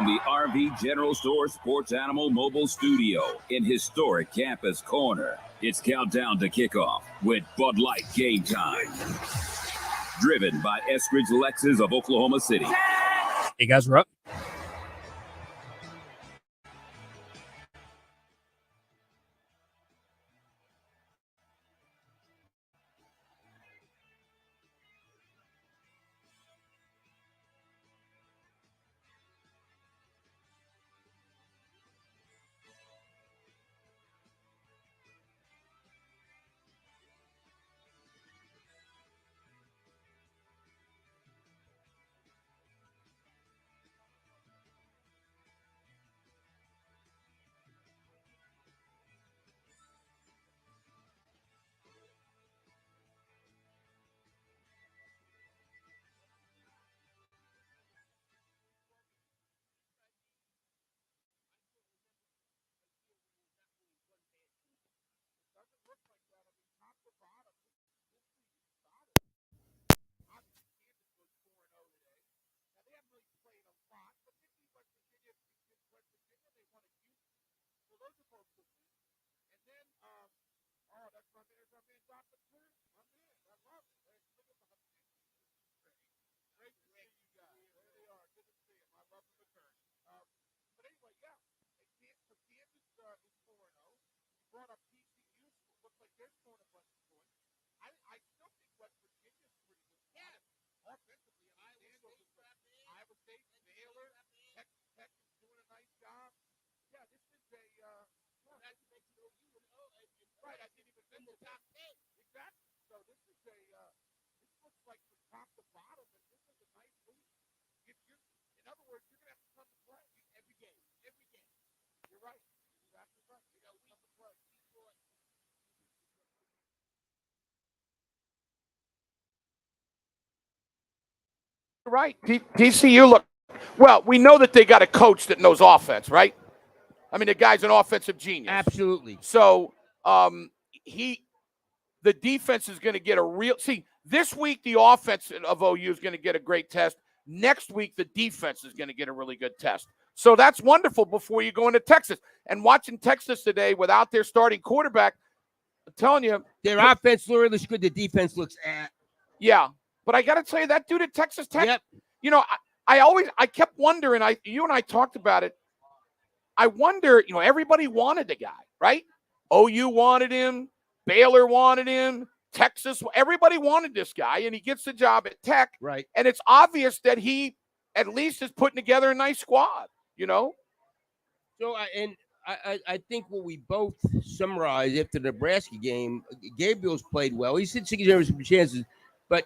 the RV General Store Sports Animal Mobile Studio in historic Campus Corner. It's countdown to kickoff with Bud Light Game Time. Driven by Eskridge Lexus of Oklahoma City. Hey guys, we're up. Right. TCU, look, well, we know that they got a coach that knows offense, right? I mean, the guy's an offensive genius. Absolutely. So the defense is going to get a real – see, this week the offense of OU is going to get a great test. Next week the defense is going to get a really good test. So that's wonderful before you go into Texas. And watching Texas today without their starting quarterback, I'm telling you – their offense looks good. The defense looks yeah. But I got to tell you, that dude at Texas Tech, yep. You know, I kept wondering, you and I talked about it. I wonder, you know, everybody wanted the guy, right? OU wanted him. Baylor wanted him. Texas, everybody wanted this guy, and he gets the job at Tech. Right. And it's obvious that he at least is putting together a nice squad, you know? So, I think what we both summarized after the Nebraska game, Gabriel's played well. He's had 60 chances, but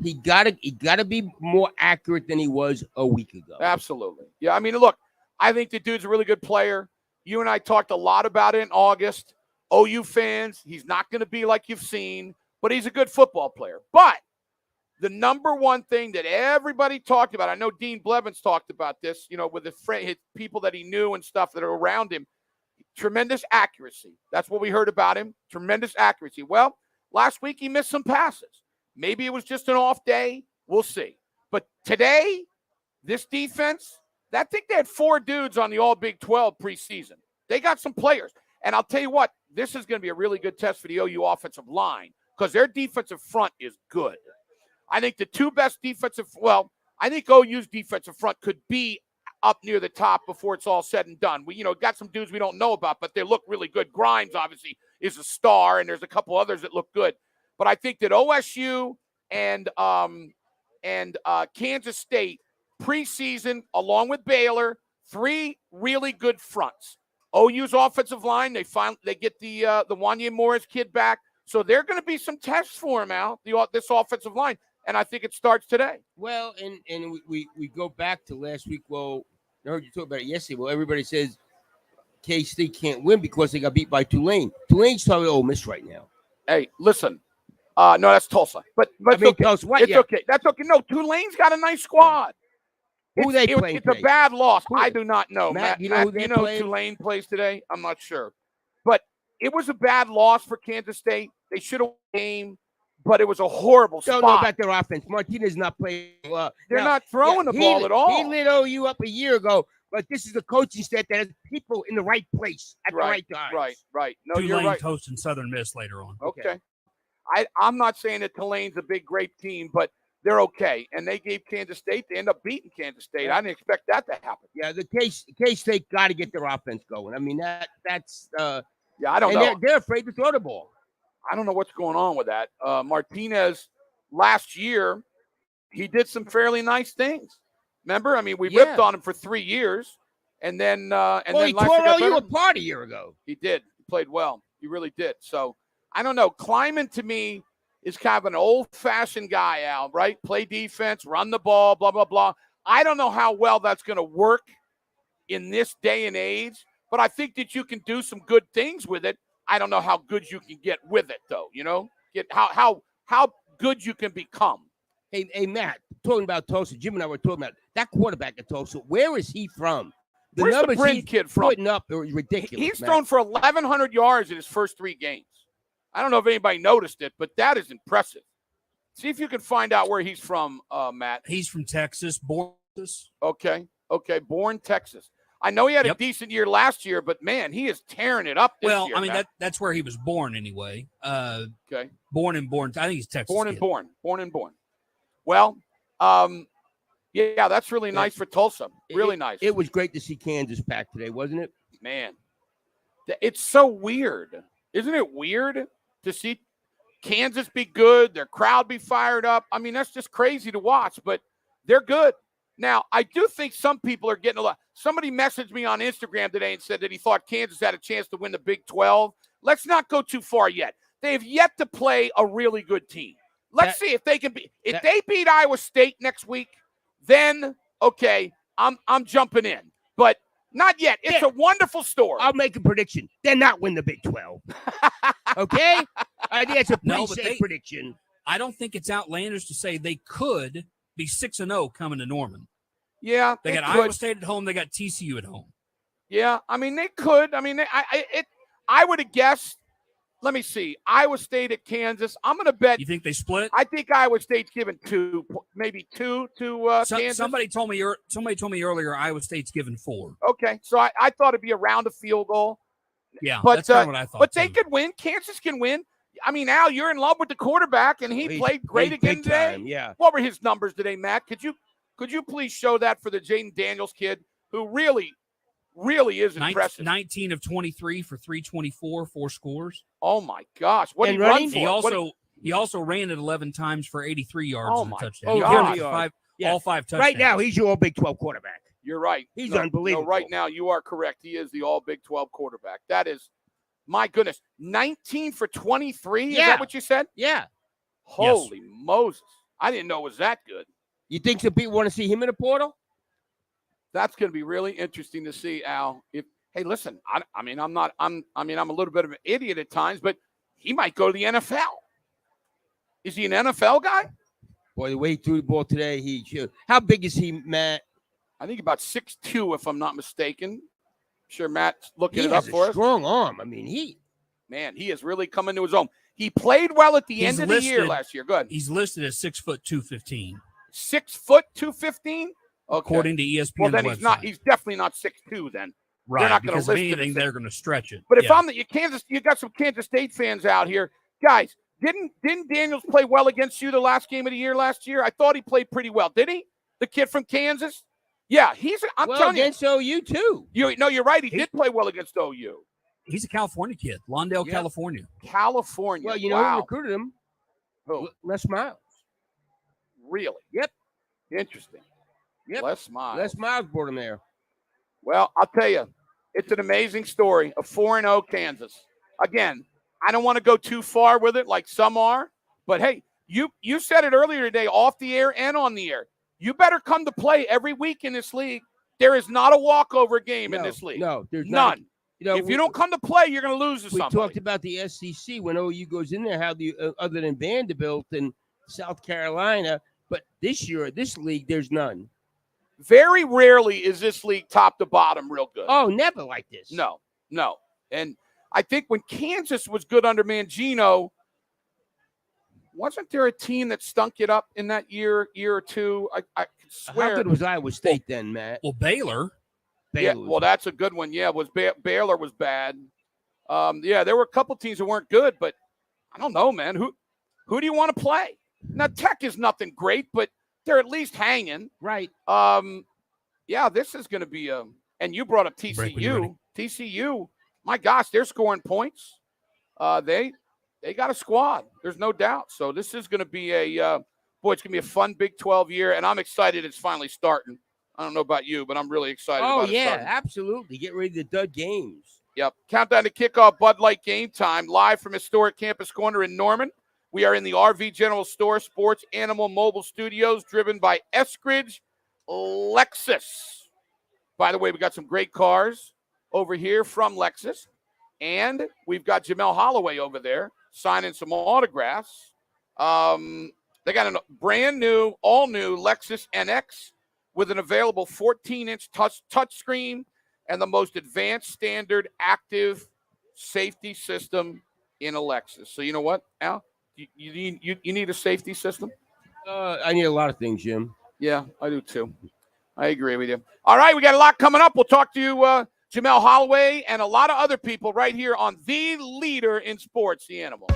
he gotta be more accurate than he was a week ago. Absolutely. Yeah, I mean, look, I think the dude's a really good player. You and I talked a lot about it in August. OU fans, he's not going to be like you've seen, but he's a good football player. But the number one thing that everybody talked about, I know Dean Blevins talked about this, you know, with his people that he knew and stuff that are around him, tremendous accuracy. That's what we heard about him, tremendous accuracy. Well, last week he missed some passes. Maybe it was just an off day. We'll see. But today, this defense, I think they had 4 dudes on the All Big 12 preseason. They got some players. And I'll tell you what, this is going to be a really good test for the OU offensive line because their defensive front is good. I think the 2 best I think OU's defensive front could be up near the top before it's all said and done. We, got some dudes we don't know about, but they look really good. Grimes, obviously, is a star, and there's a couple others that look good. But I think that OSU and Kansas State preseason, along with Baylor, 3 really good fronts. OU's offensive line, they get the Wanya Morris kid back, so there are going to be some tests for him out. This offensive line, and I think it starts today. Well, and we go back to last week. Well, I heard you talk about it yesterday. Well, everybody says K-State can't win because they got beat by Tulane. Tulane's probably Ole Miss right now. Hey, listen. No, that's Tulsa. But it's okay. Tulsa, what? It's okay. That's okay. No, Tulane's got a nice squad. Who they playing It's a bad loss. I do not know. Matt, you know who Tulane plays today? I'm not sure. But it was a bad loss for Kansas State. They should have won the game, but it was a horrible spot. Don't know about their offense. Martinez not playing well. They're not throwing the ball at all. He lit OU up a year ago, But this is a coaching staff that has people in the right place at the right time. Right. No, Tulane you're right. hosting Southern Miss later on. Okay. I'm not saying that Tulane's a big, great team, but they're okay. And they gave Kansas State. They end up beating Kansas State. I didn't expect that to happen. Yeah, the K-State got to get their offense going. I mean, that's I don't know. They're afraid to throw the ball. I don't know what's going on with that. Martinez last year, he did some fairly nice things. Remember? I mean, we ripped on him for 3 years, and then he tore OU apart a year ago. He did. He played well. He really did. So I don't know. Kleiman to me is kind of an old-fashioned guy, Al. Right? Play defense, run the ball, blah blah blah. I don't know how well that's going to work in this day and age, but I think that you can do some good things with it. I don't know how good you can get with it, though. You know, get how good you can become. Hey, Matt, talking about Tulsa, Jim and I were talking about that quarterback at Tulsa. Where is he from? Where's numbers the Bryn he's kid from? putting up are ridiculous. He's Matt. thrown for 1,100 yards in his first 3 games. I don't know if anybody noticed it, but that is impressive. See if you can find out where he's from, Matt. He's from Texas, born Texas. Okay, born Texas. I know he had a decent year last year, but man, he is tearing it up this year. Well, I mean that's where he was born anyway. Okay, born. I think he's Texas. Born and born. Well, yeah, that's really nice for Tulsa. Really nice. It was great to see Kansas pack today, wasn't it? Man, it's so weird, isn't it? Weird to see Kansas be good, their crowd be fired up. I mean, that's just crazy to watch, but they're good. Now, I do think some people are getting a lot. Somebody messaged me on Instagram today and said that he thought Kansas had a chance to win the Big 12. Let's not go too far yet. They have yet to play a really good team. Let's see if they can be. If they beat Iowa State next week, then okay, I'm jumping in. But not yet. It's a wonderful story. I'll make a prediction. They're not win the Big 12. Okay? I think it's a pretty safe prediction. I don't think it's outlandish to say they could be 6-0 coming to Norman. Yeah, they got Iowa State at home. They got TCU at home. Yeah, I mean they could. I mean, I would have guessed. Let me see. Iowa State at Kansas. I'm going to bet. You think they split? I think Iowa State's given 2, maybe 2 to Kansas. Somebody told me earlier Iowa State's given 4. Okay, so I thought it'd be around a field goal. Yeah, but that's kind of what I thought. But they could win. Kansas can win. I mean, Al, you're in love with the quarterback, and he played great again today. Yeah. What were his numbers today, Matt? Could you please show that for the Jaden Daniels kid, who really is impressive? 19 of 23 for 324, 4 scores. Oh my gosh! What he run for? He also ran it 11 times for 83 yards and a touchdown. All 5 touchdowns. Right now, he's your all Big 12 quarterback. You're right. He's unbelievable. No, right now, you are correct. He is the all Big 12 quarterback. That is, my goodness, 19 for 23? Is that what you said? Yeah. Holy Moses. I didn't know it was that good. You think some people want to see him in the portal? That's going to be really interesting to see, Al. Hey, listen, I'm a little bit of an idiot at times, but he might go to the NFL. Is he an NFL guy? Boy, the way he threw the ball today, he should. How big is he, Matt? I think about 6'2", if I'm not mistaken. I'm sure Matt's looking it up for us. Strong arm. I mean, he has really come into his own. He played well at the end of the year last year. Good. He's listed as 6 foot 215. 6 foot 215? Okay. According to ESPN. Well, then website. he's definitely not 6'2", then. Right. They're not going because to list if anything, they're going to stretch it. But if I'm you got some Kansas State fans out here. Guys, didn't Daniels play well against you the last game of the year last year? I thought he played pretty well. Did he? The kid from Kansas? Yeah, I'm telling against OU too. You're right. He did play well against OU. He's a California kid, Lawndale, California. California. Well, you know who recruited him? Who? Les Miles. Really? Yep. Interesting. Yep. Les Miles. Les Miles brought him there. Well, I'll tell you, it's an amazing story of 4-0 Kansas. Again, I don't want to go too far with it like some are, but hey, you said it earlier today, off the air and on the air. You better come to play every week in this league. There is not a walkover game in this league. No, there's none. Not. If you don't come to play, you're going to lose to somebody. We talked about the SEC when OU goes in there, how other than Vanderbilt and South Carolina, but this year, this league, there's none. Very rarely is this league top to bottom real good. Oh, never like this. No. And I think when Kansas was good under Mangino, wasn't there a team that stunk it up in that year or two? I could swear. How good was Iowa State then, Matt? Well, Baylor Baylor. Yeah, well, that's a good one. Yeah, Baylor was bad. Yeah, there were a couple teams that weren't good, but I don't know, man. Who do you want to play? Now, Tech is nothing great, but they're at least hanging. Right. Yeah, this is going to be and you brought up TCU. TCU, my gosh, they're scoring points. They got a squad. There's no doubt. So this is going to be it's going to be a fun Big 12 year, and I'm excited it's finally starting. I don't know about you, but I'm really excited about it starting. Absolutely. Get ready to dud games. Yep. Countdown to kickoff, Bud Light Game Time, live from historic Campus Corner in Norman. We are in the RV General Store Sports Animal Mobile Studios, driven by Eskridge Lexus. By the way, we got some great cars over here from Lexus. And we've got Jamil Holloway over there signing some autographs. They got a brand new, all new Lexus NX with an available 14-inch touchscreen and the most advanced standard active safety system in a Lexus. So you know what, Al? You need a safety system? I need a lot of things, Jim. Yeah, I do too. I agree with you. All right, we got a lot coming up. We'll talk to you, Jamil Holloway, and a lot of other people right here on the leader in sports, The Animal.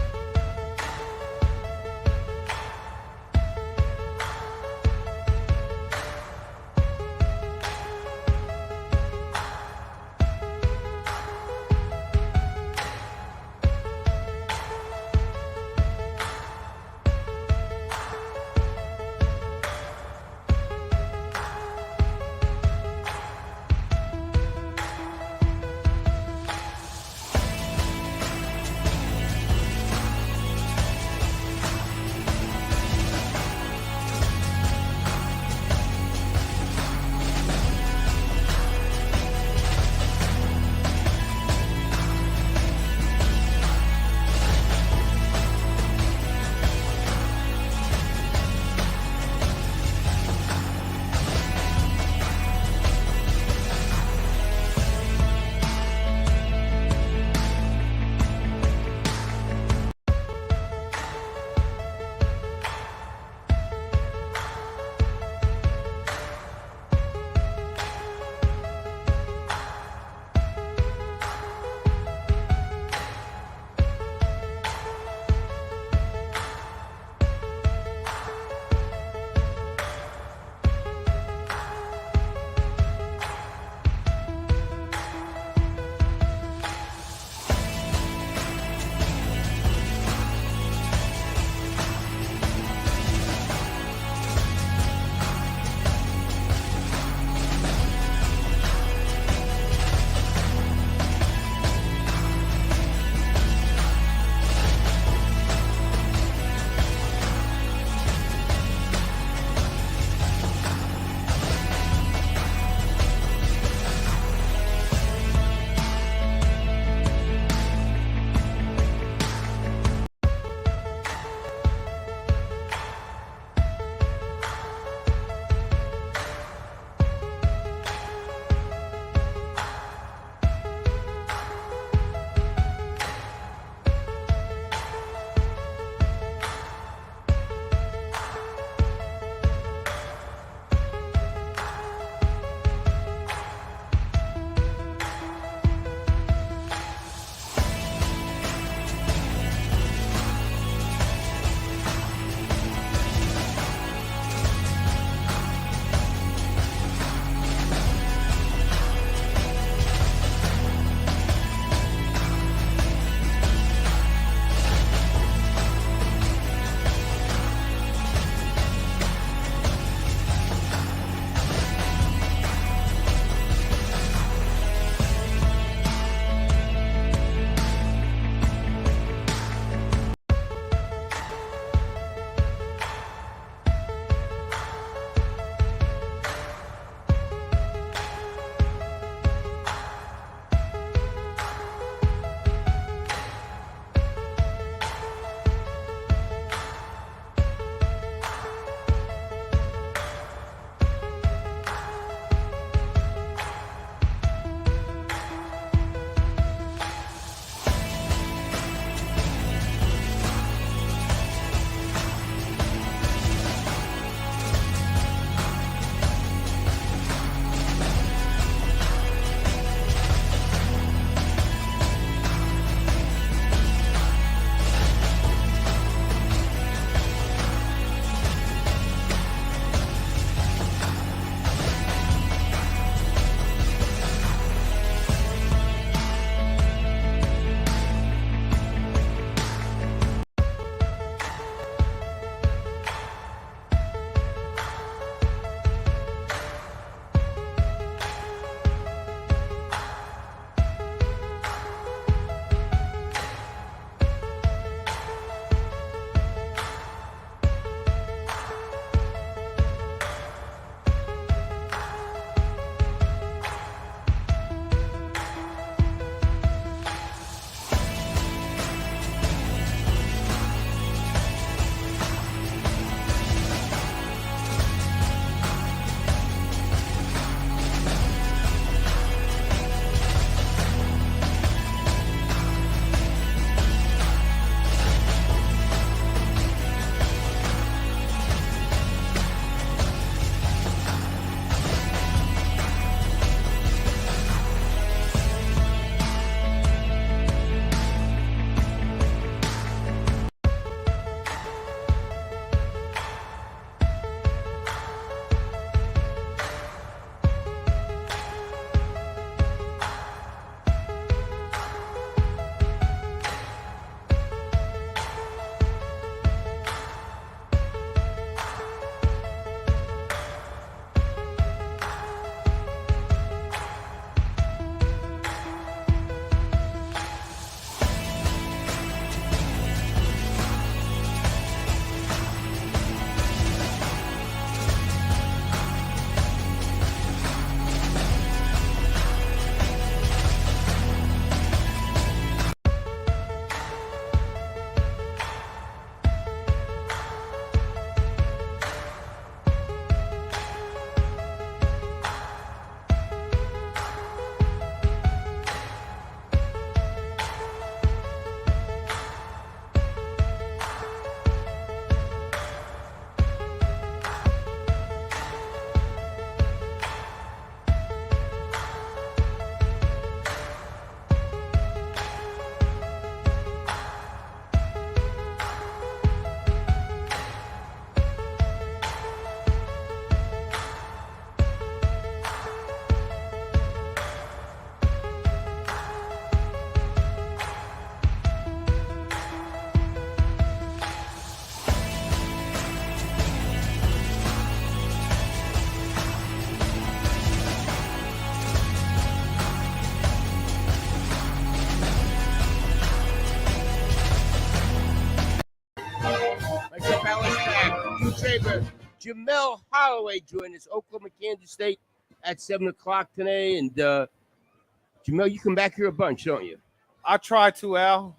Traber. Jamil Holloway joined us, Oklahoma, Kansas State at 7 o'clock today. And Jamil, you come back here a bunch, don't you? I try to, Al.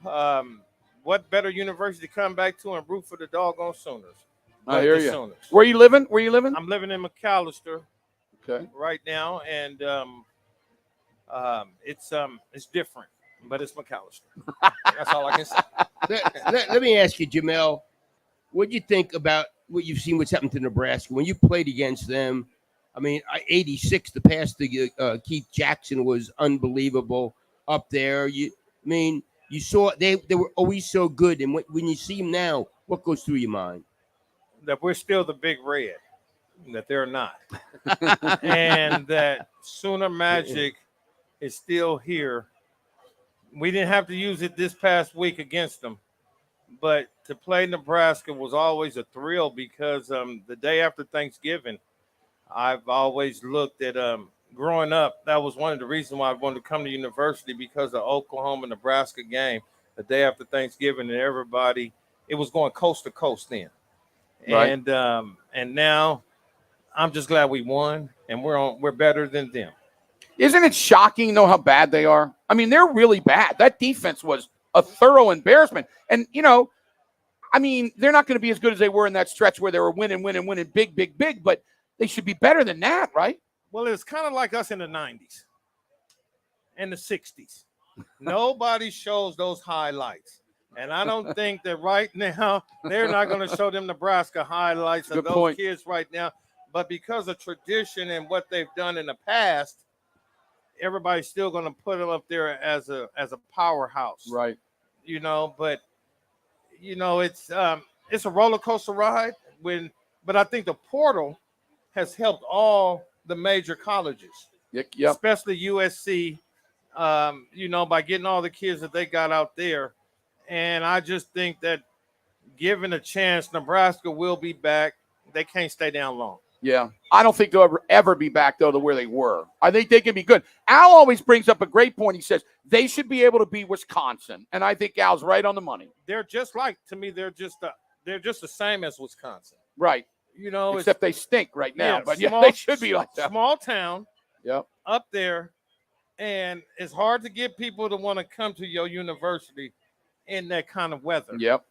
What better university to come back to and root for the doggone Sooners? I hear you. Sooners. Where you living? I'm living in McAllister right now, and it's different, but it's McAllister. That's all I can say. Let me ask you, Jamil, what do you think about what you've seen, what's happened to Nebraska? When you played against them, I mean, 86, the pass to Keith Jackson was unbelievable up there. You saw they were always so good. And when you see them now, what goes through your mind? That we're still the big red, that they're not. And that Sooner Magic is still here. We didn't have to use it this past week against them, but to play Nebraska was always a thrill because the day after Thanksgiving, I've always looked at growing up, that was one of the reasons why I wanted to come to university, because the Oklahoma-Nebraska game, the day after Thanksgiving, and everybody, it was going coast to coast then. Right. And now I'm just glad we won, and we're better than them. Isn't it shocking, though, how bad they are? I mean, they're really bad. That defense was a thorough embarrassment. And, they're not going to be as good as they were in that stretch where they were winning big, but they should be better than that, right? Well, it's kind of like us in the 90s and the 60s. Nobody shows those highlights. And I don't think that right now they're not going to show them Nebraska highlights of those kids right now. But because of tradition and what they've done in the past, everybody's still going to put them up there as a powerhouse. Right. But it's a roller coaster ride but I think the portal has helped all the major colleges, especially USC, by getting all the kids that they got out there. And I just think that given a chance, Nebraska will be back. They can't stay down long. Yeah. I don't think they'll ever be back, though, to where they were. I think they can be good. Al always brings up a great point. He says they should be able to beat Wisconsin. And I think Al's right on the money. They're just they're just the same as Wisconsin. Right. Except they stink right now. But they should be like that. Small town. Yep. Up there. And it's hard to get people to want to come to your university in that kind of weather. Yep.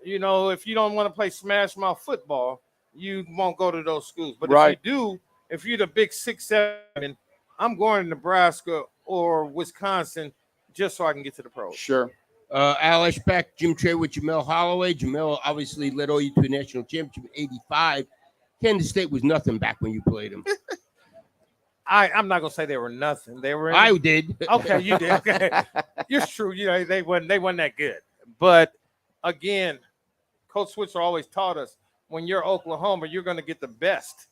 If you don't want to play smash mouth football, you won't go to those schools. But if you're the big 6-7, I'm going to Nebraska or Wisconsin just so I can get to the pros. Sure. Al Eschbach, Jim Traber with Jamil Holloway. Jamil obviously led OU to a national championship in 85. Kansas State was nothing back when you played them. I'm not gonna say they were nothing. They were. I did. Okay, you did. Okay, it's true. They wasn't that good. But again, Coach Switzer always taught us when you're Oklahoma, you're going to get the best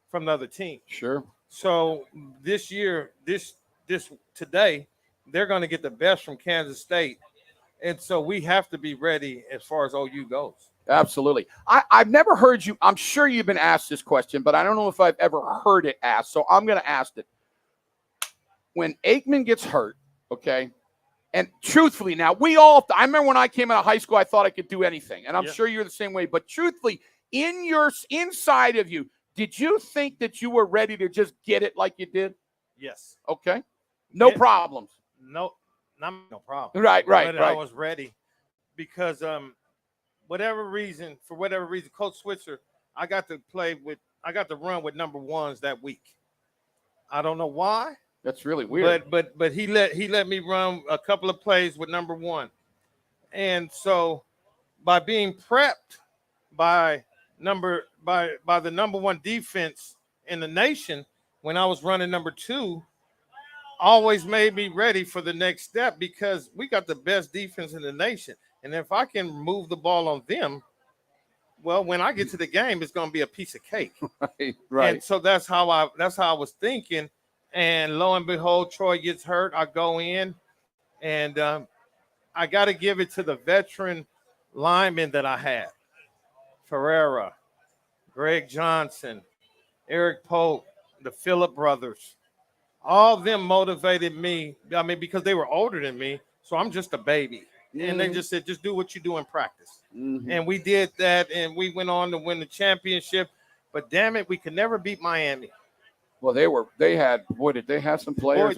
from the other team. Sure. So this year, today, they're going to get the best from Kansas State. And so we have to be ready as far as OU goes. Absolutely. I've never heard you. I'm sure you've been asked this question, but I don't know if I've ever heard it asked. So I'm going to ask it. When Aikman gets hurt, okay, and truthfully, now I remember when I came out of high school, I thought I could do anything. And I'm sure you're the same way. But truthfully, inside of you, did you think that you were ready to just get it like you did? Yes. Okay. No problems. No problem. Right. I was ready because for whatever reason, Coach Switzer, I got to run with number ones that week. I don't know why. That's really weird. But he let me run a couple of plays with number one. And so by being prepped by the number one defense in the nation when I was running number two, always made me ready for the next step because we got the best defense in the nation. And if I can move the ball on them, well, when I get to the game, it's going to be a piece of cake. Right. And so that's how I was thinking. And lo and behold, Troy gets hurt. I go in, and I got to give it to the veteran linemen that I had. Ferreira, Greg Johnson, Eric Pope, the Phillip brothers. All of them motivated me. I mean, because they were older than me, so I'm just a baby. and they just said, just do what you do in practice. And we did that, and we went on to win the championship. But damn it, we could never beat Miami. Well, they had some players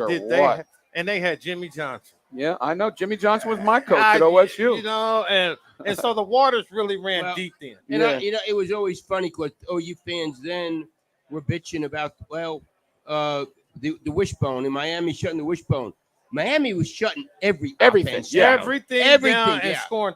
and they had Jimmy Johnson. Yeah, I know. Jimmy Johnson was my coach at OSU. You know, and so the waters really ran deep then. And it was always funny because OU fans then were bitching about the wishbone in Miami shutting the wishbone. Miami was shutting everything down and scoring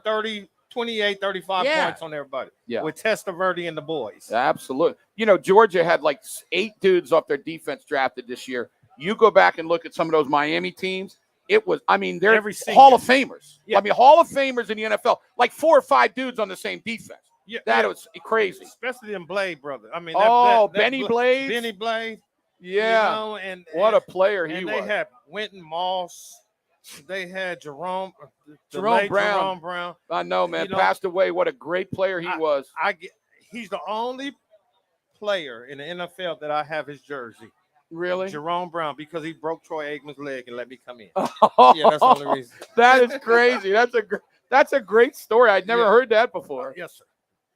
28, 35 points on everybody. Yeah, with Testaverde and the boys. Absolutely. You know, Georgia had like 8 dudes off their defense drafted this year. You go back and look at some of those Miami teams. It was, I mean, they're Hall of Famers. Yeah. I mean, Hall of Famers in the NFL, like 4 or 5 dudes on the same defense. Yeah, that was crazy. Especially in Blade, brother. I mean, Benny Blade. Benny Blade. Yeah. You know, and what a player he was. And they had Wynton Moss. They had Jerome Brown. I know, man. Passed away. What a great player he was. He's the only player in the NFL that I have his jersey. Really? Jerome Brown, because he broke Troy Aikman's leg and let me come in. Yeah, that's the only reason. That is crazy. That's a great story. I'd never heard that before. Yes, sir.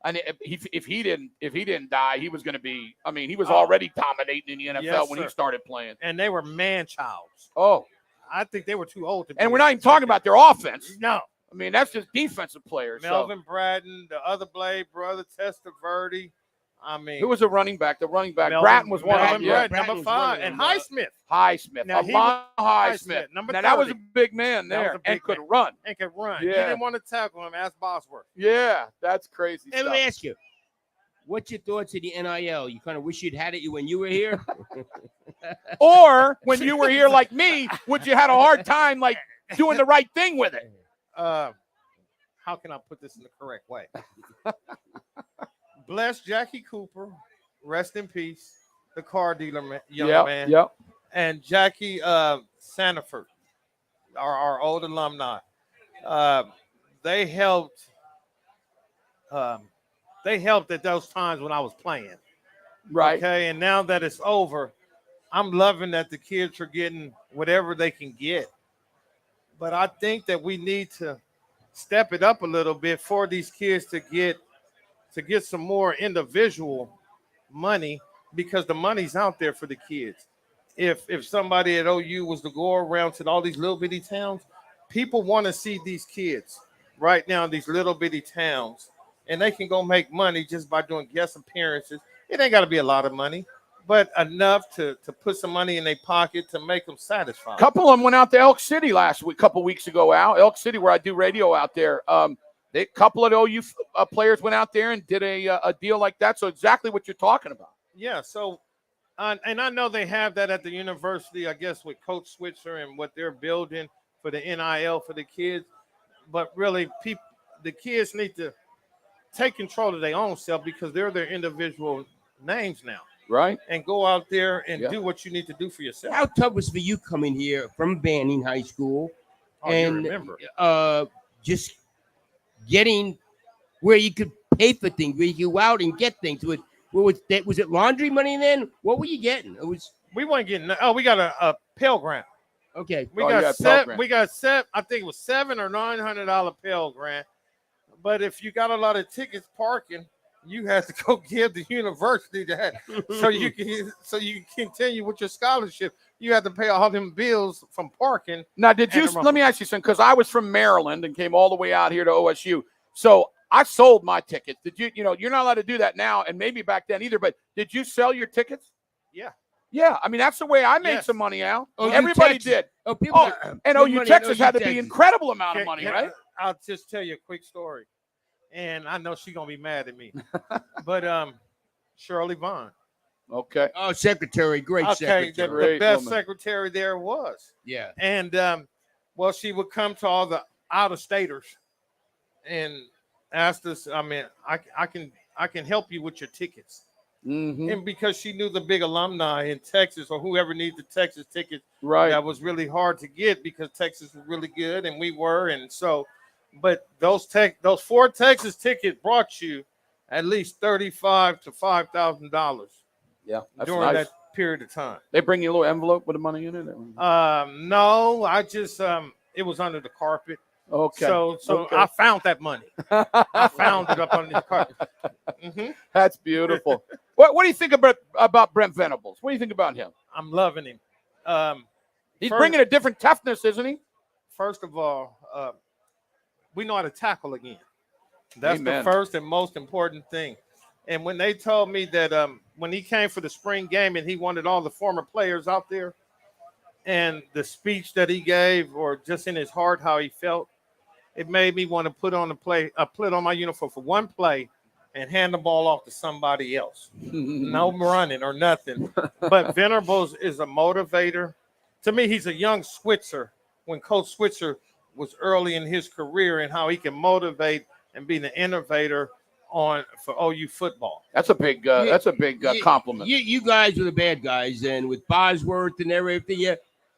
And if he didn't die, he was going to be. I mean, he was already dominating in the NFL when he started playing. And they were man-childs. Oh, I think they were too old to be. And we're not even talking about their offense. No. I mean, that's just defensive players. Melvin Bratton, the other Blade brother, Testaverde. I mean, who was the running back? Bratton was one of them. Yeah, number 5. And Highsmith. Highsmith. Number now, 30. that was a big man there and could run. Yeah. You didn't want to tackle him. Ask Bosworth. Yeah, that's crazy stuff. Let me ask you, what's your thoughts of the NIL? You kind of wish you'd had it when you were here? Or when you were here like me, would you had a hard time like doing the right thing with it? How can I put this in the correct way? Bless Jackie Cooper, rest in peace, the car dealer man. Yep. And Jackie Sanford, our old alumni. They helped at those times when I was playing. Right. Okay, and now that it's over, I'm loving that the kids are getting whatever they can get. But I think that we need to step it up a little bit for these kids to get some more individual money, because the money's out there for the kids. If somebody at OU was to go around to all these little bitty towns, people want to see these kids right now in these little bitty towns, and they can go make money just by doing guest appearances. It ain't got to be a lot of money, but enough to put some money in their pocket to make them satisfied. A couple of them went out to Elk City couple weeks ago. Elk City, where I do radio out there. A couple of the OU players went out there and did a deal like that. So exactly what you're talking about. Yeah. So, and I know they have that at the university, I guess, with Coach Switzer and what they're building for the NIL for the kids. But really, the kids need to take control of their own self, because they're their individual names now. Right. And go out there and do what you need to do for yourself. How tough was for you coming here from Banning High School and you remember. Just getting where you could pay for things, where you could go out and get things? Was it laundry money then? What were you getting? We weren't getting. Oh, we got a Pell Grant. Okay, we got $7. I think it was $700 or $900 Pell Grant. But if you got a lot of tickets parking, you had to go give the university that, so you can continue with your scholarship. You had to pay all them bills from parking. Now, let me ask you something, because I was from Maryland and came all the way out here to OSU. So I sold my tickets. Did you, you're not allowed to do that now, and maybe back then either, but did you sell your tickets? Yeah. Yeah. I mean, that's the way I made some money, Al. Everybody did. And OU Texas had to be incredible amount of money, right? I'll just tell you a quick story. And I know she's going to be mad at me. But Shirley Vaughn. Okay. Oh, secretary. Great secretary. The best secretary there was. Yeah. And, she would come to all the out-of-staters and asked us, I mean, I can help you with your tickets. Mm-hmm. And because she knew the big alumni in Texas, or whoever needs the Texas tickets, right, that was really hard to get, because Texas was really good and we were. And so, but those 4 Texas tickets brought you at least $35,000 to $5,000. Yeah, during that period of time. They bring you a little envelope with the money in it? No, I just it was under the carpet. Okay. So Okay. I found that money. I found it up on the card. Mm-hmm. That's beautiful. What do you think about Brent Venables? What do you think about him? I'm loving him. He's bringing a different toughness, isn't he? First of all, we know how to tackle again. That's Amen. the first and most important thing. And when they told me that when he came for the spring game and he wanted all the former players out there, and the speech that he gave, or just in his heart how he felt, it made me want to put on my uniform for one play and hand the ball off to somebody else. No running or nothing. But Venables is a motivator. To me, he's a young Switzer when Coach Switzer was early in his career, and how he can motivate and be the innovator for OU football. That's a big compliment. You guys are the bad guys, and with Bosworth and everything,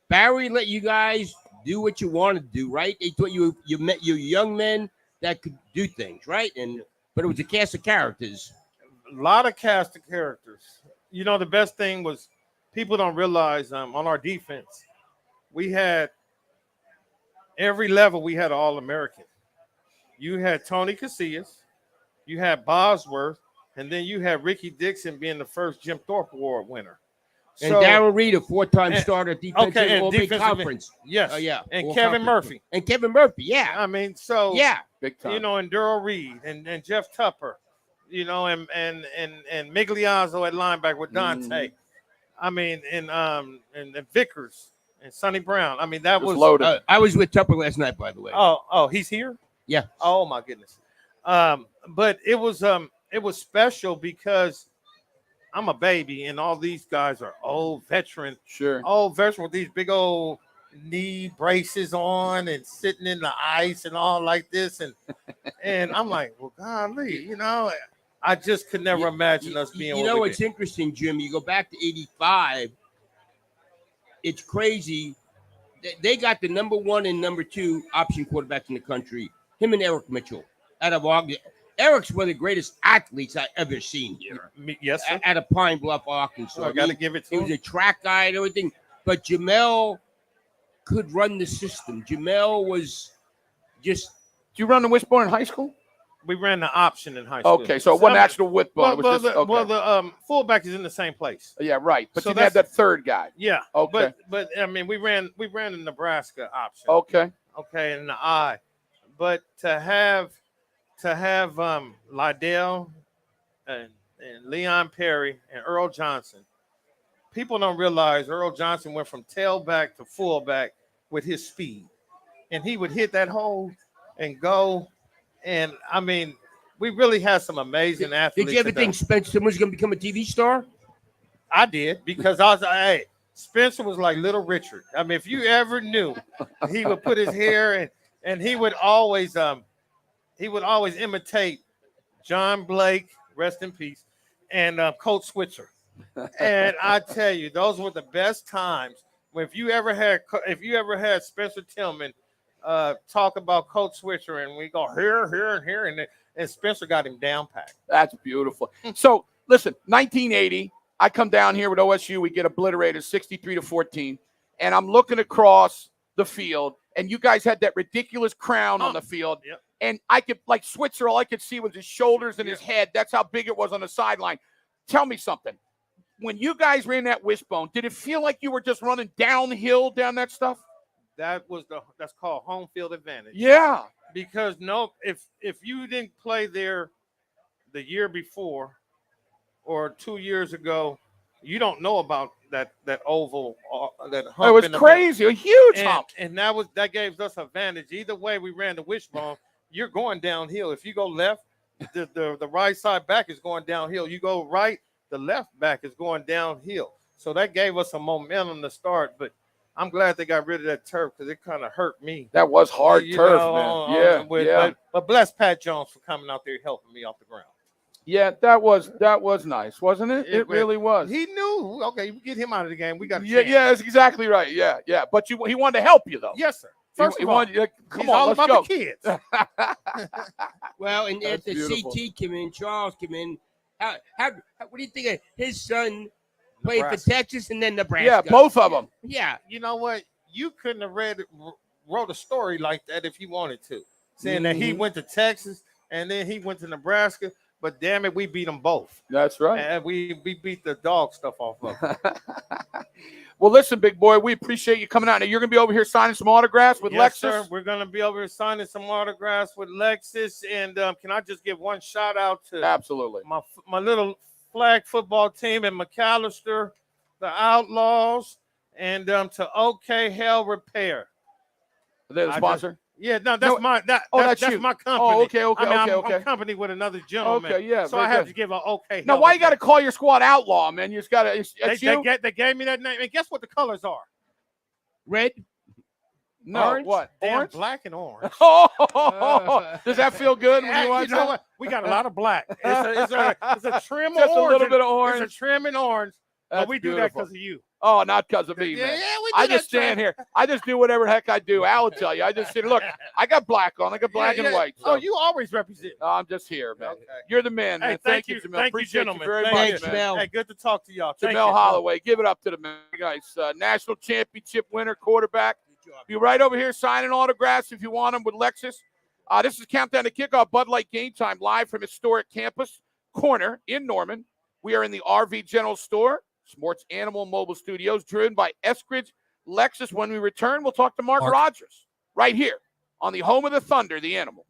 Barry let you guys do what you wanted to do, right? They thought you met you young men that could do things, right? But it was a cast of characters. A lot of cast of characters. You know, the best thing was people don't realize on our defense, we had every level. We had an All-American. You had Tony Casillas, you had Bosworth, and then you had Ricky Dixon being the first Jim Thorpe Award winner. And Darrell Reed, a 4-time starter at defensive All-Big Conference. Yes. Yeah. And Kevin Murphy. And Kevin Murphy, yeah. I mean, so big time. You know, and Darrell Reed and Jeff Tupper, you know, and Migliazzo at linebacker with Dante. I mean, and Vickers and Sonny Brown. I mean, that was loaded. I was with Tupper last night, by the way. Oh, he's here? Yeah. Oh my goodness. But it was special because I'm a baby, and all these guys are old veteran. Sure. Old veteran with these big old knee braces on and sitting in the ice and all like this. And I'm like, well, golly, you know, I just could never imagine us being. You know what's interesting, Jim? You go back to '85. It's crazy. They got the number 1 and number 2 option quarterbacks in the country. Him and Eric Mitchell out of August. Eric's one of the greatest athletes I've ever seen here. Yes, sir. At a Pine Bluff, Arkansas. I got to give it to him. He was a track guy and everything. But Jamil could run the system. Jamil was just. Did you run the wishbone in high school? We ran the option in high school. Okay, so it wasn't actual wishbone. The fullback is in the same place. Yeah, right. But So you had that third guy. Yeah. Okay. But I mean, we ran the Nebraska option. Okay. Okay, in the I. But to have Lydell and Leon Perry and Earl Johnson, people don't realize Earl Johnson went from tailback to fullback with his speed, and he would hit that hole and go. And I mean, we really had some amazing athletes. Did you ever think Spencer was going to become a TV star? I did, because I was hey, Spencer was like Little Richard. I mean, if you ever knew, he would put his hair and he would always imitate John Blake, rest in peace, and Coach Switzer. And I tell you, those were the best times. If you ever had Spencer Tillman talk about Coach Switzer, and we go here, and Spencer got him down packed. That's beautiful. So listen, 1980, I come down here with OSU. We get obliterated 63-14, and I'm looking across the field, and you guys had that ridiculous crown on the field. Yep. And I could, like Switzer, all I could see was his shoulders and his head. That's how big it was on the sideline. Tell me something. When you guys ran that wishbone, did it feel like you were just running downhill down that stuff? That's called home field advantage. Yeah. Because if you didn't play there the year before or 2 years ago, you don't know about that oval, that hump. It was crazy, a huge hump. And that gave us advantage. Either way, we ran the wishbone. You're going downhill. If you go left, the right side back is going downhill. You go right, the left back is going downhill. So that gave us a momentum to start. But I'm glad they got rid of that turf, because it kind of hurt me. That was hard turf, man. Yeah. But bless Pat Jones for coming out there helping me off the ground. Yeah, that was nice, wasn't it? It really was. He knew. Okay, we get him out of the game. We got. Yeah, that's exactly right. Yeah. But he wanted to help you, though. Yes, sir. First of all, come on, let's go. The kids. Well, and at the CT came in, Charles came in. How what do you think of his son played for Texas and then Nebraska? Yeah, both of them. Yeah. You know what? You couldn't have wrote a story like that if he wanted to, saying that he went to Texas and then he went to Nebraska. But damn it, we beat them both. That's right. And we beat the dog stuff off of them. Well, listen, big boy, we appreciate you coming out. Now, you're going to be over here signing some autographs with Yes, Lexus? Sir. We're going to be over here signing some autographs with Lexus. And can I just give one shout out to Absolutely my little flag football team in McAllister, the Outlaws, and to OK Hell Repair. They're the sponsor? That's you. my company. Oh, okay. I'm company with another gentleman. Okay, yeah. So I have to give an okay. Now, why you got to call your squad Outlaw, man? You just got to. They gave me that name. And guess what the colors are? Red. No, orange? what? Damn, Orange? black and orange. Does that feel good when you watch know that? what? We got a lot of black. It's a trim of Just orange. a little bit of orange. It's a trim and orange. That's But we do beautiful. that because of you. Oh, not because of me, man. Yeah, we do I that, just stand here. I just do whatever the heck I do. Al will tell you. I just said, look, I got black on. I got black and white. So. Oh, you always represent. I'm just here, man. Okay. You're the man, man. Hey, thank you, Jamil. Appreciate you very much, man. Hey, good to talk to y'all. Thank Jamil you. Holloway. Give it up to the man, guys. National championship winner, quarterback. Be right over here signing autographs if you want them with Lexus. This is Countdown to Kickoff, Bud Light Game Time, live from historic Campus Corner in Norman. We are in the RV General Store, Sports Animal Mobile Studios, driven by Eschbach Lexus. When we return, we'll talk to Mark Rogers right here on the home of the Thunder, the Animal.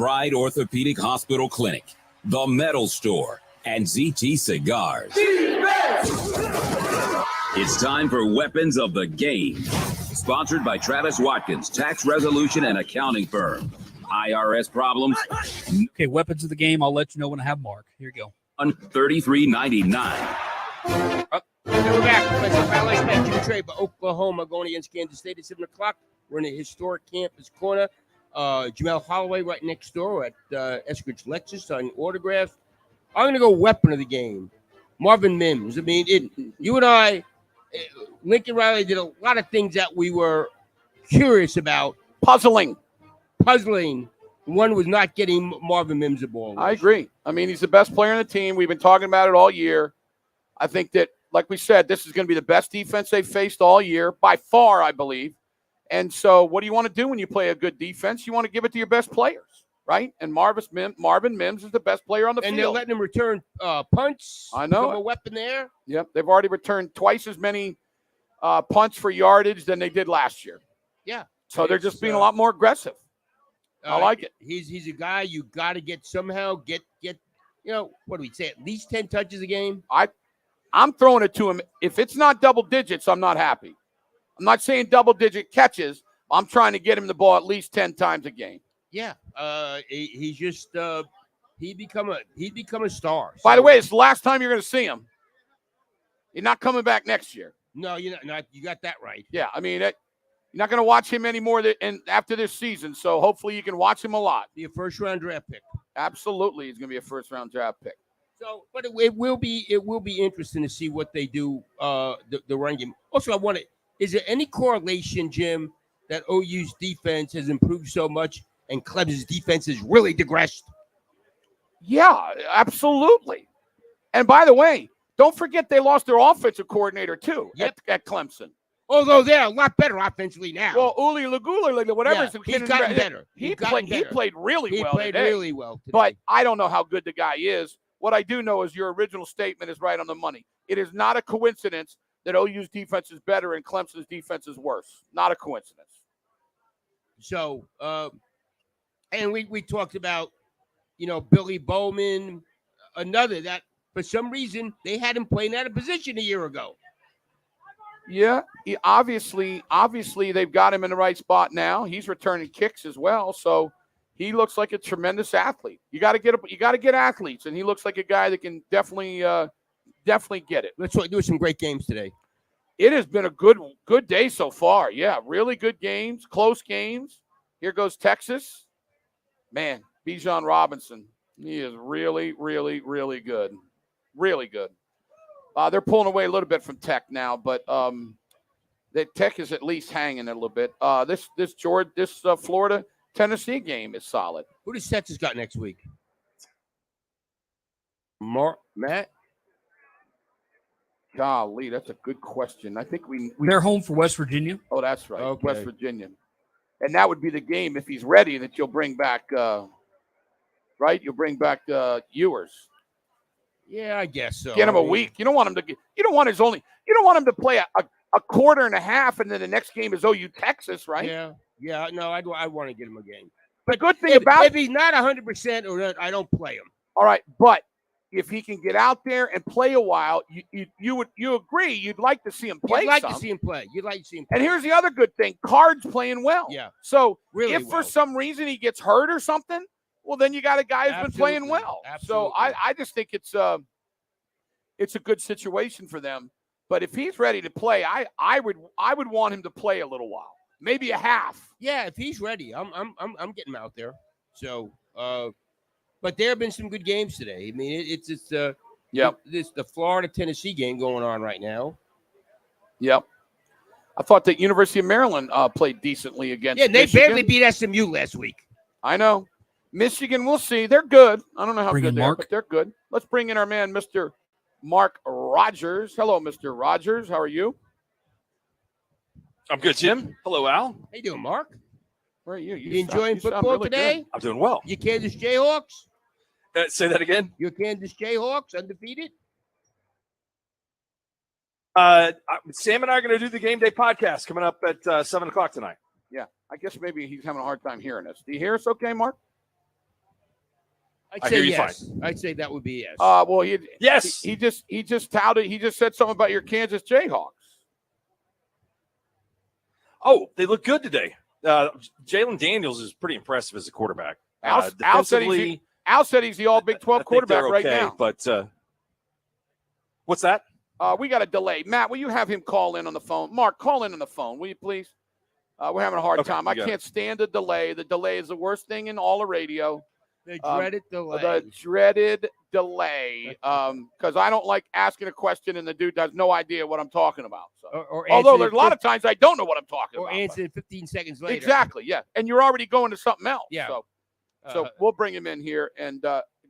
McBride Orthopedic Hospital Clinic, The Metal Store, and ZT Cigars. It's time for Weapons of the Game. Sponsored by Travis Watkins, tax resolution and accounting firm. IRS problems? Okay, Weapons of the Game. I'll let you know when I have Mark. Here you go. $33.99. We're back. Highlights by Jim Traber, Oklahoma, going against Kansas State at 7 o'clock. We're in a historic campus corner. Jamil Holloway right next door at Eschbach Lexus on autographs. I'm going to go weapon of the game. Marvin Mims. I mean, you and I, Lincoln Riley did a lot of things that we were curious about. Puzzling. One was not getting Marvin Mims the ball. I agree. I mean, he's the best player on the team. We've been talking about it all year. I think that, like we said, this is going to be the best defense they've faced all year, by far, I believe. And so what do you want to do when you play a good defense? You want to give it to your best players, right? And Marvin Mims is the best player on the field. And they're letting him return punts. I know. A weapon there. Yep. They've already returned twice as many punts for yardage than they did last year. Yeah. So they're just being a lot more aggressive. I like it. He's a guy you got to get somehow, what do we say, at least 10 touches a game? I'm throwing it to him. If it's not double digits, I'm not happy. I'm not saying double-digit catches. I'm trying to get him the ball at least 10 times a game. Yeah. He's just he'd become a star. By the way, it's the last time you're going to see him. You're not coming back next year. No, you're not. You got that right. Yeah, I mean, you're not going to watch him anymore after this season, so hopefully you can watch him a lot. Be a first-round draft pick. Absolutely, he's going to be a first-round draft pick. So, but it will be interesting to see what they do the run game. Also, is there any correlation, Jim, that OU's defense has improved so much and Clemson's defense has really digressed? Yeah, absolutely. And by the way, don't forget they lost their offensive coordinator too at Clemson. Although they're a lot better offensively now. Well, Uli Lagula, whatever. Yeah, he's gotten better. He played really well today. But But I don't know how good the guy is. What I do know is your original statement is right on the money. It is not a coincidence that OU's defense is better and Clemson's defense is worse. Not a coincidence. So, and we talked about, Billy Bowman, another that for some reason they had him playing out of position a year ago. Yeah, obviously they've got him in the right spot now. He's returning kicks as well, so he looks like a tremendous athlete. You got to get athletes, and he looks like a guy that can definitely get it. Let's do some great games today. It has been a good day so far. Yeah, really good games, close games. Here goes Texas. Man, Bijan Robinson, he is really, really, really good. Really good. They're pulling away a little bit from Tech now, but the Tech is at least hanging a little bit. This Florida Tennessee game is solid. Who does Texas got next week? Matt? Golly, that's a good question. I think we they're home for West Virginia. Oh, that's right. Okay. West Virginia. And that would be the game, if he's ready, that you'll bring back right? You'll bring back Ewers. Yeah, I guess so. Get him a week. You don't want him to play a quarter and a half and then the next game is OU Texas, right? Yeah. No, I want to get him a game. But the good thing if he's not 100% or not, I don't play him. All right, but if he can get out there and play a while, you agree you'd like to see him play. You'd like to see him play. And here's the other good thing: Card's playing well. Yeah. So really for some reason he gets hurt or something, well, then you got a guy who's been playing well. Absolutely. So I just think it's a good situation for them. But if he's ready to play, I would want him to play a little while, maybe a half. Yeah, if he's ready, I'm getting him out there. So. But there have been some good games today. I mean, it's the Florida-Tennessee game going on right now. Yep. I thought that University of Maryland played decently against they Michigan. barely beat SMU last week. I know. Michigan, we'll see. They're good. I don't know how good they are, but they're good. Let's bring in our man, Mr. Mark Rogers. Hello, Mr. Rogers. How are you? I'm good, Jim. Hello, Al. How you doing, Mark? Where are you? You enjoying football really today? Good. I'm doing well. You Kansas Jayhawks? Say that again. Your Kansas Jayhawks undefeated? Sam and I are going to do the Game Day podcast coming up at 7 o'clock tonight. Yeah, I guess maybe he's having a hard time hearing us. Do you hear us okay, Mark? I'd say yes. I'd say that would be yes. Well, yes. He just touted. He just said something about your Kansas Jayhawks. Oh, they look good today. Jalen Daniels is pretty impressive as a quarterback. Al said he's the All Big 12 quarterback right now. But what's that? We got a delay. Matt, will you have him call in on the phone? Mark, call in on the phone, will you please? We're having a hard time. I can't stand the delay. The delay is the worst thing in all of radio. The dreaded delay. The dreaded delay. Because I don't like asking a question and the dude has no idea what I'm talking about. So. Although there's a lot of times I don't know what I'm talking about. Or answer it 15 seconds later. Exactly, yeah. And you're already going to something else. Yeah. So we'll bring him in here and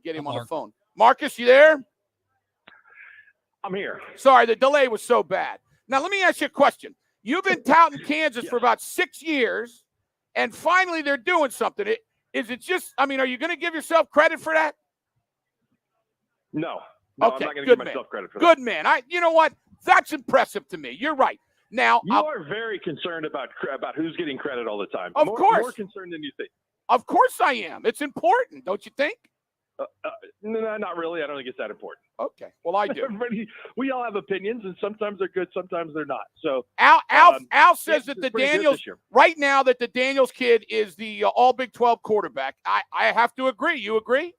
get him on the phone. Marcus, you there? I'm here. Sorry, the delay was so bad. Now, let me ask you a question. You've been touting Kansas for about 6 years, and finally they're doing something. Are you going to give yourself credit for that? No, okay, I'm not going to give myself credit for that. Good man. You know what? That's impressive to me. You're right. Now, you are very concerned about who's getting credit all the time. Of course. More concerned than you think. Of course I am. It's important, don't you think? No, not really. I don't think it's that important. Okay. Well, I do. We all have opinions, and sometimes they're good, sometimes they're not. So Al says that the Daniels right now that the Daniels kid is the All Big 12 quarterback. I have to agree. You agree?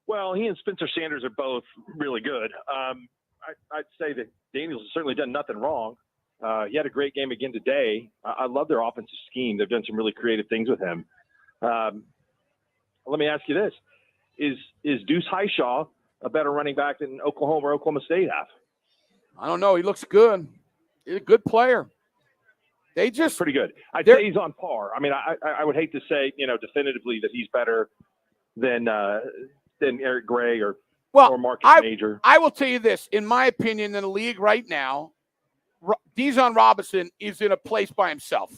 Well, he and Spencer Sanders are both really good. I'd say that Daniels has certainly done nothing wrong. He had a great game again today. I love their offensive scheme. They've done some really creative things with him. Let me ask you this. Is Deuce Highshaw a better running back than Oklahoma or Oklahoma State have? I don't know. He looks good. He's a good player. That's pretty good. I'd say he's on par. I mean, I would hate to say, definitively that he's better than Eric Gray or Marcus Major. I will tell you this. In my opinion, in the league right now, Dejon Robinson is in a place by himself.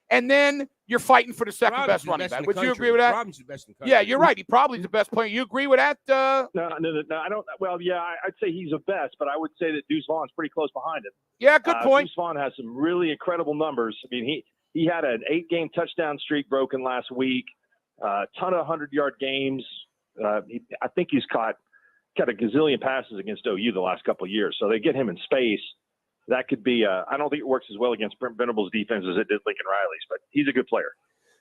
And then you're fighting for the second best running back. Would you agree with that? Robinson's the best in the country. Yeah, you're right. He probably is the best player. You agree with that? No, I don't. Well, yeah, I'd say he's the best, but I would say that Deuce Vaughn's pretty close behind him. Yeah, good point. Deuce Vaughn has some really incredible numbers. I mean, he had an 8-game touchdown streak broken last week, a ton of 100-yard games. I think he's caught a gazillion passes against OU the last couple of years. So they get him in space. That could be. I don't think it works as well against Brent Venables' defense as it did Lincoln Riley's, but he's a good player.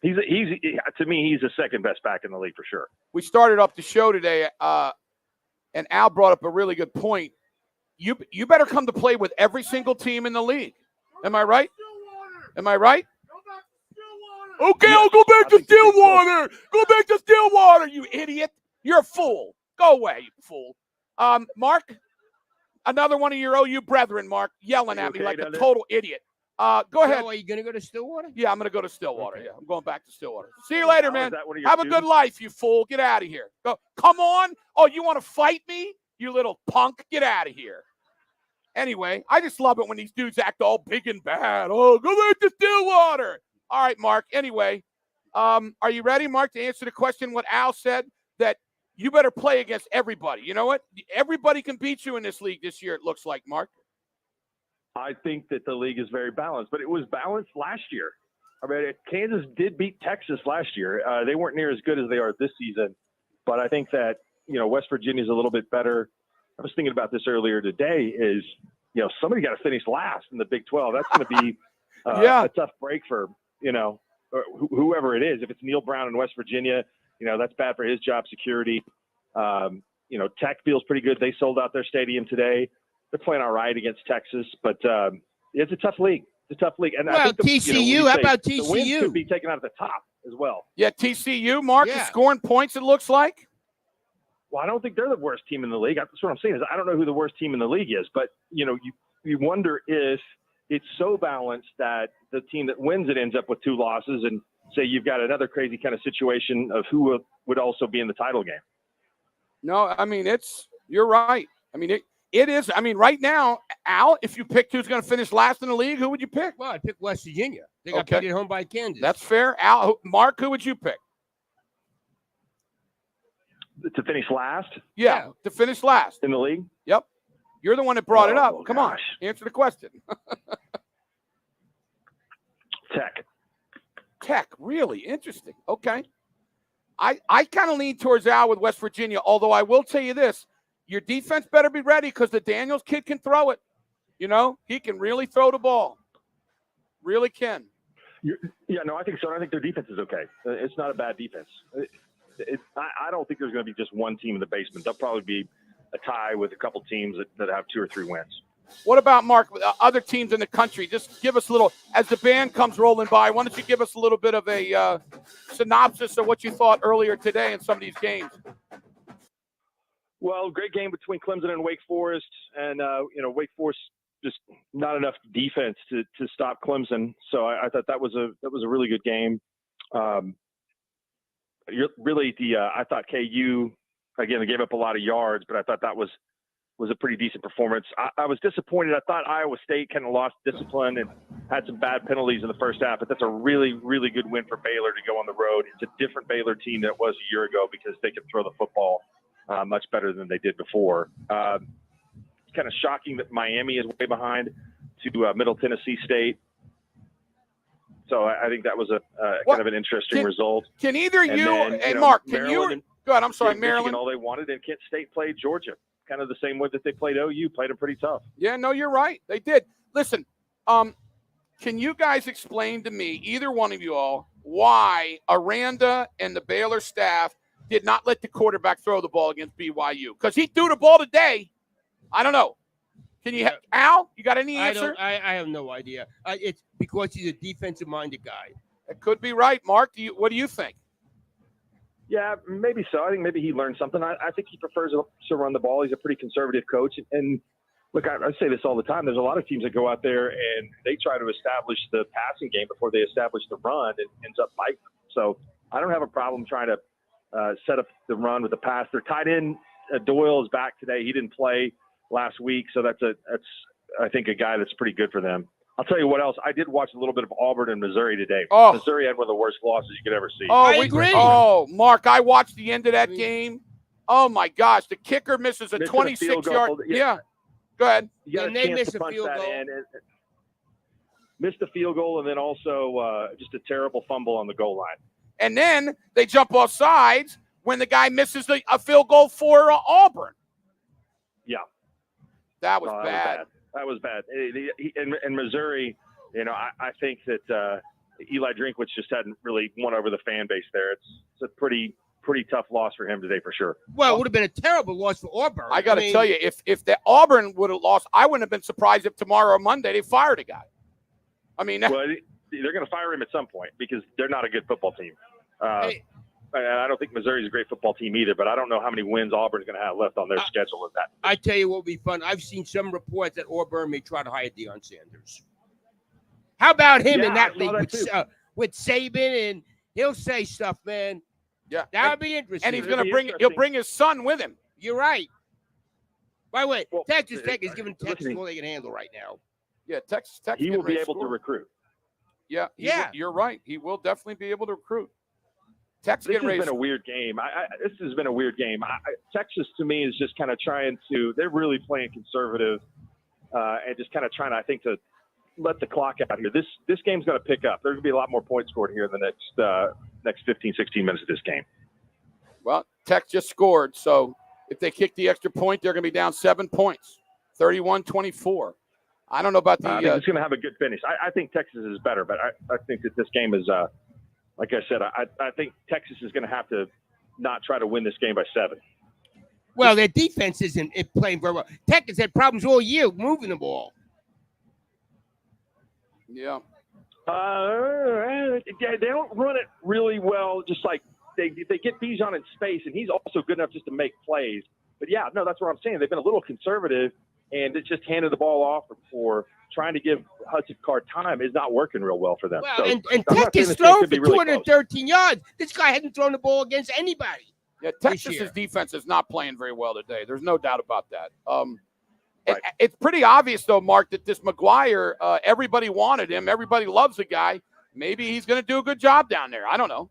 He's to me, he's the second best back in the league for sure. We started off the show today, and Al brought up a really good point. You better come to play with every single team in the league. Am I right? Am I right? Okay, I'll go back to Stillwater. Go back to Stillwater, you idiot. You're a fool. Go away, you fool. Mark. Another one of your OU brethren, Mark, yelling at me like a total idiot. Go ahead. Are you going to go to Stillwater? Yeah, I'm going to go to Stillwater. Okay. Yeah, I'm going back to Stillwater. See you later, man. Have a good life, you fool. Get out of here. Go. Come on. Oh, you want to fight me? You little punk. Get out of here. Anyway, I just love it when these dudes act all big and bad. Oh, go back to Stillwater. All right, Mark. Anyway, are you ready, Mark, to answer the question what Al said? That you better play against everybody. You know what? Everybody can beat you in this league this year, it looks like, Mark. I think that the league is very balanced, but it was balanced last year. I mean, Kansas did beat Texas last year. They weren't near as good as they are this season, but I think that, West Virginia is a little bit better. I was thinking about this earlier today is, somebody got to finish last in the Big 12. That's going to be a tough break for, whoever it is. If it's Neil Brown in West Virginia, that's bad for his job security. Tech feels pretty good. They sold out their stadium today. They're playing all right against Texas, but it's a tough league. It's a tough league. And I think TCU, how about TCU? The wins could be taken out at the top as well. Yeah, TCU, Mark, is scoring points, it looks like. Well, I don't think they're the worst team in the league. That's what I'm saying is I don't know who the worst team in the league is, but, you wonder if it's so balanced that the team that wins it ends up with 2 losses and say you've got another crazy kind of situation of who would also be in the title game. No, I mean, you're right. I mean, it is. I mean, right now, Al, if you picked who's going to finish last in the league, who would you pick? Well, I'd pick West Virginia. They got beat at home by Kansas. That's fair. Al, Mark, who would you pick? To finish last? Yeah, to finish last. In the league? Yep. You're the one that brought it up. Come on, answer the question. Tech. Tech, really interesting. Okay. I kind of lean towards Al with West Virginia, although I will tell you this. Your defense better be ready because the Daniels kid can throw it. You know, he can really throw the ball. Really can. Yeah, no, I think so. I think their defense is okay. It's not a bad defense. I don't think there's going to be just one team in the basement. There'll probably be a tie with a couple teams that have 2 or 3 wins. What about, Mark, other teams in the country? Just give us a little, as the band comes rolling by, why don't you give us a little bit of a synopsis of what you thought earlier today in some of these games? Well, great game between Clemson and Wake Forest. And, Wake Forest just not enough defense to stop Clemson. So I thought that was a really good game. I thought KU, again, they gave up a lot of yards, but I thought that was a pretty decent performance. I was disappointed. I thought Iowa State kind of lost discipline and had some bad penalties in the first half, but that's a really, really good win for Baylor to go on the road. It's a different Baylor team than it was a year ago because they can throw the football much better than they did before. It's kind of shocking that Miami is way behind to Middle Tennessee State. So I think that was a kind of an interesting result. Can either Mark, can you – go ahead, I'm sorry, Maryland. All they wanted, and Kent State played Georgia. Kind of the same way that they played OU, played them pretty tough. Yeah, no, you're right. They did. Listen, can you guys explain to me, either one of you all, why Aranda and the Baylor staff did not let the quarterback throw the ball against BYU? Because he threw the ball today. I don't know. Can you Al, you got any answer? I have no idea. It's because he's a defensive-minded guy. That could be right. Mark, what do you think? Yeah, maybe so. I think maybe he learned something. I think he prefers to run the ball. He's a pretty conservative coach. And look, I say this all the time. There's a lot of teams that go out there and they try to establish the passing game before they establish the run, and ends up biting them. So I don't have a problem trying to set up the run with the pass. Their tight end Doyle is back today. He didn't play last week, so that's I think a guy that's pretty good for them. I'll tell you what else. I did watch a little bit of Auburn and Missouri today. Oh. Missouri had one of the worst losses you could ever see. Oh, I agree. Oh, Mark, I watched the end of that game. Oh, my gosh. The kicker misses a 26-yard. Yeah. Go ahead. You got a chance to punch that in. Missed the field goal, and then also just a terrible fumble on the goal line. And then they jump off sides when the guy misses a field goal for Auburn. Yeah. That was bad. That was bad. In Missouri, I think that Eli Drinkwitz just hadn't really won over the fan base there. It's a pretty tough loss for him today for sure. Well, it would have been a terrible loss for Auburn. I got to tell you, if the Auburn would have lost, I wouldn't have been surprised if tomorrow or Monday they fired a guy. I mean, well, they're going to fire him at some point because they're not a good football team. I don't think Missouri's a great football team either, but I don't know how many wins Auburn's going to have left on their schedule with that. I tell you what would be fun. I've seen some reports that Auburn may try to hire Deion Sanders. How about him in that league with Saban, and he'll say stuff, man. Yeah, that would be interesting. And he's going to he'll bring his son with him. You're right. By the way, Texas Tech is giving Texas all they can handle right now. Yeah, Texas Tech. He will be able to recruit. Yeah, you're right. He will definitely be able to recruit. Texas this has been a weird game. This has been a weird game. Texas, to me, is just kind of trying to – they're really playing conservative and just kind of trying, I think, to let the clock out here. This game's going to pick up. There's going to be a lot more points scored here in the next 15, 16 minutes of this game. Well, Tech just scored, so if they kick the extra point, they're going to be down 7 points, 31-24. I don't know about the I think it's going to have a good finish. I think Texas is better, but I think that this game is like I said, I think Texas is going to have to not try to win this game by 7. Well, their defense isn't playing very well. Tech has had problems all year moving the ball. Yeah. They don't run it really well, just like they get Bijan in space, and he's also good enough just to make plays. But, yeah, no, that's what I'm saying. They've been a little conservative, and it's just handed the ball off for trying to give Hudson Card time is not working real well for them. Well, so, and Tech is thrown for 213 yards. This guy hadn't thrown the ball against anybody. Yeah, Texas's defense is not playing very well today. There's no doubt about that. Right. It's pretty obvious, though, Mark, that this McGuire, everybody wanted him. Everybody loves the guy. Maybe he's going to do a good job down there. I don't know.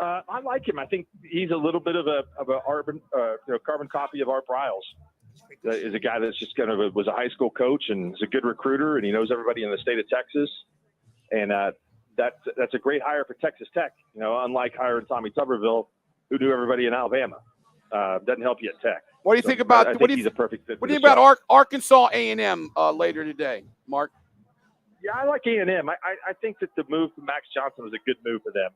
I like him. I think he's a little bit of a carbon copy of Art Briles. Is a guy that's just was a high school coach and is a good recruiter, and he knows everybody in the state of Texas. And that's a great hire for Texas Tech. You know, unlike hiring Tommy Tuberville, who knew everybody in Alabama. Doesn't help you at Tech. What do you think about? I think he's a perfect fit. What do you think about Arkansas A&M later today, Mark? Yeah, I like A&M. I think that the move to Max Johnson was a good move for them.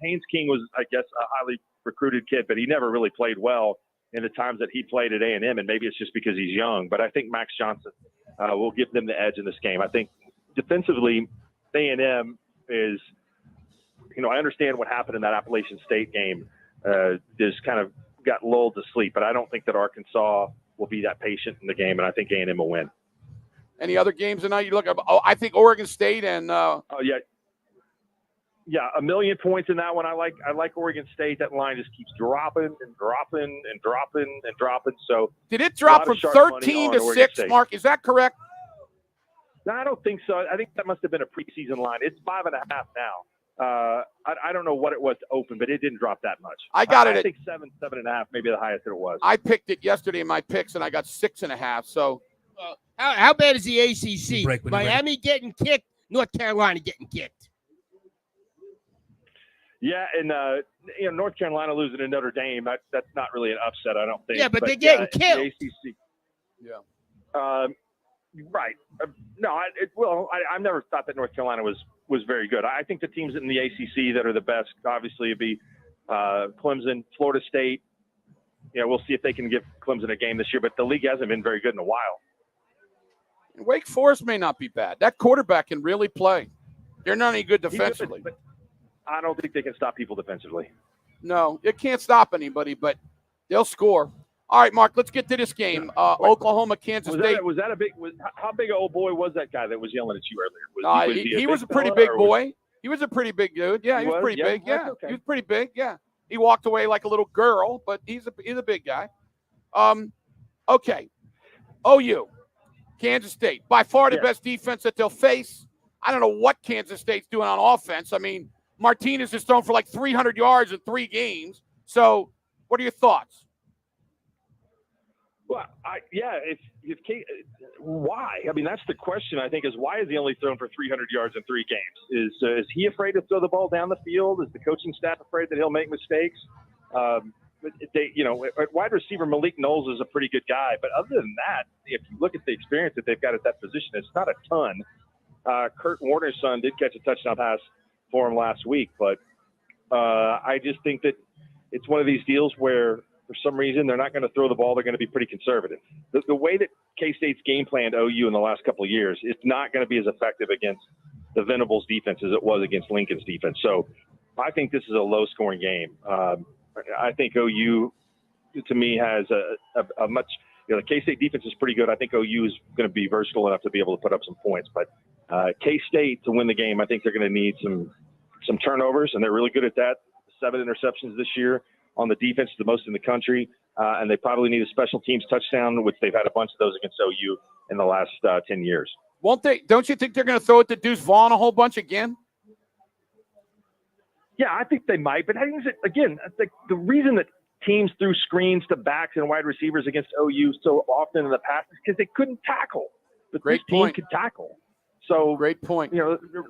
Haynes King was, I guess, a highly recruited kid, but he never really played well in the times that he played at A&M, and maybe it's just because he's young. But I think Max Johnson will give them the edge in this game. I think defensively, A&M is, you know, I understand what happened in that Appalachian State game. Just kind of got lulled to sleep, but I don't think that Arkansas will be that patient in the game, and I think A&M will win. Any other games tonight you look at? Oh, I think Oregon State and yeah, 1 million points in that one. I like Oregon State. That line just keeps dropping and dropping and dropping and dropping. So did it drop from 13 to 6, Mark? Is that correct? No, I don't think so. I think that must have been a preseason line. It's 5.5 now. I don't know what it was to open, but it didn't drop that much. I got it. I think 7.5, maybe the highest that it was. I picked it yesterday in my picks, and I got 6.5. So. How bad is the ACC? Miami getting kicked, North Carolina getting kicked. Yeah, and you know, North Carolina losing to Notre Dame, that's not really an upset, I don't think. Yeah, but they're getting killed. The ACC. Yeah. Right. No, I've never thought that North Carolina was very good. I think the teams in the ACC that are the best, obviously, would be Clemson, Florida State. Yeah, we'll see if they can give Clemson a game this year, but the league hasn't been very good in a while. Wake Forest may not be bad. That quarterback can really play. They're not any good defensively. But I don't think they can stop people defensively. No, it can't stop anybody, but they'll score. All right, Mark, let's get to this game. Oklahoma, Kansas State. How big an old boy was that guy that was yelling at you earlier? He was a pretty big boy. He was a pretty big dude. Yeah, he was pretty big. Yeah, okay. He was pretty big. Yeah, he walked away like a little girl, but he's a big guy. Okay, OU. Kansas State, by far the best defense that they'll face. I don't know what Kansas State's doing on offense. I mean, Martinez has thrown for like 300 yards in 3 games. So what are your thoughts? Well, why? I mean, that's the question, I think, is why is he only thrown for 300 yards in 3 games? Is he afraid to throw the ball down the field? Is the coaching staff afraid that he'll make mistakes? At wide receiver, Malik Knowles is a pretty good guy. But other than that, if you look at the experience that they've got at that position, it's not a ton. Kurt Warner's son did catch a touchdown pass for him last week. But I just think that it's one of these deals where, for some reason, they're not going to throw the ball. They're going to be pretty conservative. The way that K-State's game planned OU in the last couple of years, it's not going to be as effective against the Venables defense as it was against Lincoln's defense. So I think this is a low-scoring game. I think OU, to me, has a much – the K-State defense is pretty good. I think OU is going to be versatile enough to be able to put up some points. But K-State, to win the game, I think they're going to need some turnovers, and they're really good at that. 7 interceptions this year on the defense, the most in the country. And they probably need a special teams touchdown, which they've had a bunch of those against OU in the last 10 years. Won't they? Don't you think they're going to throw it to Deuce Vaughn a whole bunch again? Yeah, I think they might. But again, I think the reason that teams threw screens to backs and wide receivers against OU so often in the past is because they couldn't tackle. But this team could tackle. So great point.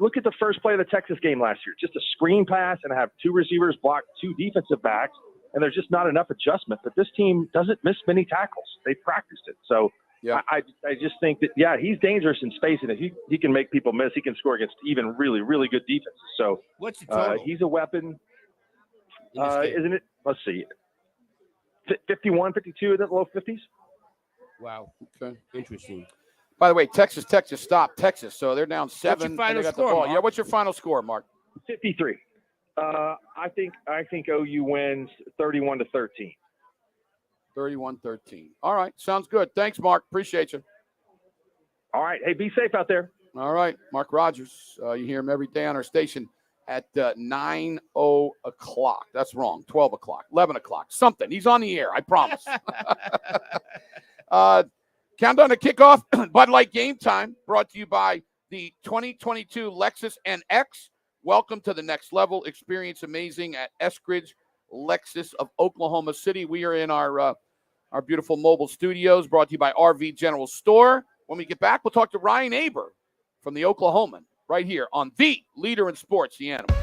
Look at the first play of the Texas game last year. Just a screen pass and have 2 receivers block 2 defensive backs, and there's just not enough adjustment. But this team doesn't miss many tackles. They practiced it. So I just think that, he's dangerous in space, and if he can make people miss, he can score against even really, really good defenses. So what's the total? He's a weapon, isn't it? Let's see. 51, 52 in the low 50s. Wow. Okay. Interesting. By the way, Texas stopped Texas, so they're down 7. What's your final score, Yeah, what's your final score, Mark? 53. I think OU wins 31-13. 31-13. All right, sounds good. Thanks, Mark. Appreciate you. All right. Hey, be safe out there. All right, Mark Rogers. You hear him every day on our station at 9 o'clock. That's wrong. 12 o'clock, 11 o'clock, something. He's on the air, I promise. Countdown to kickoff, Bud Light Game Time, brought to you by the 2022 Lexus NX. Welcome to the next level. Experience amazing at Eskridge Lexus of Oklahoma City. We are in our beautiful mobile studios, brought to you by RV General Store. When we get back, we'll talk to Ryan Aber from the Oklahoman. right here on the leader in sports, The Animal.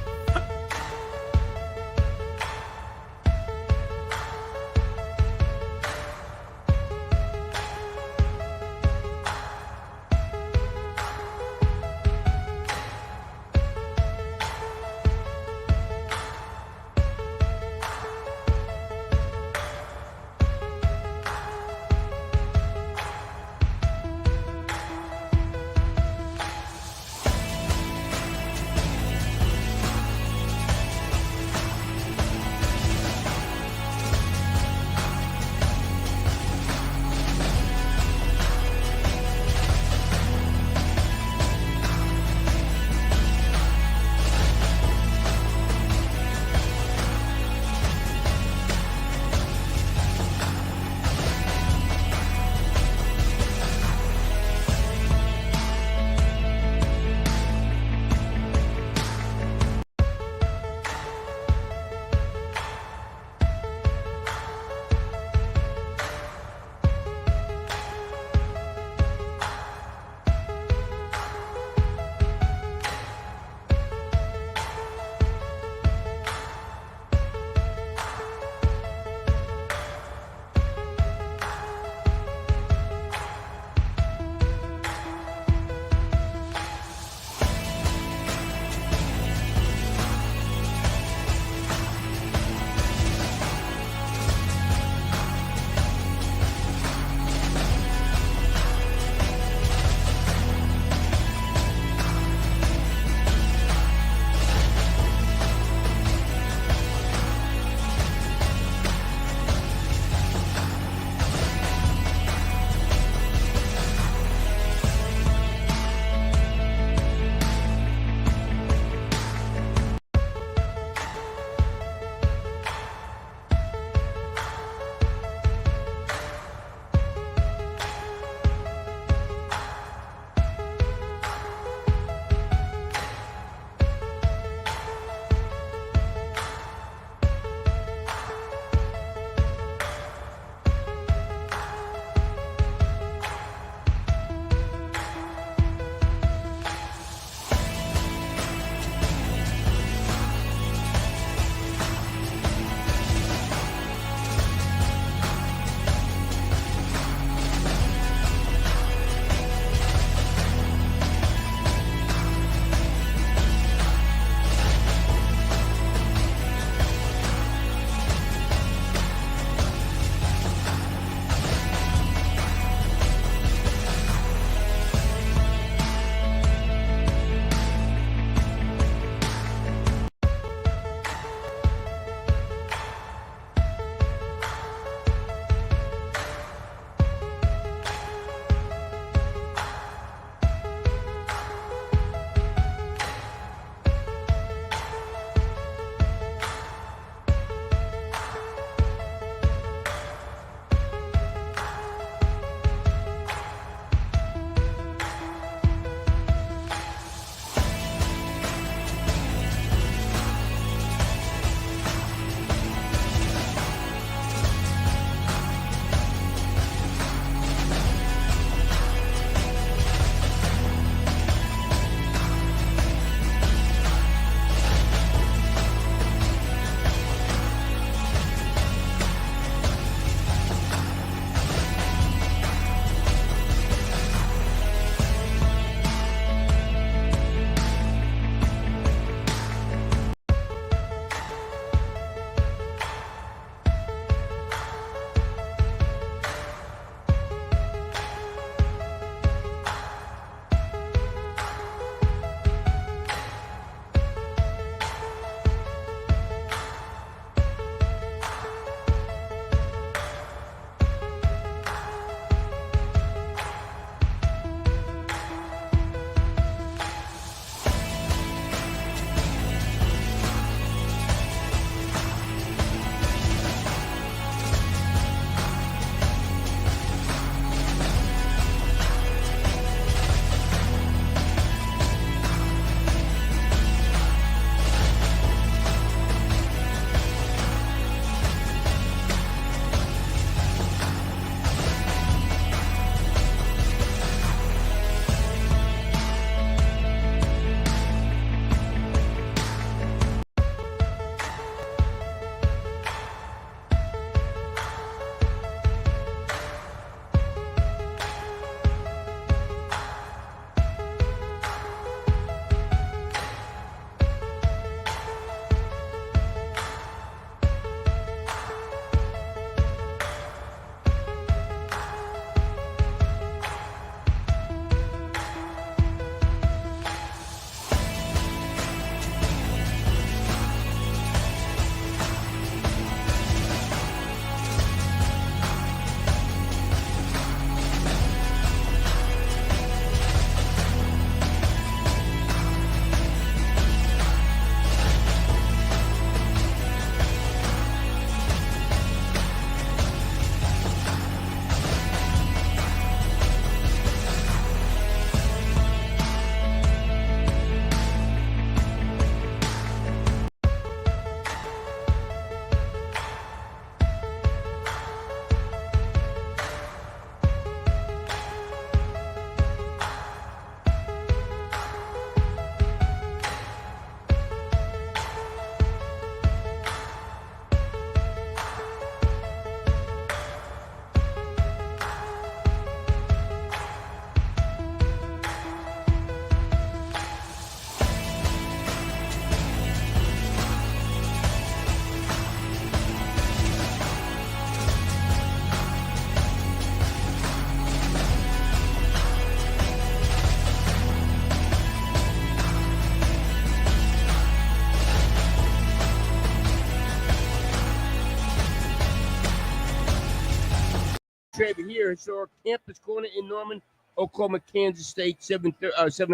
over here. Historic Campus Corner in Norman, Oklahoma, Kansas State, 7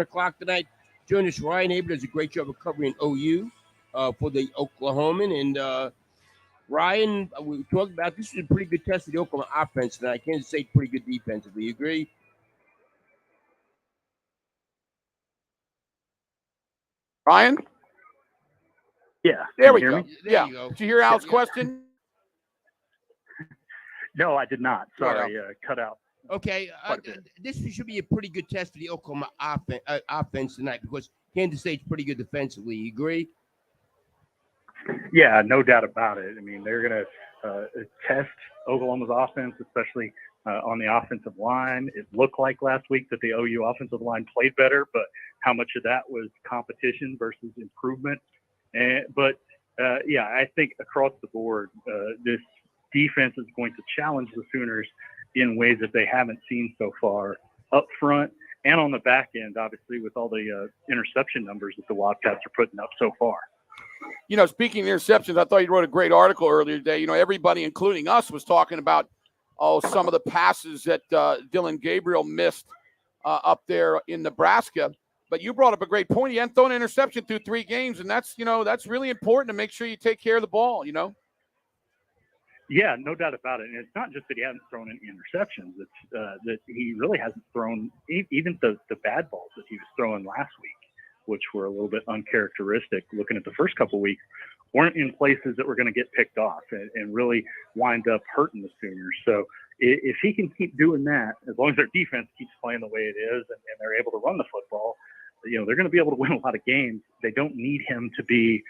o'clock tonight. Join us. Ryan Aber does a great job of covering OU for the Oklahoman. And Ryan, we talked about this is a pretty good test of the Oklahoma offense tonight. Kansas State pretty good defensively. You agree? Ryan? Yeah. There we go. There Yeah. you go. Did you hear Al's question? No, I did not. Sorry, cut out. Okay, this should be a pretty good test for the Oklahoma offense tonight because Kansas State's pretty good defensively. You agree? Yeah, no doubt about it. I mean, they're going to test Oklahoma's offense, especially on the offensive line. It looked like last week that the OU offensive line played better, but how much of that was competition versus improvement? But I think across the board, this defense is going to challenge the Sooners in ways that they haven't seen so far up front and on the back end, obviously, with all the interception numbers that the Wildcats are putting up so far. You know, speaking of interceptions, I thought you wrote a great article earlier today. You know, everybody, including us, was talking about some of the passes that Dillon Gabriel missed up there in Nebraska. But you brought up a great point. He hadn't thrown an interception through 3 games, and that's really important to make sure you take care of the ball, you know? Yeah, no doubt about it. And it's not just that he hasn't thrown any interceptions. It's that he really hasn't thrown even the bad balls that he was throwing last week, which were a little bit uncharacteristic. Looking at the first couple of weeks, weren't in places that were going to get picked off and really wind up hurting the Sooners. So if he can keep doing that, as long as their defense keeps playing the way it is and they're able to run the football, you know, they're going to be able to win a lot of games. They don't need him to be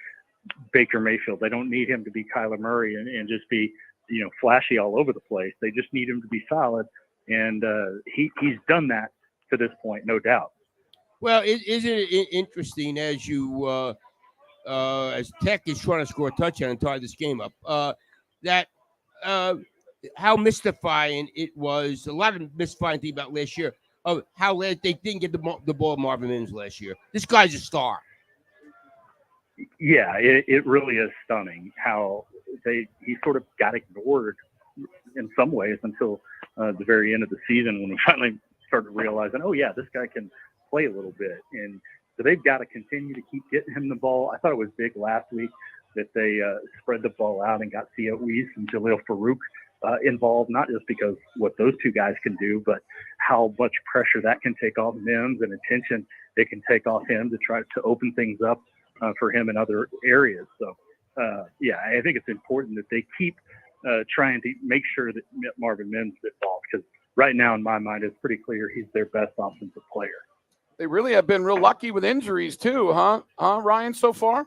Baker Mayfield. They don't need him to be Kyler Murray and just be, you know, flashy all over the place. They just need him to be solid. And he's done that to this point, no doubt. Well, isn't it interesting as you as Tech is trying to score a touchdown and tie this game up, that how mystifying it was. A lot of mystifying thing about last year of how they didn't get the ball to Marvin Mims last year. This guy's a star. Yeah, it really is stunning how he sort of got ignored in some ways until the very end of the season when we finally started realizing, oh yeah, this guy can play a little bit. And so they've got to continue to keep getting him the ball. I thought it was big last week that they spread the ball out and got Theo Weiss and Jalil Farouk involved, not just because what those two guys can do, but how much pressure that can take off Mims and attention it can take off him to try to open things up for him in other areas. So, I think it's important that they keep trying to make sure that Marvin Mims is involved, because right now, in my mind, it's pretty clear he's their best offensive player. They really have been real lucky with injuries too, huh, Ryan, so far?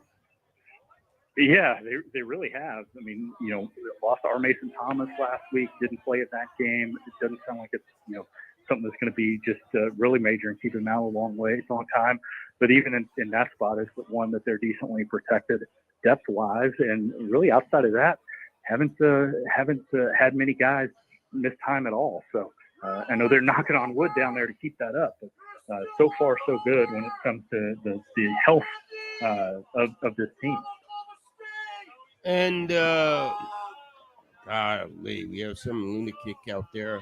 Yeah, they really have. I mean, you know, lost R. Mason Thomas last week, didn't play at that game. It doesn't sound like it's, you know, something that's going to be just really major and keep him out a long time. But even in that spot, it's one that they're decently protected depth-wise. And really outside of that, haven't had many guys miss time at all. So I know they're knocking on wood down there to keep that up. But so far, so good when it comes to the health of this team. And we have some lunatic out there.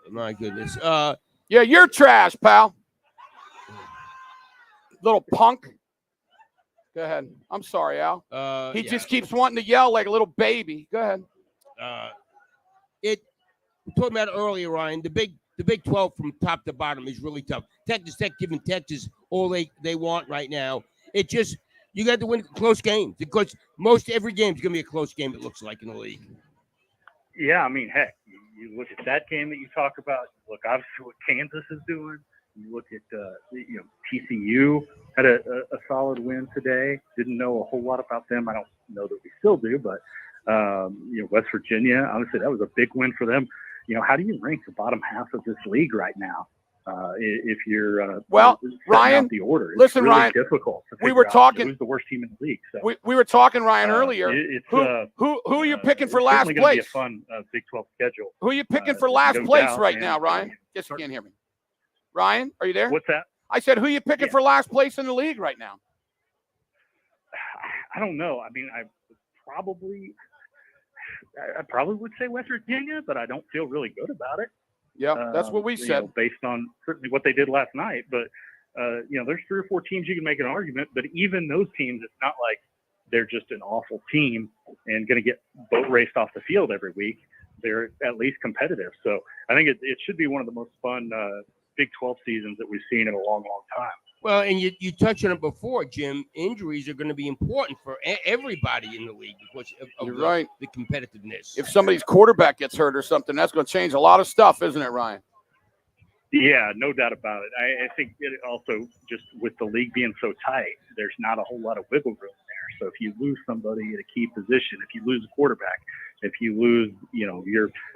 My goodness. Yeah, you're trash, pal. Little punk. Go ahead. I'm sorry, Al. He just keeps wanting to yell like a little baby. Go ahead. We talked about it earlier, Ryan. The Big 12 from top to bottom is really tough. Texas Tech giving Texas all they want right now. It just, you got to win close games, because most every game is going to be a close game, it looks like, in the league. Yeah, I mean, heck, you look at that game that you talk about. Look, obviously, what Kansas is doing. You look at, TCU had a solid win today. Didn't know a whole lot about them. I don't know that we still do, but, West Virginia, obviously, that was a big win for them. You know, how do you rank the bottom half of this league right now? If you're Ryan, the order, it's listen, really Ryan, difficult. To we were talking. Who's the worst team in the league? So, we were talking, Ryan, earlier. Who are you picking for last place? Be a fun Big 12 schedule. Who are you picking for last place right now, Ryan? Guess you can't hear me. Ryan, are you there? What's that? I said, who are you picking for last place in the league right now? I don't know. I mean, I probably I probably would say West Virginia, but I don't feel really good about it. Yeah, that's what we said. Based on certainly what they did last night. But, there's 3 or 4 teams you can make an argument. But even those teams, it's not like they're just an awful team and going to get boat raced off the field every week. They're at least competitive. So I think it should be one of the most fun Big 12 seasons that we've seen in a long, long time. Well, and you touched on it before, Jim. Injuries are going to be important for everybody in the league because of You're right. The competitiveness. If somebody's quarterback gets hurt or something, that's going to change a lot of stuff, isn't it, Ryan? Yeah, no doubt about it. I think it also, just with the league being so tight, there's not a whole lot of wiggle room there. So if you lose somebody at a key position, if you lose a quarterback, if you lose,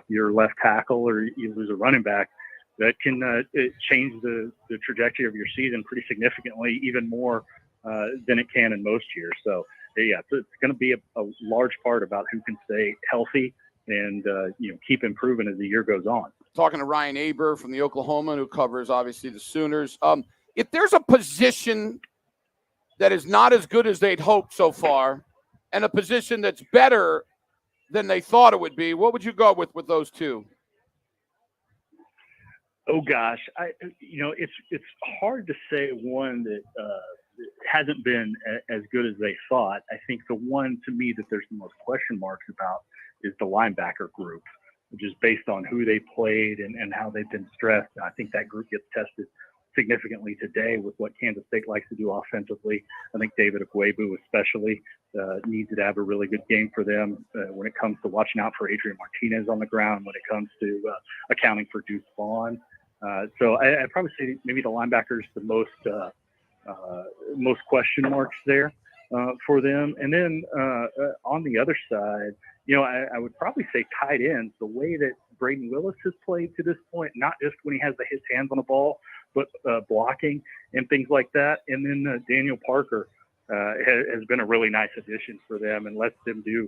your left tackle, or you lose a running back, that can change the trajectory of your season pretty significantly, even more than it can in most years. So, yeah, it's going to be a large part about who can stay healthy and, keep improving as the year goes on. Talking to Ryan Aber from the Oklahoman, who covers, obviously, the Sooners. If there's a position that is not as good as they'd hoped so far and a position that's better than they thought it would be, what would you go with those two? Oh gosh, it's hard to say one that hasn't been as good as they thought. I think the one to me that there's the most question marks about is the linebacker group, which is based on who they played and how they've been stressed. And I think that group gets tested significantly today with what Kansas State likes to do offensively. I think David Agwebu especially needs to have a really good game for them when it comes to watching out for Adrian Martinez on the ground, when it comes to accounting for Deuce Vaughn. So I'd probably say maybe the linebackers the most question marks there for them. And then on the other side, I would probably say tight ends. The way that Braden Willis has played to this point, not just when he has his hands on the ball, but blocking and things like that. And then Daniel Parker has been a really nice addition for them and lets them do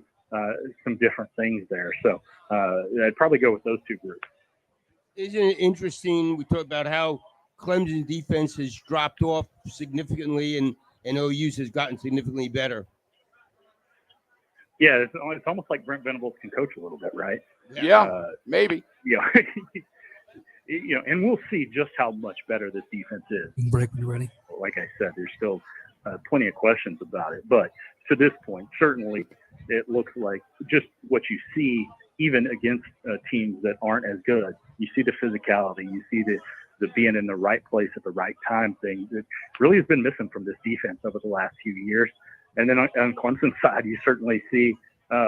some different things there. So I'd probably go with those two groups. Isn't it interesting? We talked about how Clemson's defense has dropped off significantly and OU's has gotten significantly better. Yeah, it's almost like Brent Venables can coach a little bit, right? Yeah, maybe. And we'll see just how much better this defense is. You can break when you're ready. Like I said, there's still plenty of questions about it. But to this point, certainly it looks like just what you see, even against teams that aren't as good, you see the physicality, you see the being in the right place at the right time thing that really has been missing from this defense over the last few years. And then on Clemson's side, you certainly see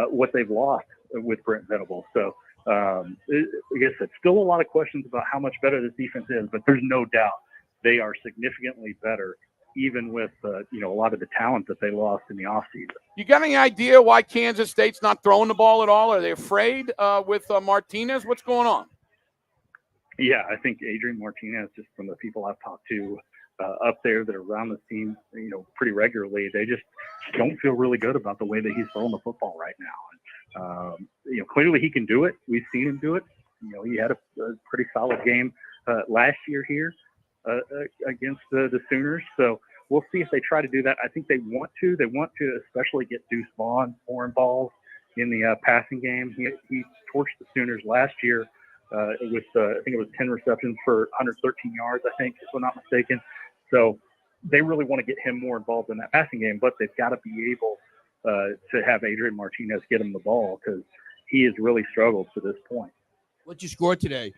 what they've lost with Brent Venables. So, like I said, still a lot of questions about how much better this defense is, but there's no doubt they are significantly better, even with a lot of the talent that they lost in the offseason. You got any idea why Kansas State's not throwing the ball at all? Are they afraid with Martinez? What's going on? Yeah, I think Adrian Martinez, just from the people I've talked to up there that are around the team, pretty regularly, they just don't feel really good about the way that he's throwing the football right now. Clearly he can do it. We've seen him do it. He had a pretty solid game last year here against the Sooners. So we'll see if they try to do that. I think they want to. They want to especially get Deuce Vaughn more involved in the passing game. He torched the Sooners last year with I think it was 10 receptions for 113 yards, I think, if I'm not mistaken. So they really want to get him more involved in that passing game, but they've got to be able to have Adrian Martinez get him the ball because he has really struggled to this point. What'd you score today?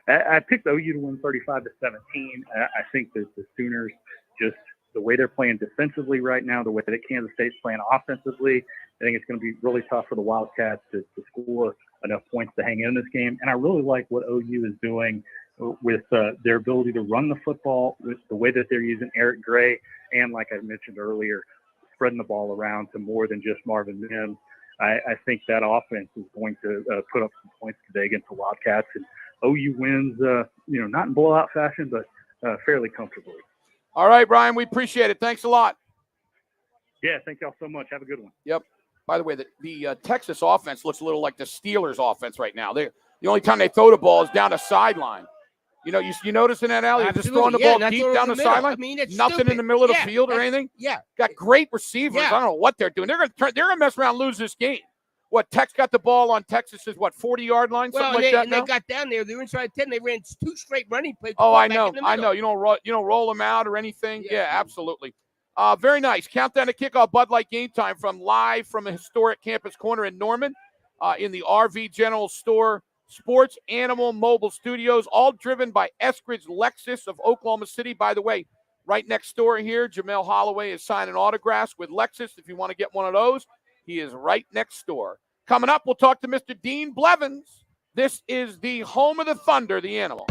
I picked OU to win 35-17. I think that the Sooners, just the way they're playing defensively right now, the way that Kansas State's playing offensively, I think it's going to be really tough for the Wildcats to score enough points to hang in this game. And I really like what OU is doing with their ability to run the football, with the way that they're using Eric Gray, and like I mentioned earlier, spreading the ball around to more than just Marvin Mims. I think that offense is going to put up some points today against the Wildcats. And OU wins, not in blowout fashion, but fairly comfortably. All right, Brian, we appreciate it. Thanks a lot. Yeah, thank y'all so much. Have a good one. Yep. By the way, the Texas offense looks a little like the Steelers offense right now. The only time they throw the ball is down the sideline. You noticing that, Al? You're just throwing the ball deep down the sideline. I mean, it's nothing stupid. in the middle of the field or anything. Yeah. Got great receivers. Yeah. I don't know what they're doing. They're gonna mess around and lose this game. what, Tech's got the ball on Texas's, 40-yard line, something like that now? They got down there. They were inside 10. They ran 2 straight running plays. Oh, I know. You don't roll them out or anything. Yeah, absolutely. Very nice. Countdown to kickoff. Bud Light Game Time live from a historic campus corner in Norman, in the RV General Store Sports Animal Mobile Studios, all driven by Eskridge Lexus of Oklahoma City. By the way, right next door here, Jamil Holloway is signing autographs with Lexus. If you want to get one of those, he is right next door. Coming up, we'll talk to Mr. Dean Blevins. This is the home of the Thunder, the Animal.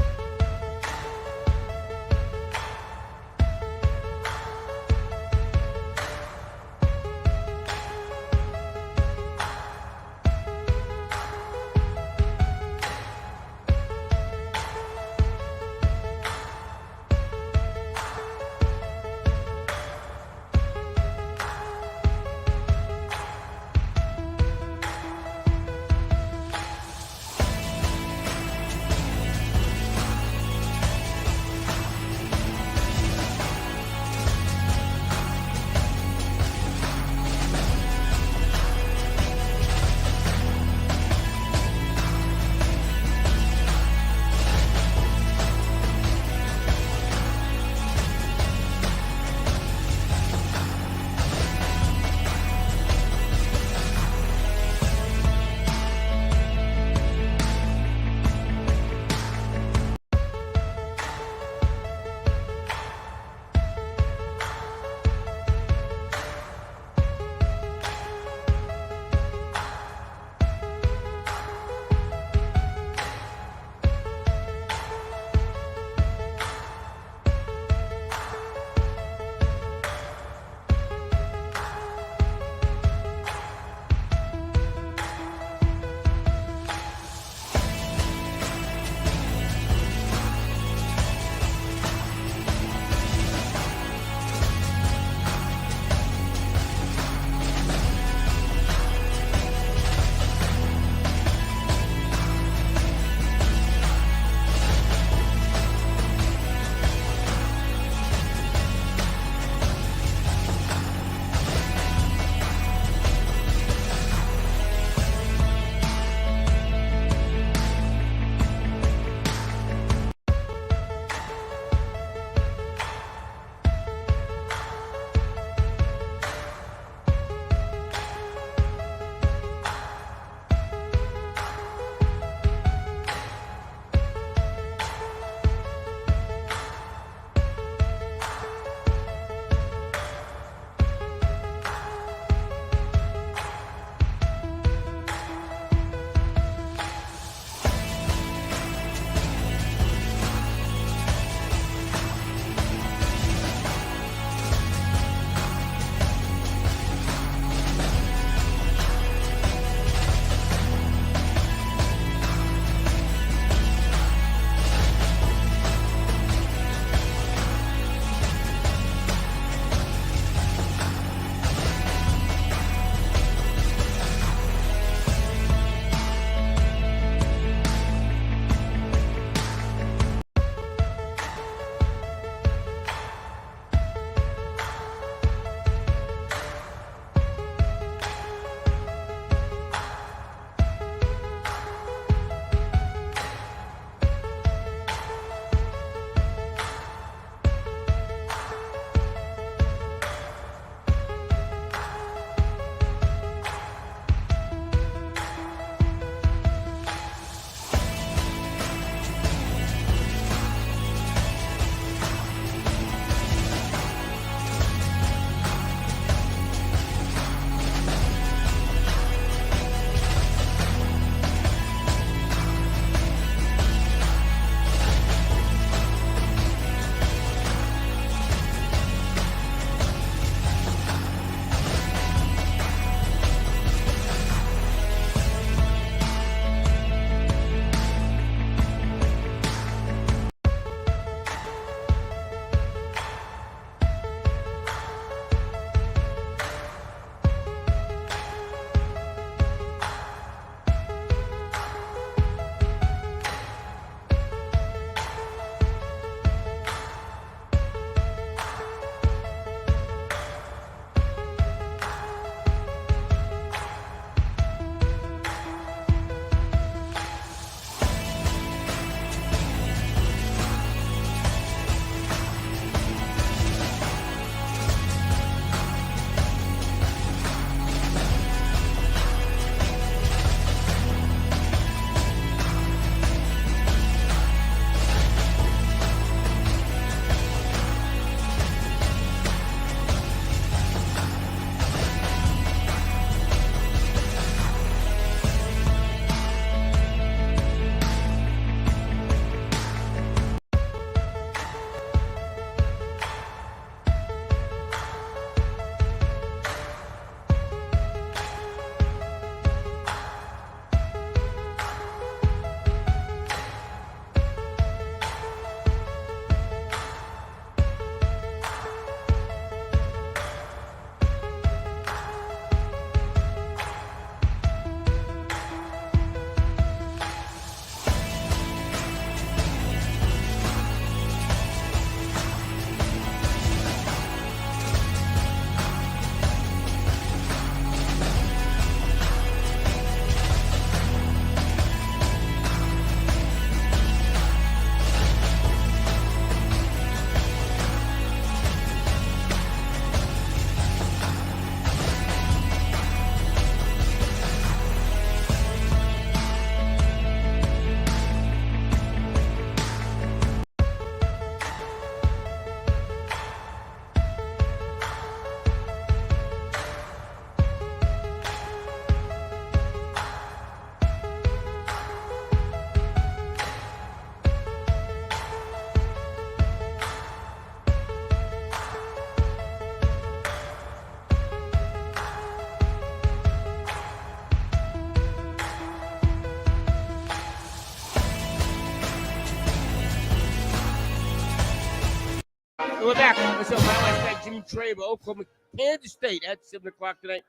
We're back. What's up, my last night, Jim Traber, Oklahoma, Kansas State at 7 o'clock tonight.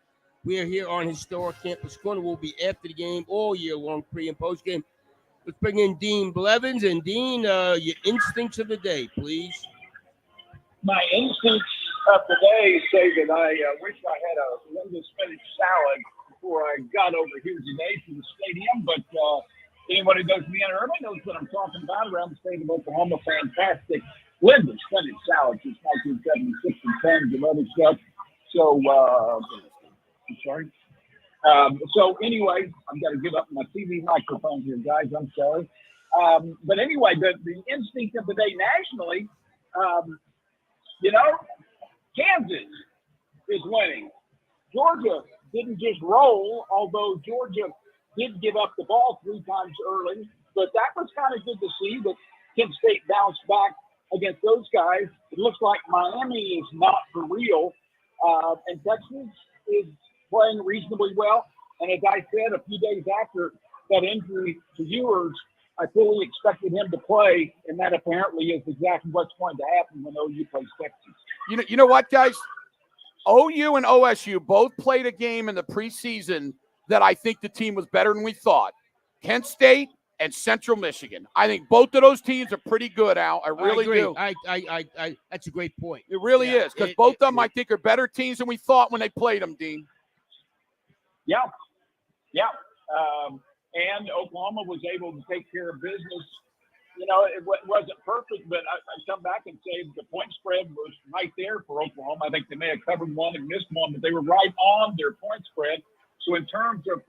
We are here on Historic Campus Corner. We'll be after the game all year long, pre and post game. Let's bring in Dean Blevins. And Dean, your instincts of the day, please. My instincts of the day say that I wish I had a Linda spinach salad before I got over here today to the stadium. But anyone who goes to Vienna Urban knows what I'm talking about around the state of Oklahoma. Fantastic Linda spinach salad since 1976 and 10 and other stuff. So, I'm sorry. So anyway, I've got to give up my TV microphone here, guys. I'm sorry. But anyway, the instinct of the day nationally, Kansas is winning. Georgia didn't just roll, although Georgia did give up the ball 3 times early. But that was kind of good to see that Kent State bounced back against those guys. It looks like Miami is not for real. And Texas is playing reasonably well. And as I said, a few days after that injury to Ewers, I fully expected him to play, and that apparently is exactly what's going to happen when OU plays Texas. You know what, guys? OU and OSU both played a game in the preseason that I think the team was better than we thought. Kent State and Central Michigan. I think both of those teams are pretty good, Al. I really do. That's a great point. It really is, because both of them, I think, are better teams than we thought when they played them, Dean. Yeah. And Oklahoma was able to take care of business. It wasn't perfect, but I come back and say the point spread was right there for Oklahoma. I think they may have covered one and missed one, but they were right on their point spread. So in terms of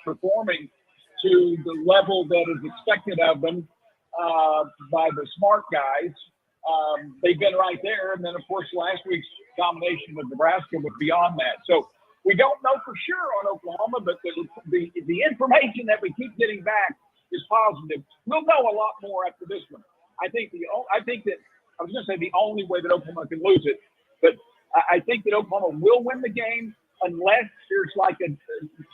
performing to the level that is expected of them by the smart guys, they've been right there. And then, of course, last week's combination with Nebraska was beyond that. So we don't know for sure on Oklahoma, but the information that we keep getting back is positive. We'll know a lot more after this one. I think that I was going to say the only way that Oklahoma can lose it, but I think that Oklahoma will win the game unless there's like a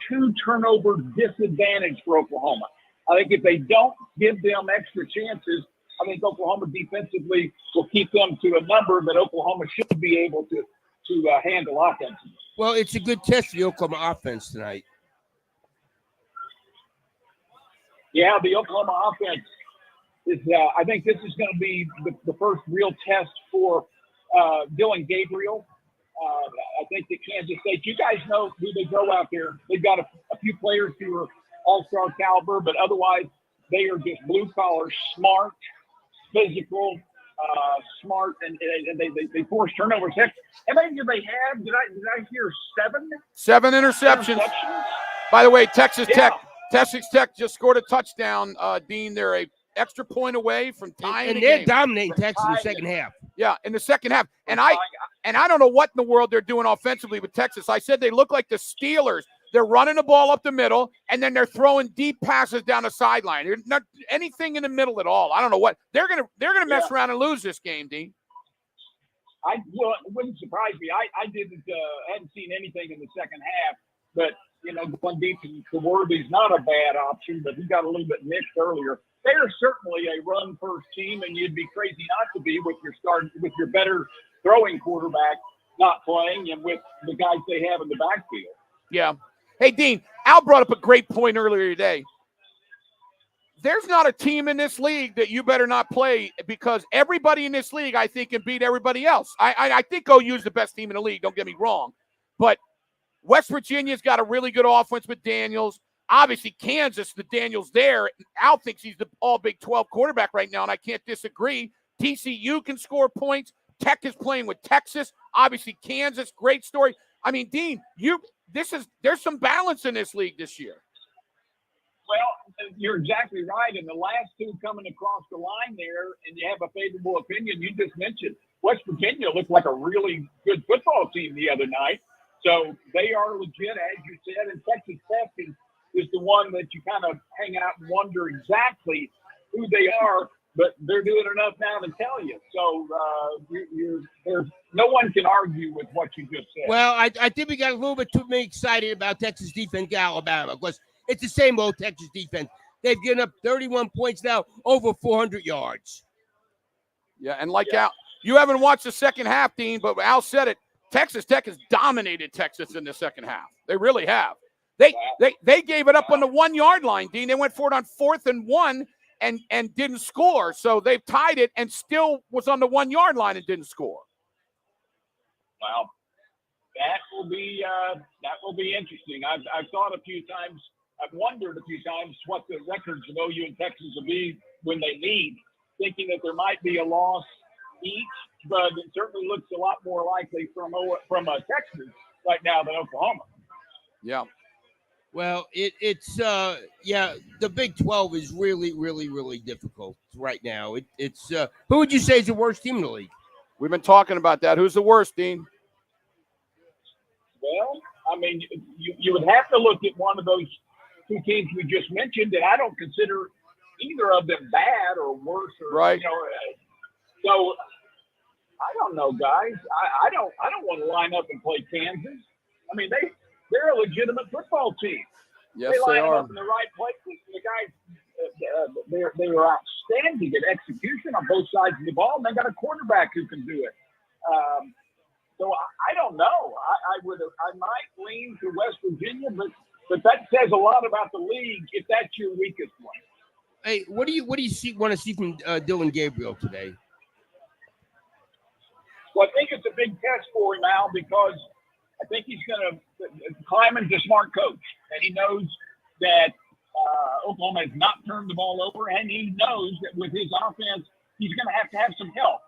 2 turnover disadvantage for Oklahoma. I think if they don't give them extra chances, I think Oklahoma defensively will keep them to a number that Oklahoma should be able to handle offensively. Well, it's a good test for the Oklahoma offense tonight. Yeah, the Oklahoma offense is. I think this is going to be the first real test for Dylan Gabriel. I think that Kansas State. You guys know who they go out there. They've got a few players who are all-star caliber, but otherwise they are just blue-collar, smart, physical. Smart and they force turnovers. Heck, how many do they have? Did I hear 7? 7 interceptions. By the way, Texas Tech just scored a touchdown. Dean, they're a extra point away from tying. And they're dominating Texas in the second half. Yeah, in the second half. And I don't know what in the world they're doing offensively with Texas. I said they look like the Steelers. They're running the ball up the middle, and then they're throwing deep passes down the sideline. There's not anything in the middle at all. I don't know what they're gonna mess around and lose this game, Dean. It wouldn't surprise me. I hadn't seen anything in the second half, but going deep to Worthy's not a bad option, but he got a little bit mixed earlier. They are certainly a run-first team, and you'd be crazy not to be with your better throwing quarterback not playing and with the guys they have in the backfield. Yeah. Hey, Dean, Al brought up a great point earlier today. There's not a team in this league that you better not play because everybody in this league, I think, can beat everybody else. I think OU is the best team in the league, don't get me wrong. But West Virginia's got a really good offense with Daniels. Obviously, Kansas, the Daniels there. Al thinks he's the all-Big 12 quarterback right now, and I can't disagree. TCU can score points. Tech is playing with Texas. Obviously, Kansas, great story. I mean, Dean, there's some balance in this league this year. Well, you're exactly right. And the last 2 coming across the line there, and you have a favorable opinion, you just mentioned West Virginia looked like a really good football team the other night. So they are legit, as you said, and Texas Tech is the one that you kind of hang out and wonder exactly who they are, but they're doing enough now to tell you. So there's no one can argue with what you just said. Well, I think we got a little bit too excited about Texas defense to Alabama because it's the same old Texas defense. They've given up 31 points now, over 400 yards. Yeah, and You haven't watched the second half, Dean, but Al said it. Texas Tech has dominated Texas in the second half. They really have. They gave it up on the 1 yard line, Dean. They went for it on 4th and 1 and didn't score. So they've tied it and still was on the 1 yard line and didn't score. Wow. That will be interesting. I've thought a few times, I've wondered a few times what the records of OU and Texas will be when they meet, thinking that there might be a loss each, but it certainly looks a lot more likely from Texas right now than Oklahoma. Yeah. Well, it's the Big 12 is really, really, really difficult right now. It's who would you say is the worst team in the league? We've been talking about that. Who's the worst, Dean? Well, I mean, you would have to look at one of those two teams we just mentioned, and I don't consider either of them bad or worse. Or, right. So I don't know, guys. I don't want to line up and play Kansas. I mean, they're a legitimate football team. Yes, they line are. up in the right places. The guys, they are outstanding at execution on both sides of the ball, and they got a quarterback who can do it. So I don't know. I might lean to West Virginia, but that says a lot about the league if that's your weakest one. Hey, what do you want to see from Dillon Gabriel today? Well, I think it's a big test for him now because I think he's going to – Kleiman's a smart coach, and he knows that Oklahoma has not turned the ball over, and he knows that with his offense, he's going to have some help.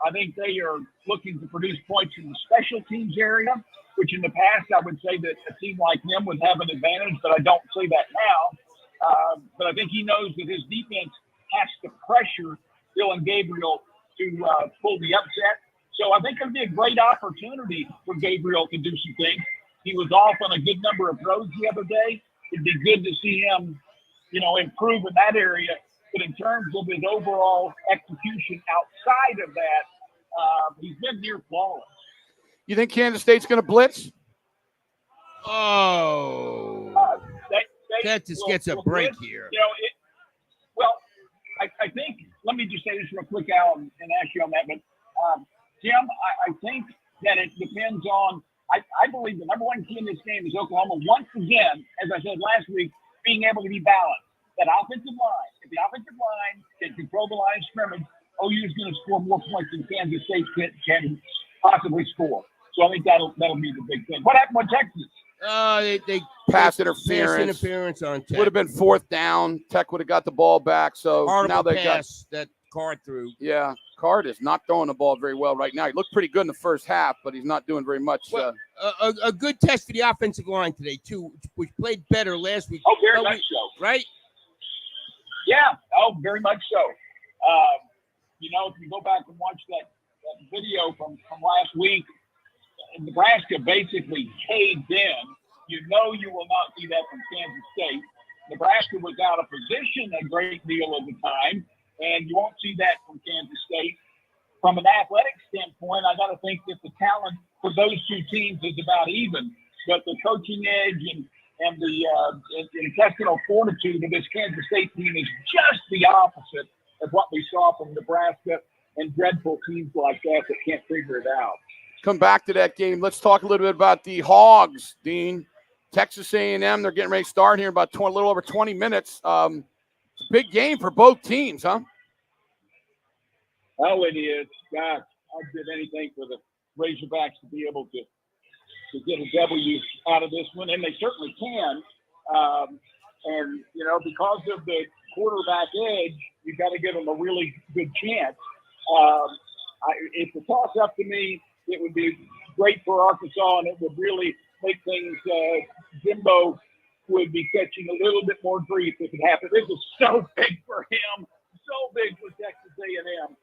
I think they are looking to produce points in the special teams area, which in the past I would say that a team like them would have an advantage, but I don't see that now. But I think he knows that his defense has to pressure Dillon Gabriel to pull the upset. So I think it'll be a great opportunity for Gabriel to do some things. He was off on a good number of throws the other day. It'd be good to see him, improve in that area. But in terms of his overall execution outside of that, he's been near flawless. You think Kansas State's going to blitz? Oh. That just gets a break here. I think, let me just say this real quick, Al, and ask you on that. But, Jim, I think that it depends on I believe the number one key in this game is Oklahoma, once again, as I said last week, being able to be balanced. That offensive line, if the offensive line can control the line of scrimmage, OU is going to score more points than Kansas State can possibly score. So I think that'll be the big thing. What happened with Texas? They pass interference on Tech. Would have been 4th down. Tech would have got the ball back. So now they got that Card through. Yeah, Card is not throwing the ball very well right now. He looked pretty good in the first half, but he's not doing very much. Well, a good test for the offensive line today too, which played better last week. Oh, very much so. Right? Yeah. Oh, very much so. If you go back and watch that video from last week, Nebraska basically caved in. You will not see that from Kansas State. Nebraska was out of position a great deal of the time, and you won't see that from Kansas State. From an athletic standpoint, I got to think that the talent for those two teams is about even, but the coaching edge and the intestinal fortitude of this Kansas State team is just the opposite of what we saw from Nebraska and dreadful teams like that can't figure it out. Come back to that game. Let's talk a little bit about the Hogs, Dean. Texas A&M, they're getting ready to start here in about a little over 20 minutes. It's a big game for both teams, huh? Oh, it is. God, I'd give anything for the Razorbacks to be able to get a W out of this one, and they certainly can. Because of the quarterback edge, you've got to give them a really good chance. If the toss-up to me, it would be great for Arkansas, and it would really make things Jimbo would be catching a little bit more grief if it happened. This is so big for him, so big for Texas A&M.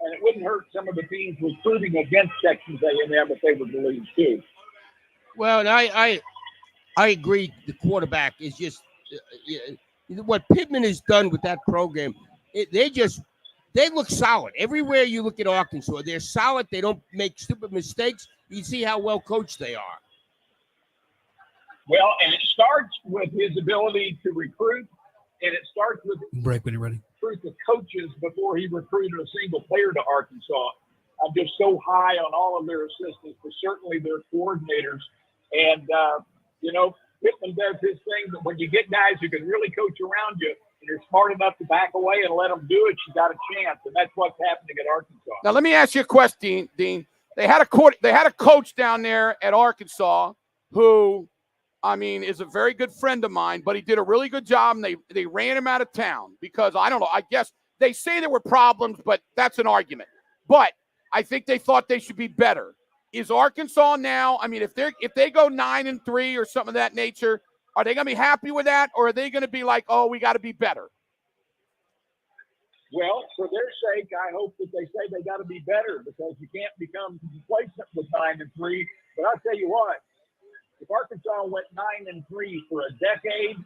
And it wouldn't hurt some of the teams recruiting against Texas A&M if they were to lose too. Well, and I agree. The quarterback is just what Pittman has done with that program. They look solid everywhere you look at Arkansas. They're solid. They don't make stupid mistakes. You see how well coached they are. Well, and it starts with his ability to recruit, and it starts with break when you're ready. Recruit the coaches before he recruited a single player to Arkansas. just so high on all of their assistants, but certainly their coordinators. And, Pittman does his thing, but when you get guys who can really coach around you, and you're smart enough to back away and let them do it, you got a chance. And that's what's happening at Arkansas. Now, let me ask you a question, Dean. They had a coach down there at Arkansas who, I mean, is a very good friend of mine, but he did a really good job, and they ran him out of town because, I don't know, I guess they say there were problems, but that's an argument. But I think they thought they should be better. Is Arkansas now, I mean, if they go 9-3 or something of that nature, are they going to be happy with that, or are they going to be like, oh, we got to be better? Well, for their sake, I hope that they say they got to be better because you can't become complacent with 9-3. But I'll tell you what, if Arkansas went 9-3 for a decade,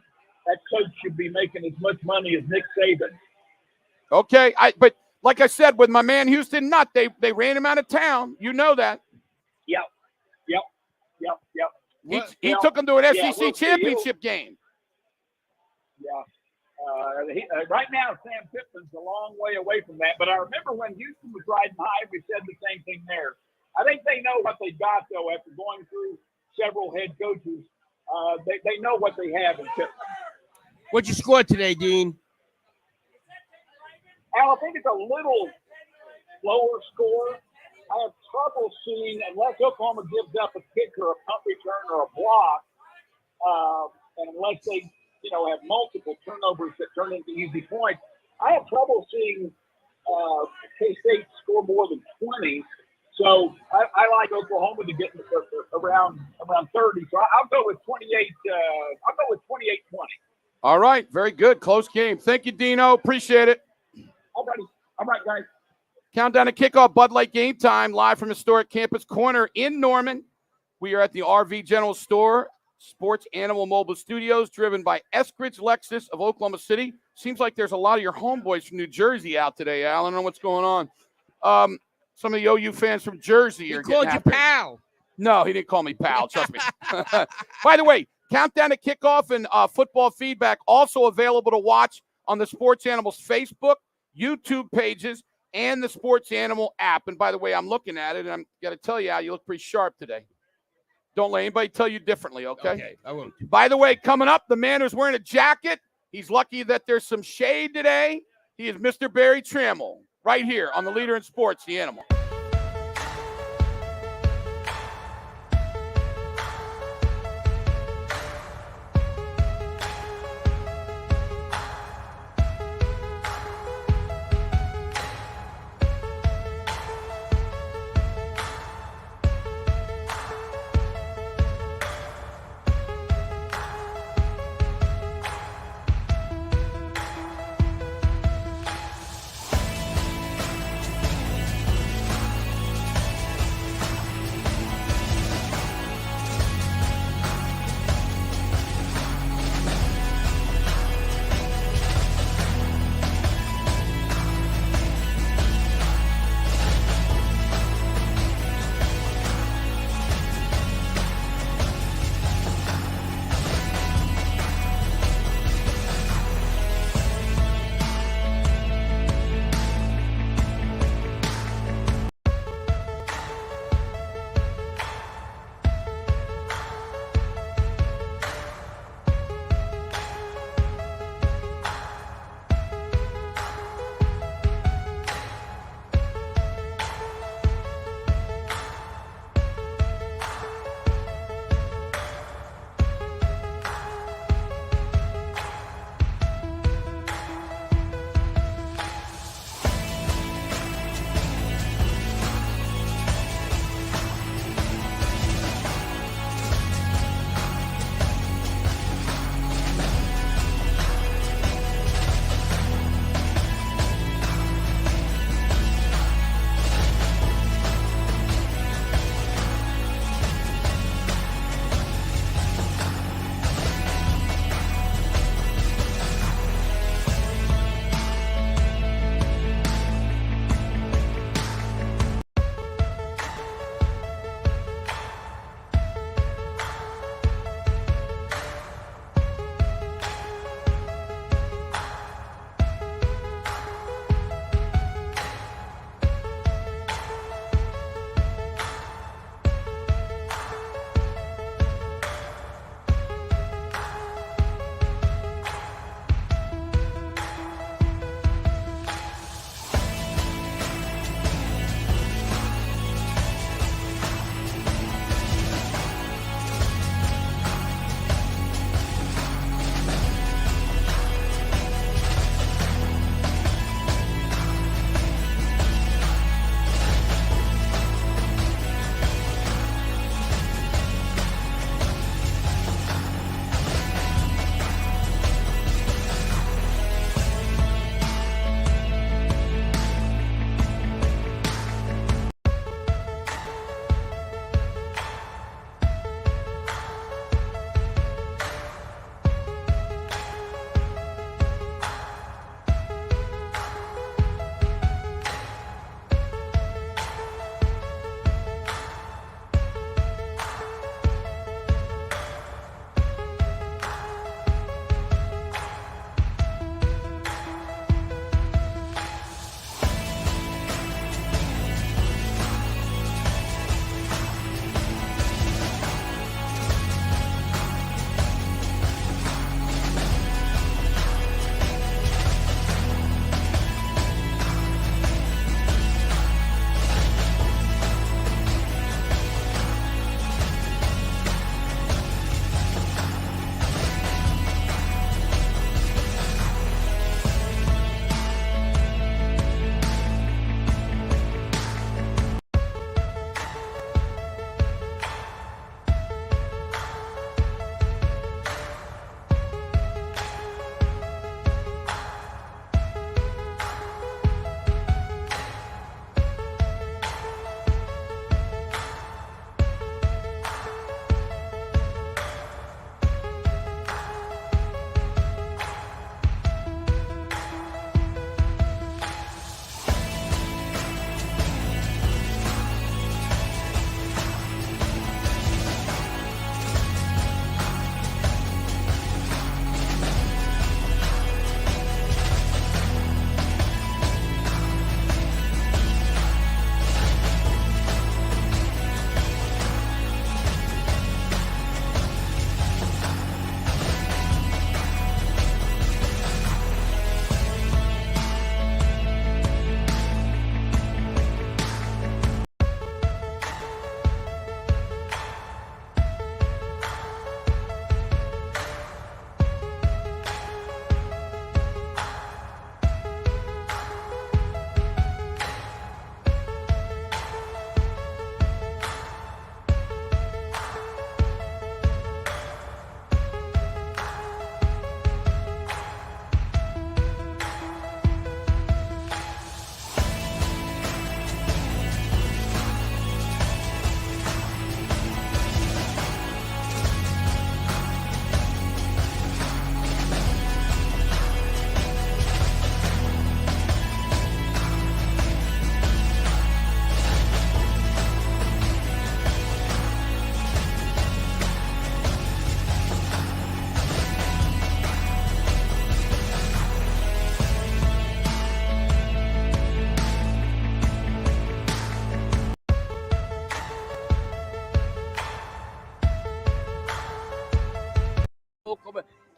that coach should be making as much money as Nick Saban. Okay, but like I said, with my man Houston Nutt, they ran him out of town. You know that. Yep. He took him to an SEC championship game. Yeah. Right now, Sam Pittman's a long way away from that. But I remember when Houston was riding high, we said the same thing there. I think they know what they got, though, after going through several head coaches. They know what they have in Pittman. What'd you score today, Dean? Al, I think it's a little lower score. I have trouble seeing, unless Oklahoma gives up a kick or a punt return or a block, and unless they, have multiple turnovers that turn into easy points, I have trouble seeing K-State score more than 20. So I like Oklahoma to get around 30. So I'll go with 28. I'll go with 28-20. All right, very good, close game. Thank you, Dino. Appreciate it. All right, guys. Countdown to kickoff, Bud Light Game Time, live from historic Campus Corner in Norman. We are at the RV General Store, Sports Animal Mobile Studios, driven by Eskridge Lexus of Oklahoma City. Seems like there's a lot of your homeboys from New Jersey out today, Al. I don't know what's going on. Some of the OU fans from Jersey are getting happy. He called you pal. No, he didn't call me pal, trust me. By the way, countdown to kickoff and football feedback also available to watch on the Sports Animals Facebook, YouTube pages, and the Sports Animal app. And by the way, I'm looking at it, and I'm got to tell you, Al, you look pretty sharp today. Don't let anybody tell you differently, okay? Okay, I won't. By the way, coming up, the man who's wearing a jacket, he's lucky that there's some shade today. He is Mr. Barry Trammell, right here on the Leader in Sports, The Animal.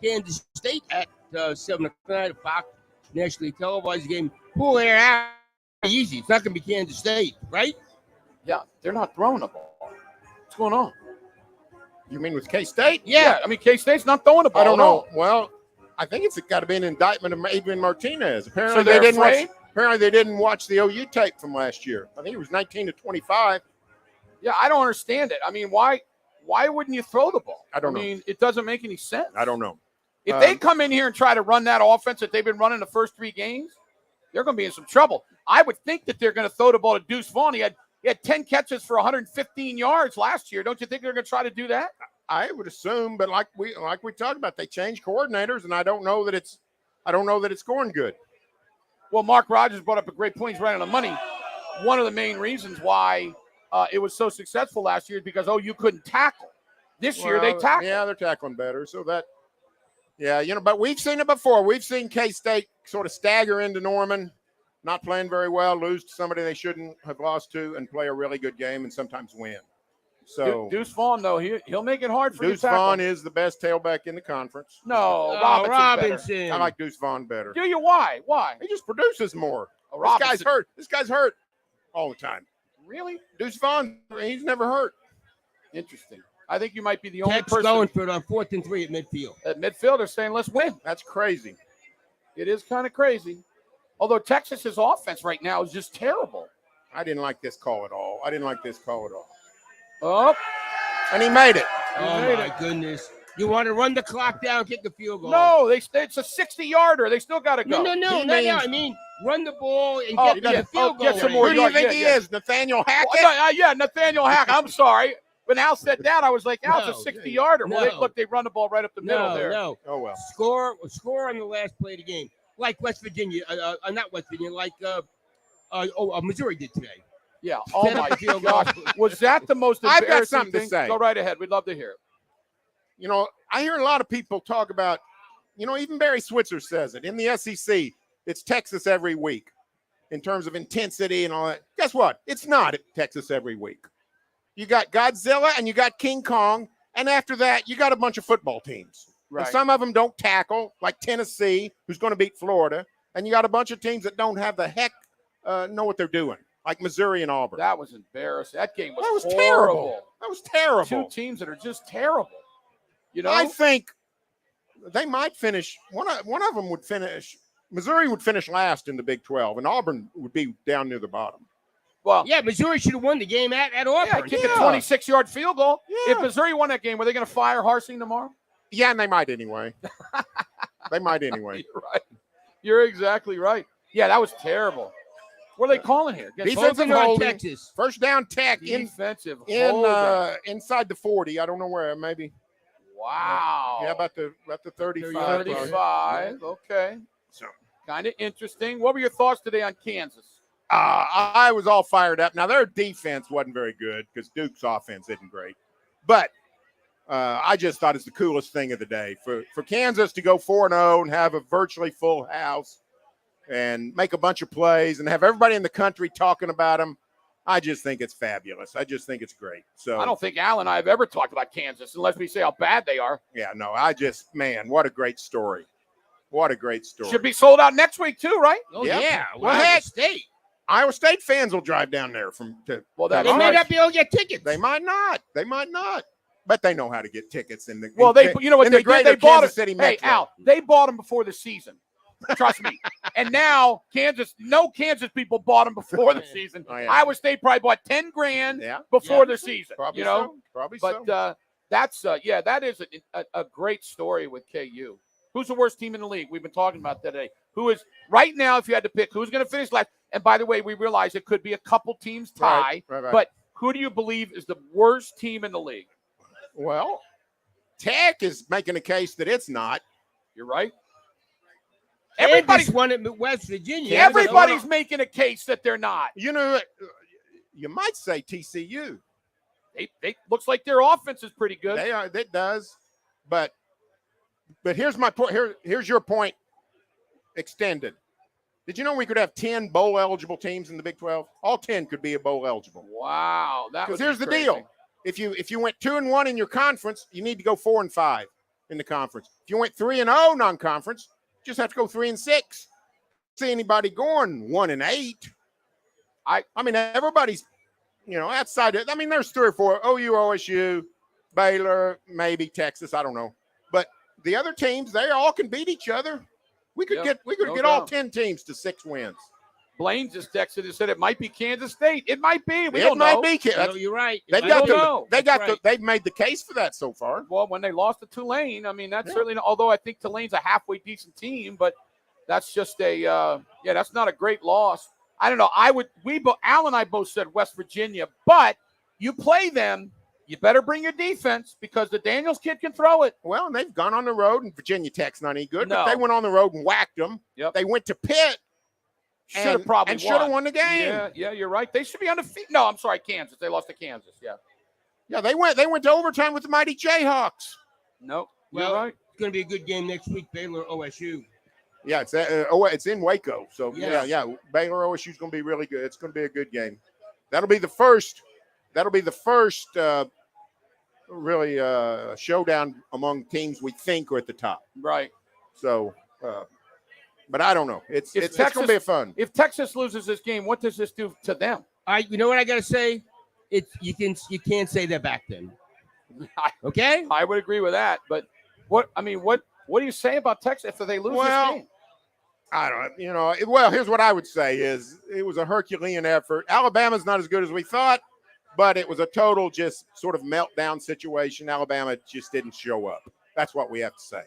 Kansas State at 7 o'clock, a Fox nationally televised game. Pull air out easy. It's not going to be Kansas State, right? Yeah, they're not throwing the ball. What's going on? You mean with K-State? Yeah, I mean, K-State's not throwing the ball. I don't at know. all. Well, I think it's got to be an indictment of Adrian Martinez. Apparently, So they're they didn't afraid? Apparently, they didn't watch the OU tape from last year. I think it was 19-25. Yeah, I don't understand it. I mean, why wouldn't you throw the ball? I don't know. I mean, it doesn't make any sense. I don't know. If they come in here and try to run that offense that they've been running the first 3 games, they're going to be in some trouble. I would think that they're going to throw the ball to Deuce Vaughn. He had 10 catches for 115 yards last year. Don't you think they're going to try to do that? I would assume, but like we talked about, they changed coordinators, and I don't know that it's going good. Well, Mark Rogers brought up a great point. He's right on the money. One of the main reasons why it was so successful last year is because you couldn't tackle. This year they tackle. Yeah, they're tackling better. So that, yeah, but we've seen it before. We've seen K-State sort of stagger into Norman, not playing very well, lose to somebody they shouldn't have lost to, and play a really good game and sometimes win. So Deuce Vaughn, though, he'll make it hard for you Deuce to tackle. Vaughn is the best tailback in the conference. No, Robinson. I like Deuce Vaughn better. Do you? Why? He just produces more. Robinson. This guy's hurt all the time. Really? Deuce Vaughn, he's never hurt. Interesting. I think you might be the only Tech's person going for it on 4th and 3 at midfield. at midfield are saying, let's win. That's crazy. It is kind of crazy. Although Texas's offense right now is just terrible. I didn't like this call at all. Oh, And he made it. Oh, my goodness. You want to run the clock down, kick the field goal? no, it's a 60-yarder. They still got to go. No. I mean, run the ball and Oh, get yeah. the field goal. Get some more Who do you yards. think he is? Nathaniel Hackett? Well, Nathaniel Hackett. I'm sorry. When Al said that, I was like, Al's a 60-yarder. Well, they run the ball right up the middle there. No. Oh, well. Score on the last play of the game. Like West Virginia, not West Virginia, like Missouri did today. Yeah. Oh, my gosh. Was that the most embarrassing I've got something to thing? say. Go right ahead. We'd love to hear it. I hear a lot of people talk about, even Barry Switzer says it. In the SEC, it's Texas every week in terms of intensity and all that. Guess what? It's not Texas every week. You got Godzilla and you got King Kong, and after that, you got a bunch of football teams. Right. And some of them don't tackle, like Tennessee, who's going to beat Florida, and you got a bunch of teams that don't have the heck know what they're doing, like Missouri and Auburn. That was embarrassing. That game was That was horrible. terrible. That was terrible. 2 teams that are just terrible. I think they might finish. One of them would finish. Missouri would finish last in the Big 12, and Auburn would be down near the bottom. Well, Yeah, Missouri should have won the game at Auburn. kick a 26-yard field goal. If Missouri won that game, were they going to fire Harsing tomorrow? Yeah, and they might anyway. They might anyway. You're right. You're exactly right. Yeah, that was terrible. What are they calling here? Defensive holding. Texas. First down tech Defensive holding. inside the 40. I don't know where, maybe. Wow. Yeah, about the 35. 35. Okay. So kind of interesting. What were your thoughts today on Kansas? I was all fired up. Now, their defense wasn't very good because Duke's offense isn't great. But I just thought it's the coolest thing of the day for Kansas to go 4-0 and have a virtually full house and make a bunch of plays and have everybody in the country talking about them. I just think it's fabulous. I just think it's great. So I don't think Al and I have ever talked about Kansas unless we say how bad they are. Yeah, no, man, what a great story. What a great story. Should be sold out next week too, right? Oh, Yep. yeah. Well, Iowa heck, State. Iowa State fans will drive down there They may not be able to get tickets. They might not. But they know how to get tickets in the you know what they did? They bought it. City Hey, Metro. Al, they bought them before the season. Trust me. And now Kansas people bought them before the season. Oh, yeah. Iowa State probably bought $10,000 before the season. Probably you know, so. Probably but so. that is a great story with KU. Who's the worst team in the league? We've been talking about that today. Who is right now? If you had to pick, who's going to finish last? And by the way, we realize it could be a couple teams tie. Right. But who do you believe is the worst team in the league? Well, Tech is making a case that it's not. You're right. Everybody's won at West Virginia. Everybody's making a case that they're not. You know, you might say TCU. They looks like their offense is pretty good. They are. It does. But here's my point. Here's your point extended. Did you know we could have 10 bowl eligible teams in the Big 12? All 10 could be a bowl eligible. Wow, that was because here's the crazy. deal. If you went 2-1 in your conference, you need to go 4-5. in the conference. If you went 3-0 non-conference, you just have to go 3-6. See anybody going 1-8? I mean, everybody's, outside it. I mean, there's 3 or 4: OU, OSU, Baylor, maybe Texas. I don't know, but the other teams, they all can beat each other. We could get all 10 teams to 6 wins. Blaine just texted and said it might be Kansas State. It might be. We don't know. It might be. You're right. They've made the case for that so far. Well, when they lost to Tulane, I mean, that's certainly. Although I think Tulane's a halfway decent team, but that's just that's not a great loss. I don't know. Al and I both said West Virginia, but you play them, you better bring your defense because the Daniels kid can throw it. Well, and they've gone on the road, and Virginia Tech's not any good, but they went on the road and whacked them. Yep. They went to Pitt. Should have probably should have won the game. Yeah, you're right. They should be undefeated. No, I'm sorry, Kansas. They lost to Kansas. Yeah, they went to overtime with the mighty Jayhawks. Nope. Well, you're right. It's going to be a good game next week, Baylor OSU. Yeah, it's in Waco. So yes. yeah, Baylor OSU is going to be really good. It's going to be a good game. That'll be the first really showdown among teams we think are at the top. Right. So but I don't know. It's going to be fun. If Texas loses this game, what does this do to them? You know what I got to say? You can't say that back then. Okay? I would agree with that. But what do you say about Texas if they lose this game? I don't. Well, here's what I would say is it was a Herculean effort. Alabama's not as good as we thought, but it was a total just sort of meltdown situation. Alabama just didn't show up. That's what we have to say.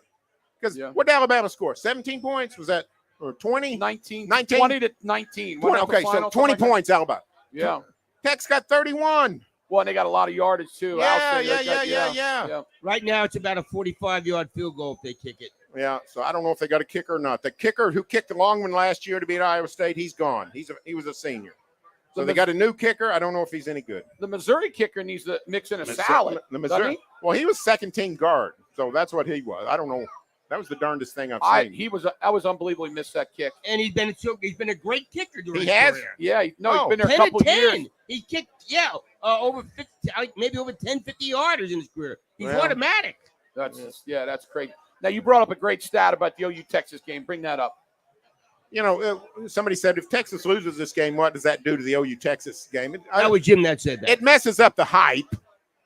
Because what did Alabama score? 17 points? Was that or 20? 19? 20 to 19. 20, okay, so 20 points, Alabama. Yeah. Tech's got 31. Well, and they got a lot of yardage, too. Yeah. Right now, it's about a 45-yard field goal if they kick it. Yeah, so I don't know if they got a kicker or not. The kicker who kicked the long one last year to beat Iowa State, he's gone. He was a senior. So they got a new kicker. I don't know if he's any good. The Missouri kicker needs to mix in a salad. The Missouri. Well, he was second-team guard, so that's what he was. I don't know. That was the darndest thing I've seen. I was unbelievably missed that kick. And he's been a great kicker during his career. Yeah, he's been there a couple years. He kicked, over 50, maybe over 10, 50 yarders in his career. He's automatic. That's great. Now, you brought up a great stat about the OU Texas game. Bring that up. Somebody said if Texas loses this game, what does that do to the OU Texas game? That was Jim that said that. It messes up the hype.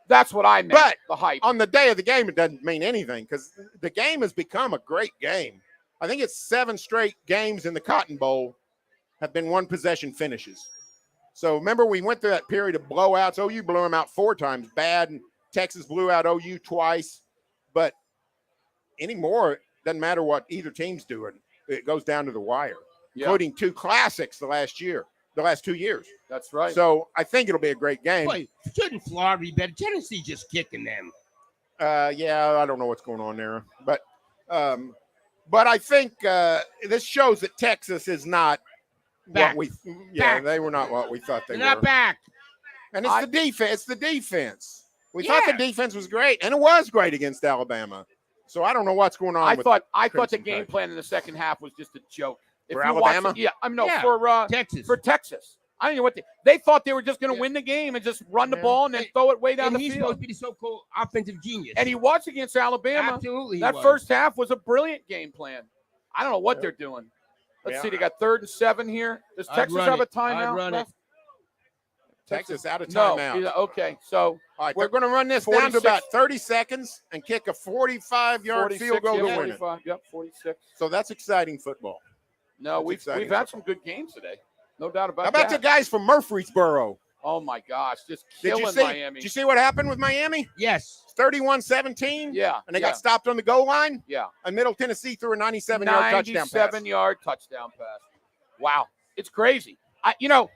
That's what I meant. But the hype. On the day of the game, it doesn't mean anything because the game has become a great game. I think it's 7 straight games in the Cotton Bowl have been 1-possession finishes. So remember, we went through that period of blowouts. OU blew them out 4 times bad, and Texas blew out OU twice. But anymore, it doesn't matter what either team's doing. It goes down to the wire, including 2 classics the last 2 years. That's right. So I think it'll be a great game. Boy, shouldn't Florida be better? Tennessee just kicking them. Yeah, I don't know what's going on there. But I think this shows that Texas is not back. They were not what we thought they were. Not back. And it's the defense. It's the defense. We thought the defense was great, and it was great against Alabama. So I don't know what's going on. I thought the game plan in the second half was just a joke. For Alabama? For Texas. I don't know what they thought they were just going to win the game and just run the ball and then throw it way down the field. He's supposed to be the so-called offensive genius. And he was against Alabama. Absolutely. That first half was a brilliant game plan. I don't know what they're doing. Let's see. They got 3rd and 7 here. Does Texas have a timeout left? Texas out of timeout. No. Okay. So all right, we're going to run this down to about 30 seconds and kick a 45-yard field goal to win it. 46. So that's exciting football. No, we've had some good games today. No doubt about that. How about the guys from Murfreesboro? Oh, my gosh. Just killing Miami. Did you see what happened with Miami? Yes. 31-17. Yeah. And they got stopped on the goal line? Yeah. And Middle Tennessee threw a 97-yard touchdown pass. 97-yard touchdown pass. Wow. It's crazy. You know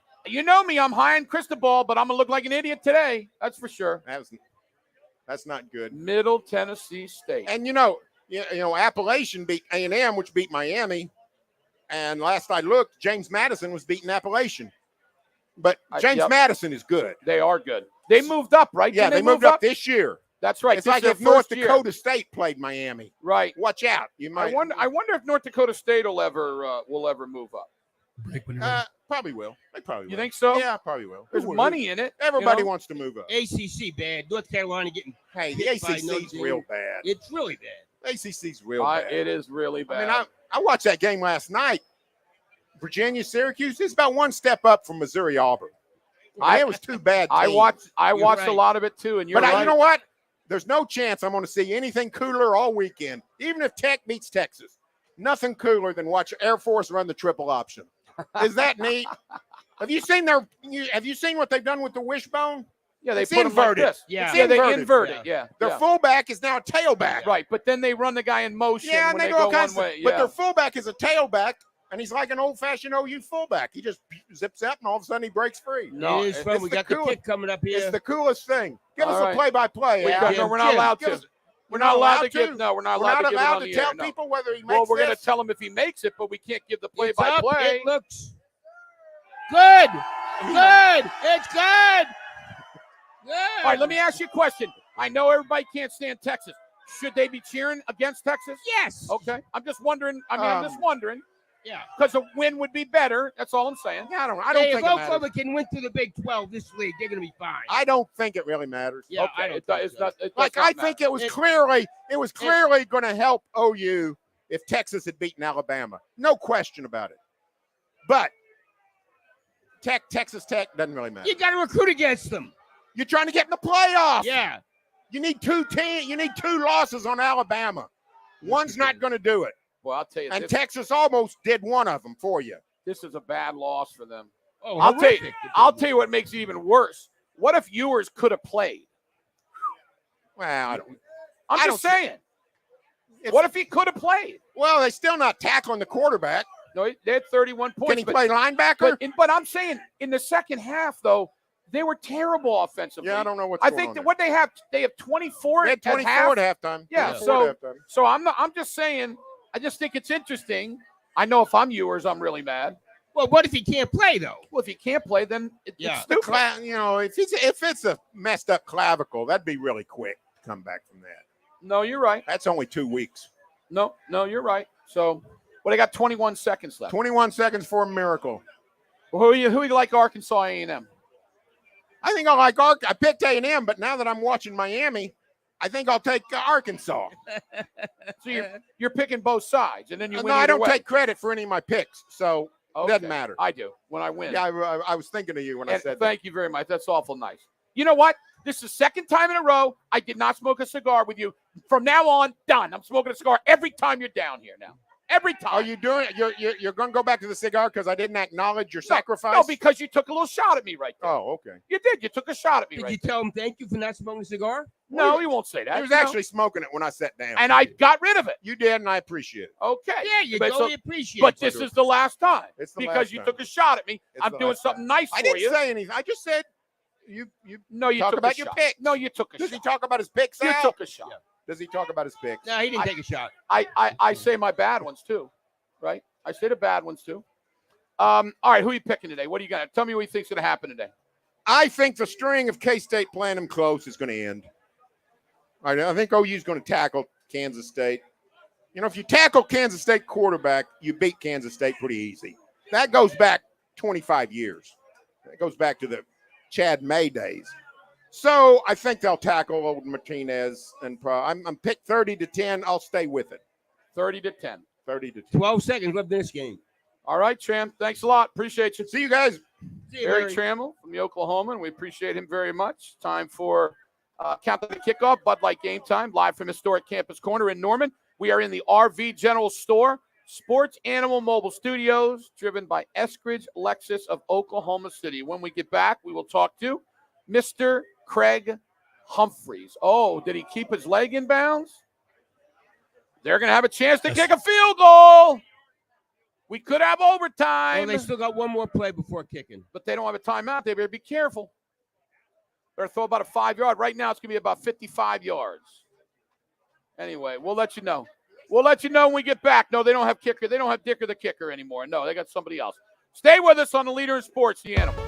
me. I'm high in Cristobal, but I'm going to look like an idiot today. That's for sure. That's not good. Middle Tennessee State. And, Appalachian beat A&M, which beat Miami. And last I looked, James Madison was beating Appalachian. But James Madison is good. They are good. They moved up, right? Yeah, they moved up this year. That's right. It's like if North Dakota State played Miami. Right. Watch out. You might. I wonder if North Dakota State will ever move up. Probably will. They probably will. You think so? Yeah, probably will. There's money in it. Everybody wants to move up. ACC bad. North Carolina getting. Hey, the ACC is real bad. It's really bad. ACC's real bad. It is really bad. I mean, I watched that game last night. Virginia, Syracuse. It's about one step up from Missouri, Auburn. It was too bad. I watched a lot of it too, and you're right. You know what? There's no chance I'm going to see anything cooler all weekend. Even if Tech beats Texas, nothing cooler than watch Air Force run the triple option. Is that neat? Have you seen what they've done with the wishbone? Yeah, they it's put inverted. Like this. Yeah, they invert it. Yeah, their fullback is now a tailback. Right, but then they run the guy in motion. Yeah, and they go one way. But Yeah. their fullback is a tailback. And he's like an old-fashioned OU fullback. He just zips up, and all of a sudden he breaks free. No, it is fun. We got the kick coming up here. It's the coolest thing. Give us All right. a play-by-play. No, we're not allowed to. We're not allowed to give. No, we're not allowed to give it on the air. Tell people whether he makes Well, we're this. going to tell him if he makes it, but we can't give the It's play-by-play. up. It looks good. Good. It's good. Good. All right, let me ask you a question. I know everybody can't stand Texas. Should they be cheering against Texas? Yes. Okay. I'm just wondering. I'm just wondering. Yeah. Because a win would be better. That's all I'm saying. Yeah, I don't Hey, think if it matters. Oklahoma can win through the Big 12 this league, they're going to be fine. I don't think it really matters. Yeah, Okay, I don't think it's so. not. It Like does I not think matter. it was clearly going to help OU if Texas had beaten Alabama. No question about it. But Texas Tech doesn't really matter. You got to recruit against them. You're trying to get in the playoffs. Yeah. You need two losses on Alabama. One's not going to do it. Well, I'll tell you. And Texas almost did one of them for you. This is a bad loss for them. Oh, I'll horrific. tell you what makes it even worse. What if Ewers could have played? Well, I'm just saying. What if he could have played? Well, they're still not tackling the quarterback. No, they had 31 points. Can he play linebacker? But I'm saying in the second half, though, they were terrible offensively. Yeah, I don't know what's I going think on that there. what they have 24. They had 24 at halftime. Yeah, 24 at halftime. so I'm just saying. I just think it's interesting. I know if I'm Ewers, I'm really mad. Well, what if he can't play, though? Well, if he can't play, then it's stupid. If it's a messed up clavicle, that'd be really quick to come back from that. No, you're right. That's only 2 weeks. No, you're right. So, I got 21 seconds left. 21 seconds for a miracle. Well, who you like Arkansas A&M? I think I like I picked A&M, but now that I'm watching Miami, I think I'll take Arkansas. So you're picking both sides, and then you win. No, I don't way. take credit for any of my picks, so it doesn't matter. I do when I win. Yeah, I was thinking of you when I said that. Thank you very much. That's awful nice. You know what? This is the second time in a row I did not smoke a cigar with you. From now on, done. I'm smoking a cigar every time you're down here now. Every time. Are you doing it? You're going to go back to the cigar because I didn't acknowledge your sacrifice? No, because you took a little shot at me right there. Oh, okay. You did. You took a shot at me Did you tell him thank you for not smoking a cigar? No, he won't say that. He was actually smoking it when I sat down. And I got rid of it. You did, and I appreciate it. Okay. Yeah, you totally appreciate But it. this is the last time. It's the because last you time. took a shot at me. It's I'm the doing last something time. nice for I you. didn't say anything. I just said you talk talk about a your shot. picks. No, you took a Does shot. he talk about his picks? You Al? took a shot. Does he talk about his picks? No, he didn't take a shot. I say my bad ones too, right? I say the bad ones too. All right, who are you picking today? What are you gonna tell me? What you think's gonna happen today? I think the string of K-State playing them close is going to end. All right, I think OU's going to tackle Kansas State. You know, if you tackle Kansas State quarterback, you beat Kansas State pretty easy. That goes back 25 years. That goes back to the Chad May days. So I think they'll tackle old Martinez, and I'm picked 30-10. I'll stay with it. 30-10. 30-10. 12 seconds left in this game. All right, Tram. Thanks a lot. Appreciate you. See you guys. See you, Eric Barry. Trammell from the Oklahoma, and we appreciate him very much. Time for Countdown to Kickoff, Bud Light Game Time, live from historic Campus Corner in Norman. We are in the RV General Store, Sports Animal Mobile Studios, driven by Eskridge Lexus of Oklahoma City. When we get back, we will talk to Mr. Craig Humphreys. Oh, did he keep his leg in bounds? They're going to have a chance to kick a field goal. We could have overtime. Well, they still got one more play before kicking. But they don't have a timeout. They better be careful. Better throw about a 5-yard. Right now, it's going to be about 55 yards. Anyway, we'll let you know. We'll let you know when we get back. No, they don't have kicker. They don't have Dicker the kicker anymore. No, they got somebody else. Stay with us on the Leader in Sports, The Animal.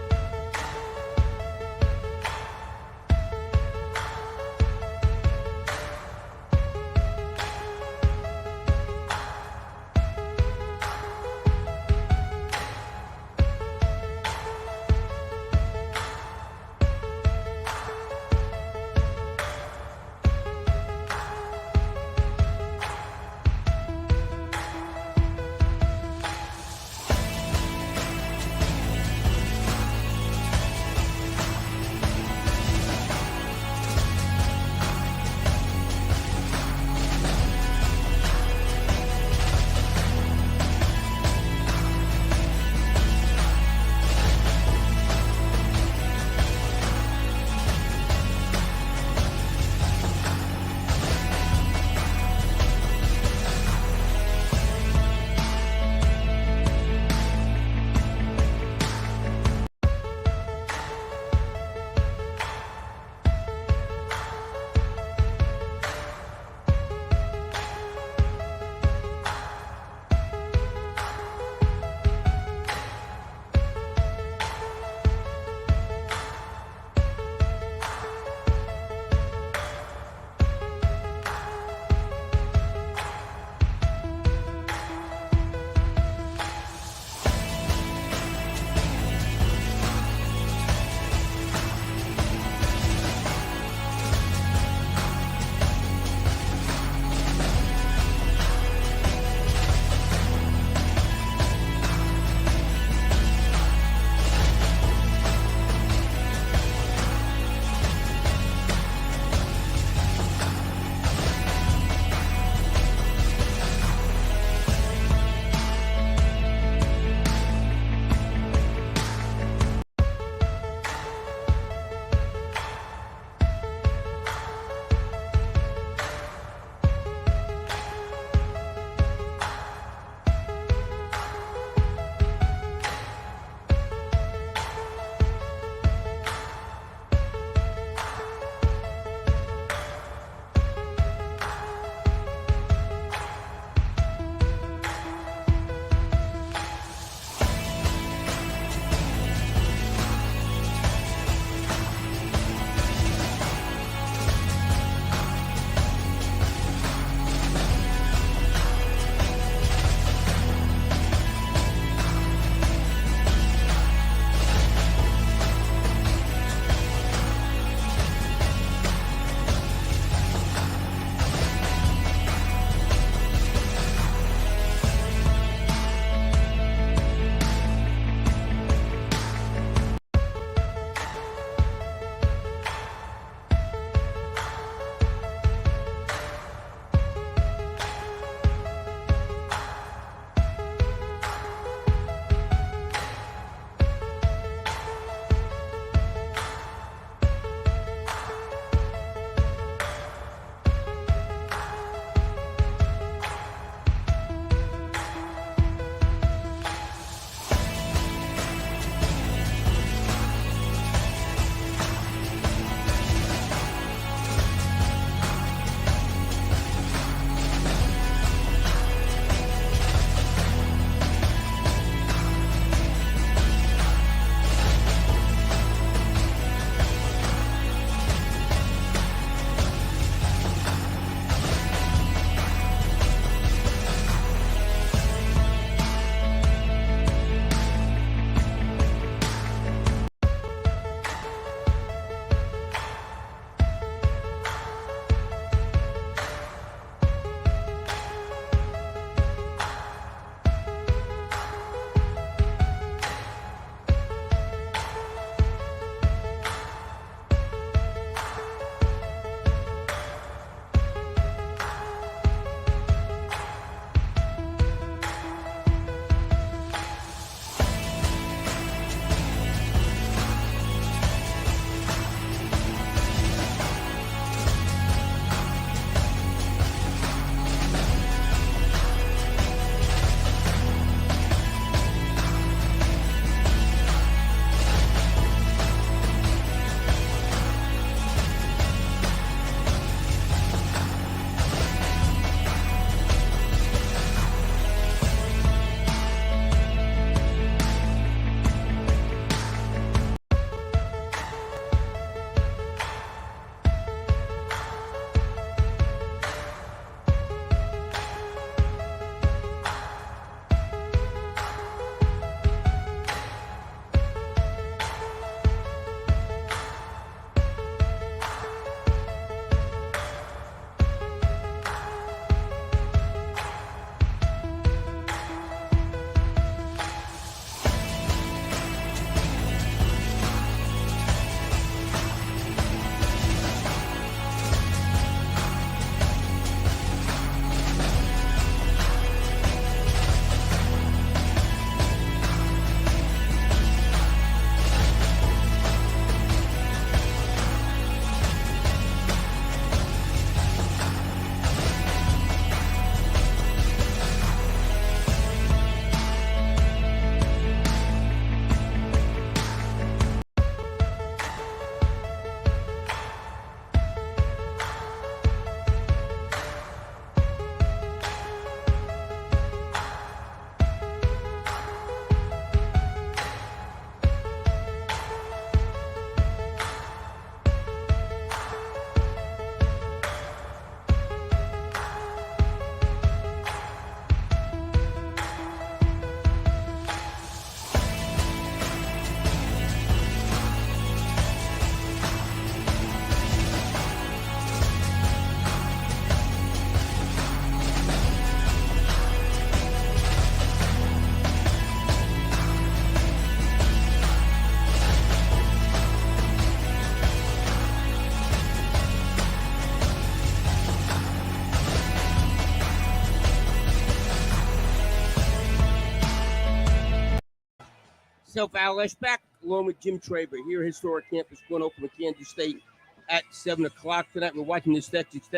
myself, Al Eschbach, along with Jim Traber, here at Historic Campus, going open with Kansas State at 7 o'clock tonight. We're watching this Texas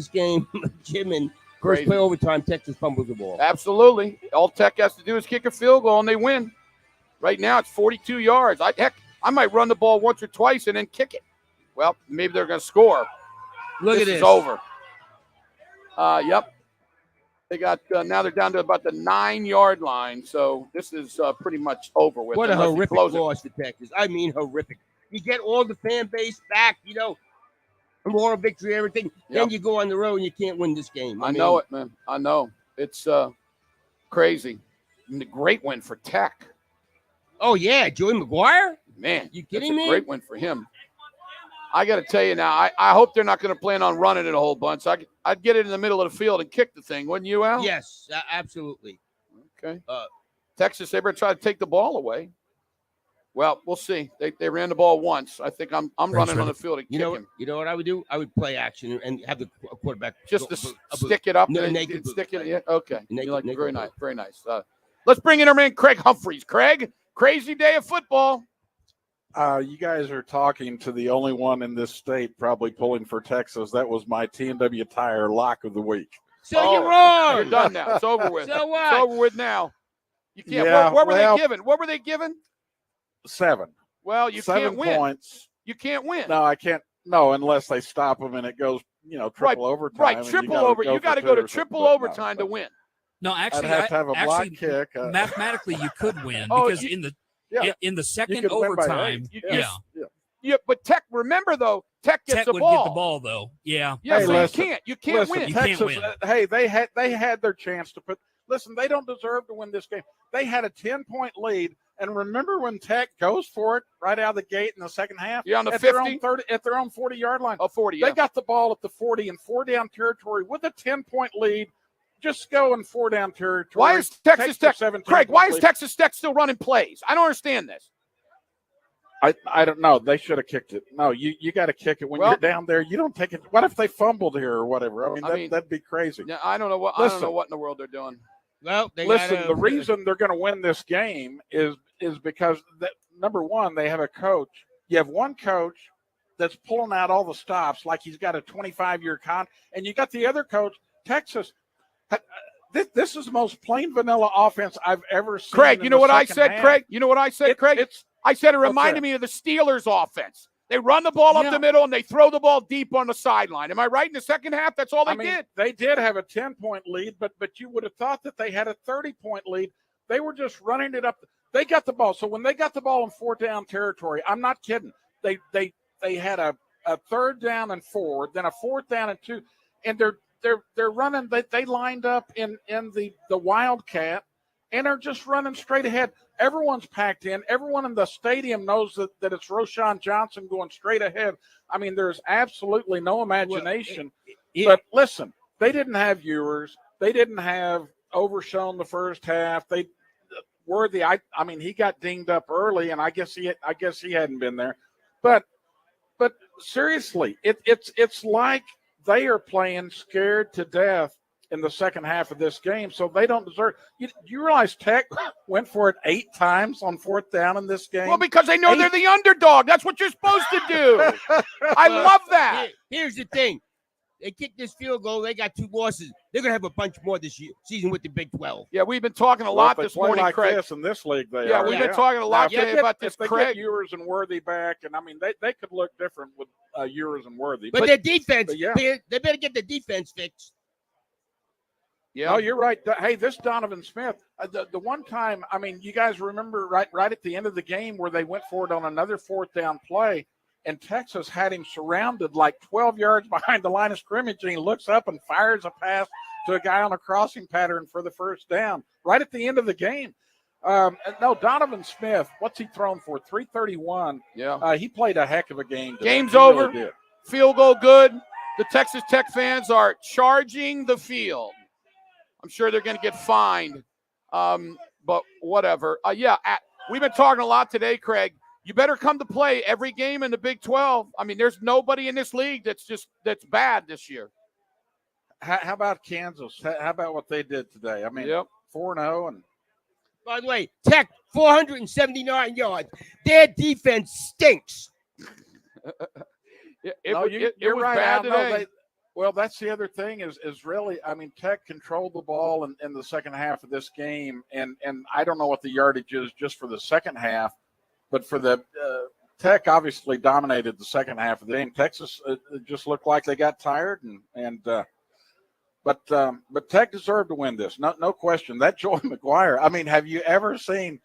game. Jim, and first play overtime, Texas fumbles the ball. Absolutely. All Tech has to do is kick a field goal, and they win. Right now, it's 42 yards. I might run the ball once or twice and then kick it. Well, maybe they're going to score. Look at this. This is over. Yep. They got now they're down to about the 9-yard line, so this is pretty much over with. What a horrific loss for Texas. I mean, horrific. You get all the fan base back, moral victory, everything. Yep. Then you go on the road and you can't win this game. I know it, man. I know. It's crazy. And a great win for Tech. Oh, yeah. Joey McGuire? Man, you kidding me? A great win for him. I got to tell you now, I hope they're not going to plan on running it a whole bunch. I'd get it in the middle of the field and kick the thing, wouldn't you, Al? Yes, absolutely. Okay. Texas, they better try to take the ball away. Well, we'll see. They ran the ball once. I think I'm running on the field and kick him. You know what I would do? I would play action and have the quarterback just to stick it up and stick it. Yeah, okay. Very nice. Very nice. Let's bring in our man Craig Humphreys. Craig, crazy day of football. You guys are talking to the only one in this state probably pulling for Texas. That was my T&W Tire lock of the week. So you're wrong. You're done now. It's over with. So what? It's over with now. You can't. Yeah, what were they given? What were they given? 7. Well, you 7 can't win. points. You can't win. No, I can't. No, unless they stop them and it goes, triple overtime. Right, triple over. You got to go to triple overtime to win. No, actually, I'd have to have a block kick. Mathematically, you could win because in the second overtime, yeah, but Tech. Remember though, Tech gets the ball. Would get the ball though. Yeah. Yeah, hey, so listen, you can't win. Texas, you can't win. Hey, they had their chance to put. Listen, they don't deserve to win this game. They had a 10-point lead, and remember when Tech goes for it right out of the gate in the second half? Yeah, on the 50, at their own 40-yard line. Oh, 40. They got the ball at the 40 and 4-down territory with a 10-point lead. Just go in 4-down territory. Why is Texas Tech, Craig? Why is Texas Tech still running plays? I don't understand this. I don't know. They should have kicked it. No, you got to kick it when you're down there. You don't take it. What if they fumbled here or whatever? I mean, that'd be crazy. Yeah, I don't know what in the world they're doing. Well, the reason they're going to win this game is because number one, they have a coach. You have one coach that's pulling out all the stops like he's got a 25-year con, and you got the other coach, Texas. This is the most plain vanilla offense I've ever seen. Craig, you know what I said, half. Craig? You know what I said, Craig? I said it reminded me of the Steelers offense. They run the ball up the middle and they throw the ball deep on the sideline. Am I right? In the second half, that's all they did. They did have a 10-point lead, but you would have thought that they had a 30-point lead. They were just running it up. They got the ball. So when they got the ball in 4-down territory, I'm not kidding. They had a 3rd down and 4, then a 4th down and 2, and they're running. They lined up in the Wildcat, and they're just running straight ahead. Everyone's packed in. Everyone in the stadium knows that it's Roschon Johnson going straight ahead. I mean, there's absolutely no imagination. But listen, they didn't have viewers. They didn't have Overshown the first half. Worthy. I mean, he got dinged up early, and I guess he hadn't been there. But seriously, it's like they are playing scared to death in the second half of this game, so they don't deserve. You realize Tech went for it 8 times on 4th down in this game? Well, because they know they're the underdog. That's what you're supposed to do. I love that. Here's the thing. They kicked this field goal. They got 2 losses. They're going to have a bunch more this season with the Big 12. Yeah, we've been talking a lot this morning, like Craig. This in this league, we've been talking a lot today about this, Craig. Get Ewers and Worthy back, and I mean, they could look different with Ewers and Worthy. But their defense, they better get the defense fixed. Yeah, no, you're right. Hey, this Donovan Smith, the one time, I mean, you guys remember right at the end of the game where they went for it on another 4th down play, and Texas had him surrounded like 12 yards behind the line of scrimmage, and he looks up and fires a pass to a guy on a crossing pattern for the 1st down right at the end of the game. No, Donovan Smith, what's he thrown for? 331. Yeah. He played a heck of a game. Game's over. Really field goal good. The Texas Tech fans are charging the field. I'm sure they're going to get fined, but whatever. We've been talking a lot today, Craig. You better come to play every game in the Big 12. I mean, there's nobody in this league that's bad this year. How about Kansas? How about what they did today? I mean, 4-0 and By the way, Tech 479 yards. Their defense stinks. It was right, bad Al. today. Well, that's the other thing is really, I mean, Tech controlled the ball in the second half of this game, and I don't know what the yardage is just for the second half, but for the Tech obviously dominated the second half of the game. Texas it just looked like they got tired, but Tech deserved to win this, no question. That Joey McGuire, I mean, have you ever seen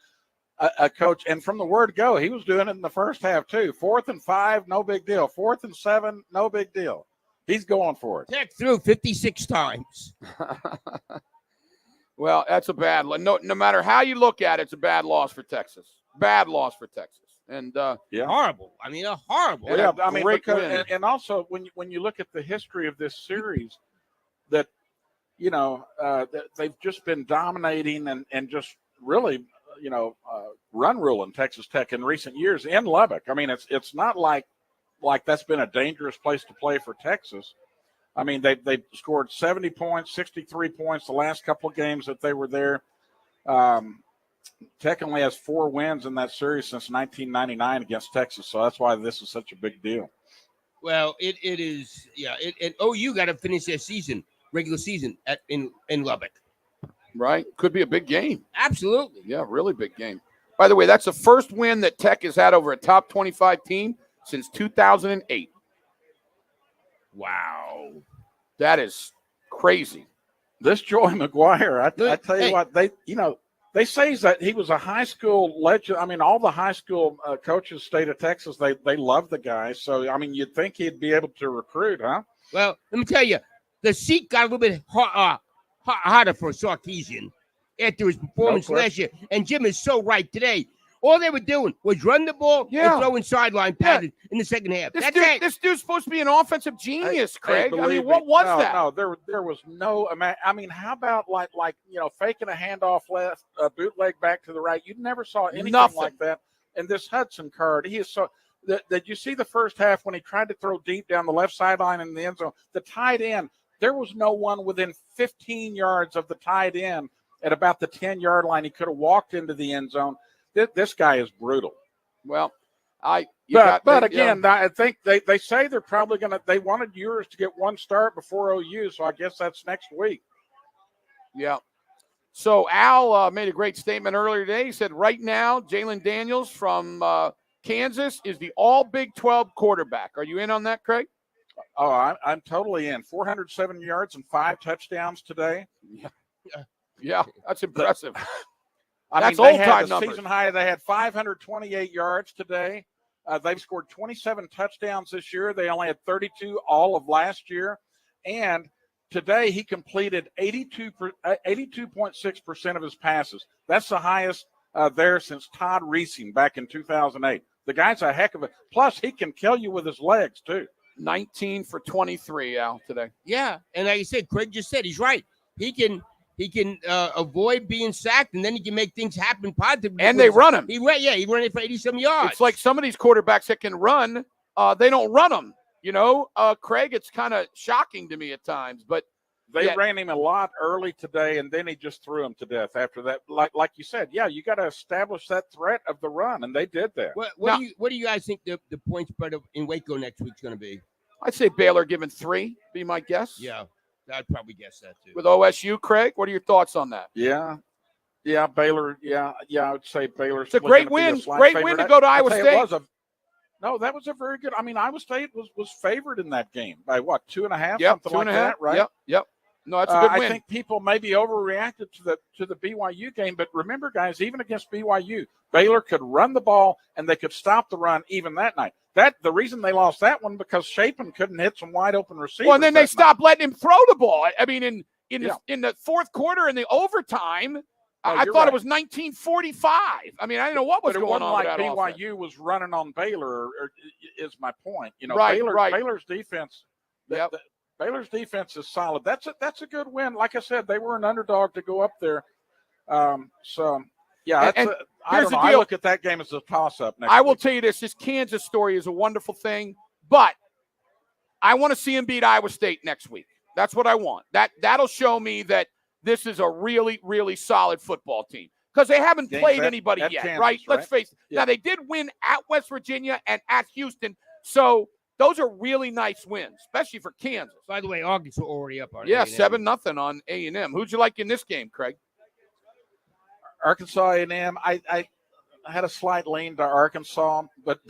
a coach? And from the word go, he was doing it in the first half too. 4th and 5, no big deal. 4th and 7, no big deal. He's going for it. Tech threw 56 times. Well, that's a bad loss. No matter how you look at it, it's a bad loss for Texas. Bad loss for Texas. And horrible. I mean, horrible. Yeah, I mean, because, and also when you look at the history of this series, that they've just been dominating and just really run ruling Texas Tech in recent years in Lubbock. I mean, it's not like that's been a dangerous place to play for Texas. I mean, they scored 70 points, 63 points the last couple of games that they were there. Tech only has 4 wins in that series since 1999 against Texas, so that's why this is such a big deal. Well, it is, yeah. And OU got to finish their regular season in Lubbock. Right? Could be a big game. Absolutely. Yeah, really big game. By the way, that's the first win that Tech has had over a top 25 team since 2008. Wow. That is crazy. This Joey McGuire, I tell you what, they say that he was a high school legend. I mean, all the high school coaches, state of Texas, they love the guy. So, I mean, you'd think he'd be able to recruit, huh? Well, let me tell you, the seat got a little bit harder for Sarkisian after his performance last year. And Jim is so right today. All they were doing was run the ball and throwing sideline passes in the second half. This dude's supposed to be an offensive genius, Craig. I mean, what was that? No, there was no. I mean, how about like faking a handoff left, a bootleg back to the right? You never saw anything like that. And this Hudson card, he is so. Did you see the first half when he tried to throw deep down the left sideline in the end zone? The tight end, there was no one within 15 yards of the tight end at about the 10-yard line. He could have walked into the end zone. This guy is brutal. Well, I think they say they're probably they wanted yours to get one start before OU, so I guess that's next week. Yeah. So Al made a great statement earlier today. He said right now Jalen Daniels from Kansas is the all Big 12 quarterback. Are you in on that, Craig? Oh, I'm totally in. 407 yards and 5 touchdowns today. Yeah, that's impressive. That's old-time numbers. Season high, they had 528 yards today. They've scored 27 touchdowns this year. They only had 32 all of last year. And today he completed 82.6% of his passes. That's the highest there since Todd Reesing back in 2008. The guy's a heck of a – plus he can kill you with his legs too. 19 for 23, Al, today. Yeah, and like I said, Craig just said, he's right. He can avoid being sacked, and then he can make things happen positively. And they run him. He ran it for 80-some yards. It's like some of these quarterbacks that can run, they don't run them. Craig, it's kind of shocking to me at times. But they ran him a lot early today, and then he just threw him to death after that. Like you said, you got to establish that threat of the run, and they did that. What do you guys think the point spread in Waco next week's going to be? I'd say Baylor giving 3, be my guess. Yeah. I'd probably guess that too. With OSU, Craig, what are your thoughts on that? Yeah, Baylor. Yeah, I would say Baylor's. It's a great win. Great win to go to Iowa State. That was a very good. I mean, Iowa State was favored in that game by what, 2.5, something 2.5, like that, right? Yep. No, that's a good win. I think people maybe overreacted to the BYU game, but remember, guys, even against BYU, Baylor could run the ball and they could stop the run even that night. The reason they lost that one because Shapen couldn't hit some wide open receivers. Well, and then they stopped letting him throw the ball. I mean, in the fourth quarter in the overtime, I thought it was 1945. I mean, I didn't know what was going on. Like with that BYU offense. was running on Baylor. Is my point? Right. Baylor's defense. Baylor's defense is solid. That's a good win. Like I said, they were an underdog to go up there. Yeah, I don't know. I look at that game as a toss-up. I will tell you this Kansas story is a wonderful thing, but I want to see him beat Iowa State next week. That's what I want. That'll show me that this is a really, really solid football team. because they haven't Games played at anybody yet, Kansas, right? Let's face it. Yeah. Now, they did win at West Virginia and at Houston, so those are really nice wins, especially for Kansas. By the way, Arkansas already up on Yeah, A&M. 7-0 on A&M. Who'd you like in this game, Craig? Arkansas A&M. I had a slight lean to Arkansas, but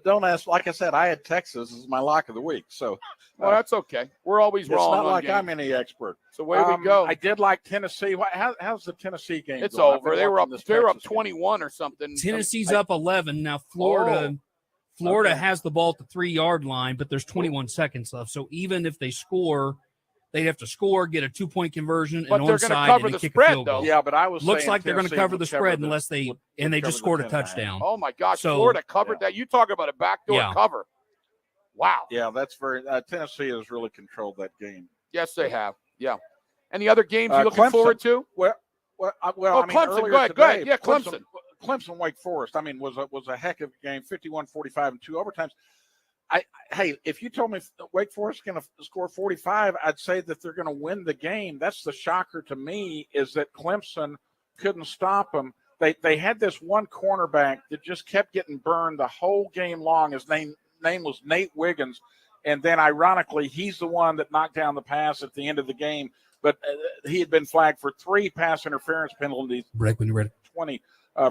don't ask. Like I said, I had Texas as my lock of the week. So, well, that's okay. We're always wrong. It's not on like games. I'm any expert. So away we go. I did like Tennessee. How's the Tennessee game? It's going? over. They were up 21 or something. Tennessee's up 11 now. Florida has the ball at the 3-yard line, but there's 21 seconds left. So even if they score, they'd have to score, get a 2-point conversion, but and they're going to onside, cover and the kick spread, a field goal. though. Yeah, but I was looks saying like they're going to Tennessee cover would the spread the- unless they would they just cover scored the a 10.5. touchdown. Oh my gosh, So- Florida covered that. You talk about a backdoor Yeah. cover. Wow. Yeah, that's very. Tennessee has really controlled that game. Yes, they have. Yeah. Any other games you're looking Clemson. forward to? Well, I mean, Clemson. earlier Go ahead. today, Yeah, Clemson. Clemson, Wake Forest. I mean, was a heck of a game. 51-45 and 2 overtimes. Hey, if you told me Wake Forest is going to score 45, I'd say that they're going to win the game. That's the shocker to me, is that Clemson couldn't stop them. They had this one cornerback that just kept getting burned the whole game long. His name was Nate Wiggins, and then ironically, he's the one that knocked down the pass at the end of the game. But he had been flagged for 3 pass interference penalties. Break when you're ready. 20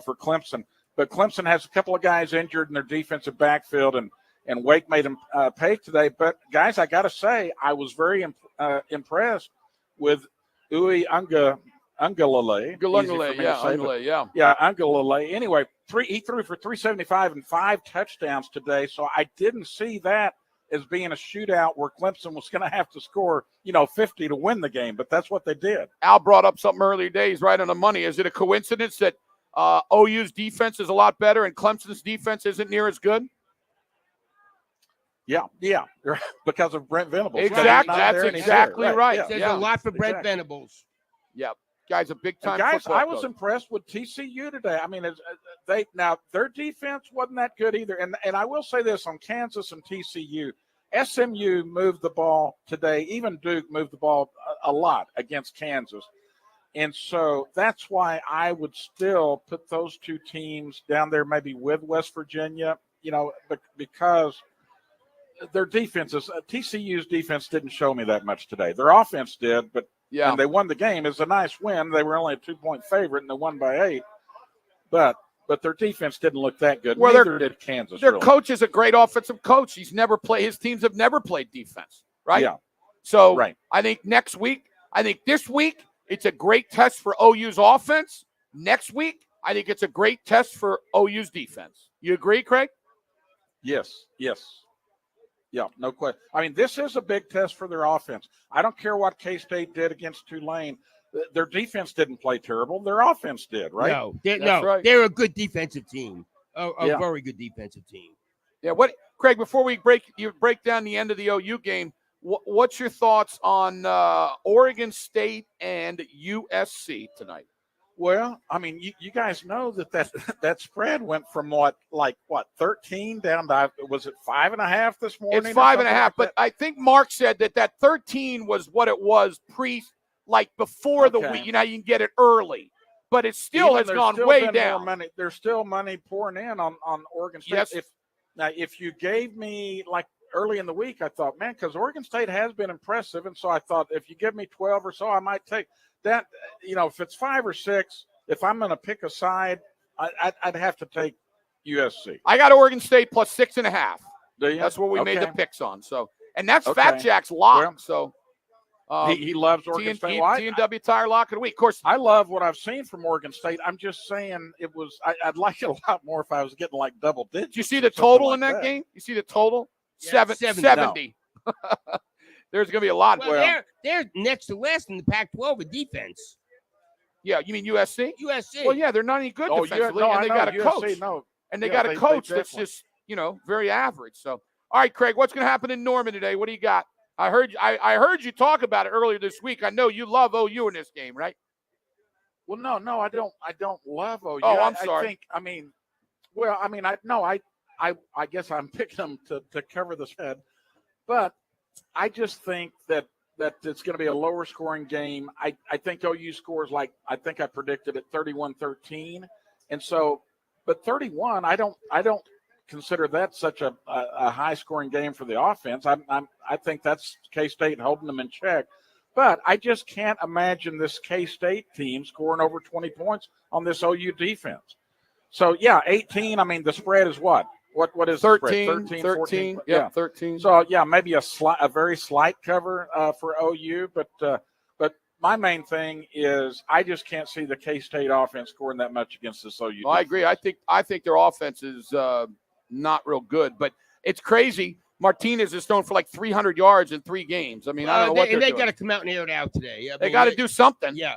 for Clemson. But Clemson has a couple of guys injured in their defensive backfield, and Wake made them pay today. But, guys, I got to say, I was very impressed with Uwe Ungalale. Yeah, Ungalale. Anyway, he threw for 375 and 5 touchdowns today, so I didn't see that as being a shootout where Clemson was going to have to score, 50 to win the game, but that's what they did. Al brought up something earlier days right on the money. Is it a coincidence that OU's defense is a lot better and Clemson's defense isn't near as good? Yeah, because of Brent Venables. Exactly, that's exactly right. There's a lot for Brent Venables. Yeah, guy's a big time. Guys, I was impressed with TCU today. I mean, their defense wasn't that good either. And I will say this on Kansas and TCU, SMU moved the ball today. Even Duke moved the ball a lot against Kansas. And so that's why I would still put those two teams down there, maybe with West Virginia, because their defenses, TCU's defense didn't show me that much today. Their offense did, but and they won the game. It's a nice win. They were only a 2-point favorite, and they won by 8. But their defense didn't look that good. Well, neither did Kansas. Their coach is a great offensive coach. His teams have never played defense, right? Yeah. So I think this week, it's a great test for OU's offense. Next week, I think it's a great test for OU's defense. You agree, Craig? Yes. Yeah, no question. I mean, this is a big test for their offense. I don't care what K-State did against Tulane. Their defense didn't play terrible. Their offense did, right? No, they're a good defensive team. A very good defensive team. Yeah. Craig? Before we break down the end of the OU game, what's your thoughts on Oregon State and USC tonight? Well, I mean, you guys know that spread went from 13 down to, was it 5.5 this morning? It's 5.5, but I think Mark said that 13 was what it was before the week. You can get it early, but it still has gone way down. There's still money pouring in on Oregon State. Yes. If you gave me early in the week, I thought, man, because Oregon State has been impressive, and so I thought if you give me 12 or so, I might take that. If it's 5 or 6, if I'm going to pick a side, I'd have to take USC. I got Oregon State plus 6.5. Do you? That's what we made the picks on. So, and that's Fat Jack's lock. So he loves Oregon State. T&W Tire lock of the week. Of course, I love what I've seen from Oregon State. I'm just saying I'd like it a lot more if I was getting double digits. Did you see the total in that game? You see the total? Yeah, 70. No. There's going to be a lot. Well, they're next to last in the Pac-12 with defense. Yeah, you mean USC? USC. Well, yeah, they're not any good defensively, and they got a coach. And they got a coach that's just, very average. So, all right, Craig, what's going to happen in Norman today? What do you got? I heard you talk about it earlier this week. I know you love OU in this game, right? Well, no, I don't love OU. Oh, I'm sorry. I guess I'm picking them to cover the spread, but I just think that that it's going to be a lower scoring game. I think OU scores like I think I predicted at 31-13, and so, but 31, I don't consider that such a high scoring game for the offense. I think that's K-State holding them in check, but I just can't imagine this K-State team scoring over 20 points on this OU defense. So yeah, 18. I mean, the spread is what? What is 13, 13, 13, 14? yeah, 13. So yeah, maybe a very slight cover for OU, but my main thing is I just can't see the K-State offense scoring that much against this OU. Well, I agree. I think their offense is not real good, but it's crazy. Martinez is thrown for like 300 yards in 3 games. I mean, I don't know what they're they doing. got to come out and air it out today. They got to do something. Yeah.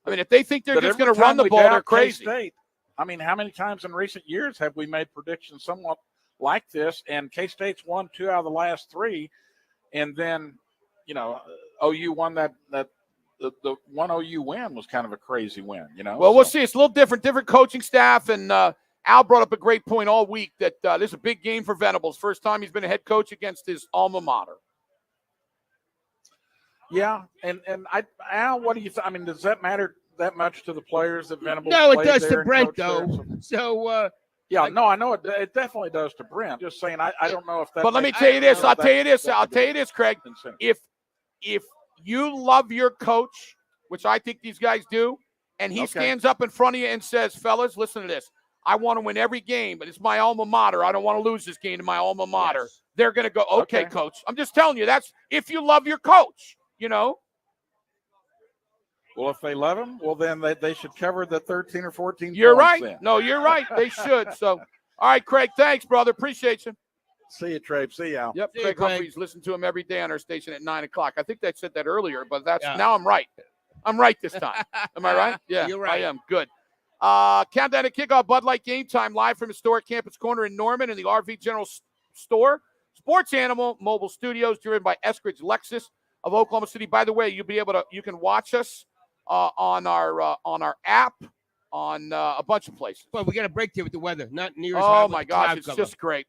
I mean, if they think they're But just every going to run time the we ball, they're doubt crazy. K-State, I mean, how many times in recent years have we made predictions somewhat like this? And K-State's won 2 out of the last 3, and then OU won that the one OU win was kind of a crazy win. Well, we'll see. It's a little different coaching staff, and Al brought up a great point all week that this is a big game for Venables. First time he's been a head coach against his alma mater. Yeah, and Al, what do you think? I mean, does that matter that much to the players that Venables? No, it played does there to and Brent coached there? though. So yeah, no, I know it definitely does to Brent. Just saying, I don't know if that. But let me tell you this. I'll tell you this, Craig. If you love your coach, which I think these guys do, and he stands up in front of you and says, "Fellas, listen to this. I want to win every game, but it's my alma mater. I don't want to lose this game to my alma mater." Yes. They're going to go, okay, coach. I'm just telling you, that's if you love your coach, Well, if they love him, well, then they should cover the 13 or 14 You're points right. then. No, you're right. They should. So, all right, Craig, thanks, brother. Appreciate you. See you, Trabe. See you, Al. Yep, See you, Craig Craig. Humphreys. Listen to him every day on our station at 9 o'clock. I think they said that earlier, but Yeah. now I'm right. I'm right this time. Am I right? Yeah, You're right. I am. Good. Countdown to kickoff, Bud Light Game Time, live from historic Campus Corner in Norman in the RV General Store. Sports Animal Mobile Studios, driven by Eskridge Lexus of Oklahoma City. By the way, you can watch us on our app, on a bunch of places. But we got a break there with the weather. Not near as hot Oh with my the gosh, cloud it's cover. just great.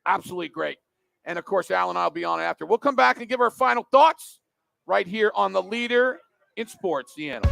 Absolutely great. And of course, Al and I'll be on after. We'll come back and give our final thoughts right here on the leader in sports, the Animal.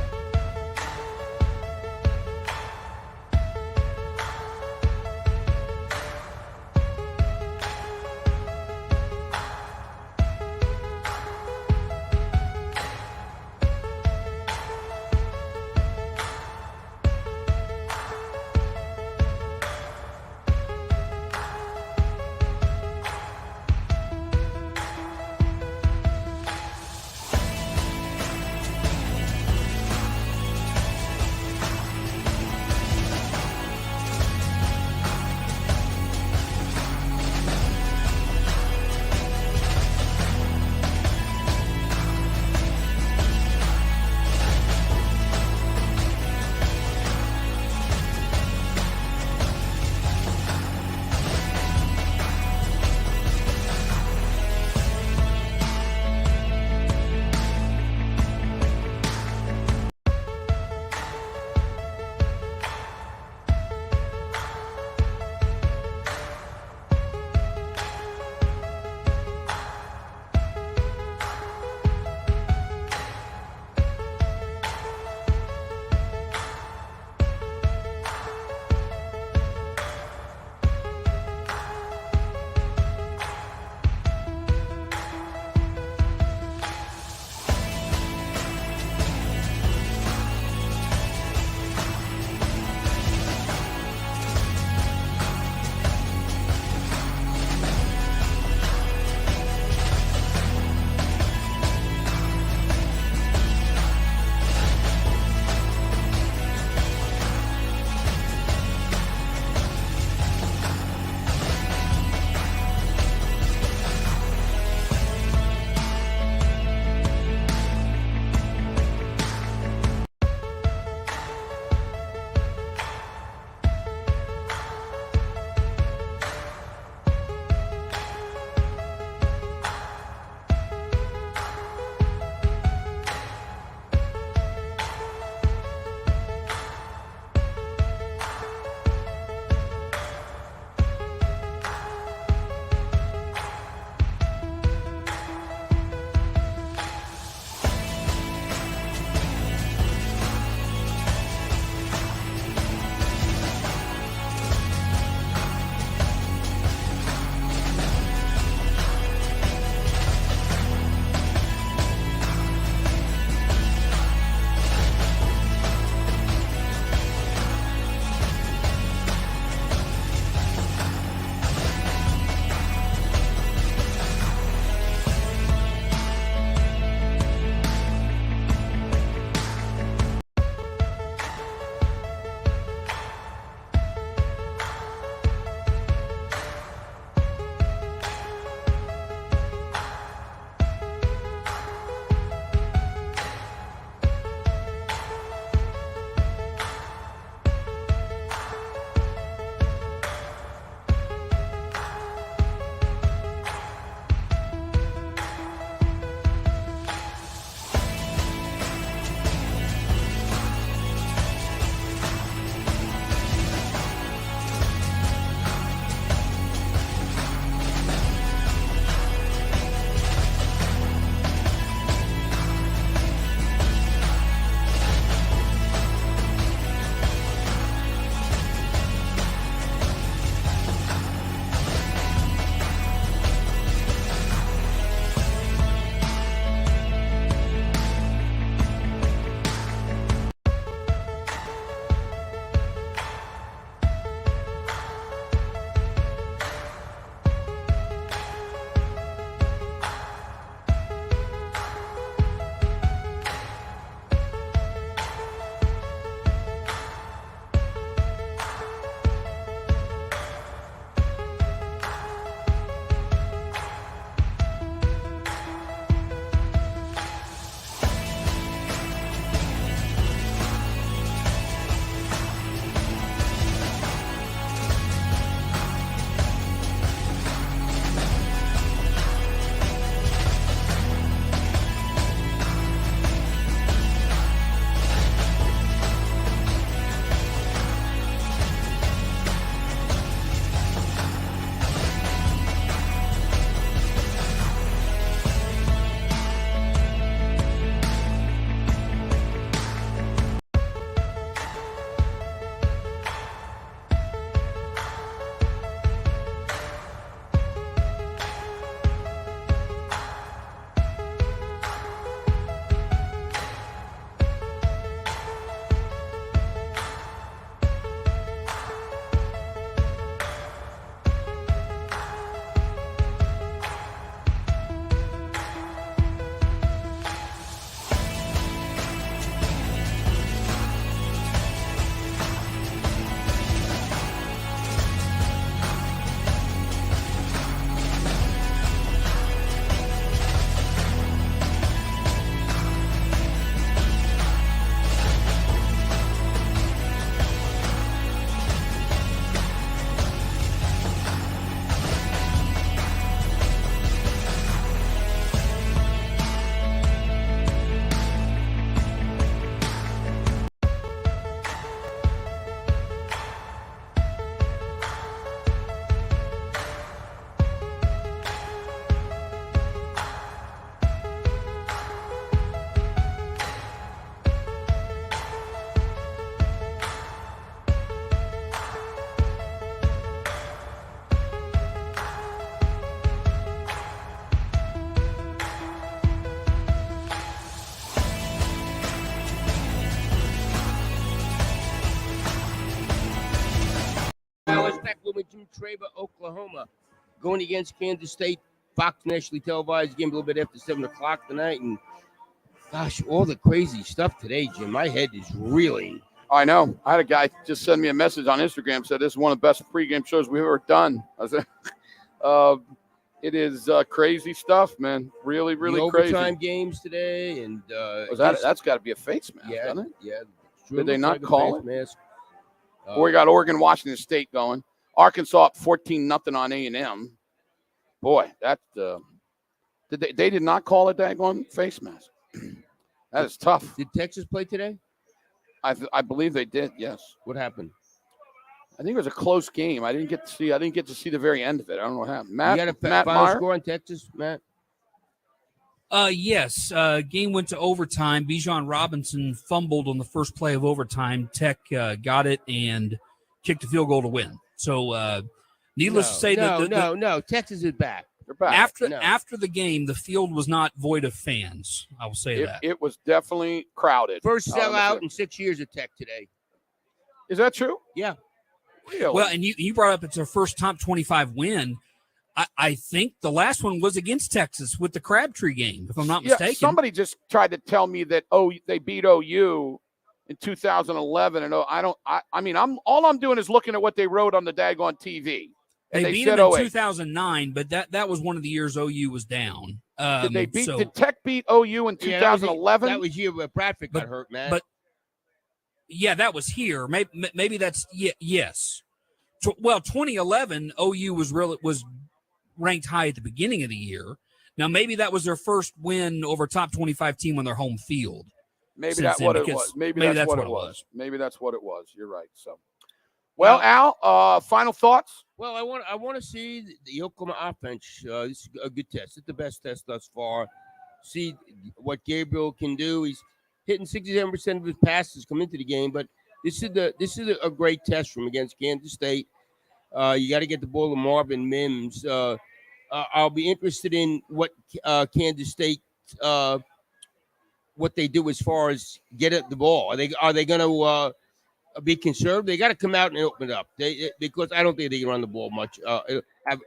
Traber, Oklahoma, going against Kansas State. Fox nationally televised game a little bit after 7 o'clock tonight. And, gosh, all the crazy stuff today, Jim. My head is reeling. I know. I had a guy just send me a message on Instagram, said this is one of the best pregame shows we've ever done. I said, it is crazy stuff, man. Really, really the crazy. Overtime games today. And that's got to be a face mask, yeah, doesn't it? Yeah. Did they not call it? Mask. We got Oregon, Washington State going. Arkansas up 14-0 on A&M. Boy, that they did not call it daggone face mask. That is tough. Did Texas play today? I believe they did. Yes. What happened? I think it was a close game. I didn't get to see the very end of it. I don't know what happened. Matt, you got a Matt final Meyer? score on Texas, Matt? Yes. Game went to overtime. Bijan Robinson fumbled on the first play of overtime. Tech got it and kicked a field goal to win. So, needless to say, no. Texas is back. They're back. After the game, the field was not void of fans. I will say that it was definitely crowded. First sellout in 6 years at Tech today. Is that true? Yeah. Really? Well, and you brought up it's their first top 25 win. I think the last one was against Texas with the Crabtree game, if I'm not mistaken. Somebody just tried to tell me that they beat OU in 2011, and I'm doing is looking at what they wrote on the daggone TV. They beat them in 2009, but that was one of the years OU was down. Did Tech beat OU in 2011? That was year where Bradford got hurt, man. But yeah, that was here. Maybe that's yes. Well, 2011 OU was ranked high at the beginning of the year. Now maybe that was their first win over a top 25 team on their home field. Maybe that's what it was. Maybe that's what it was. Maybe that's what it was. You're right. So, well, Al, final thoughts? Well, I want to see the Oklahoma offense. This is a good test. It's the best test thus far. See what Gabriel can do. He's hitting 67% of his passes come into the game, but this is a great test from against Kansas State. You got to get the ball to Marvin Mims. I'll be interested in what Kansas State what they do as far as get at the ball. Are they going to be conservative? They got to come out and open it up. Because I don't think they can run the ball much. Have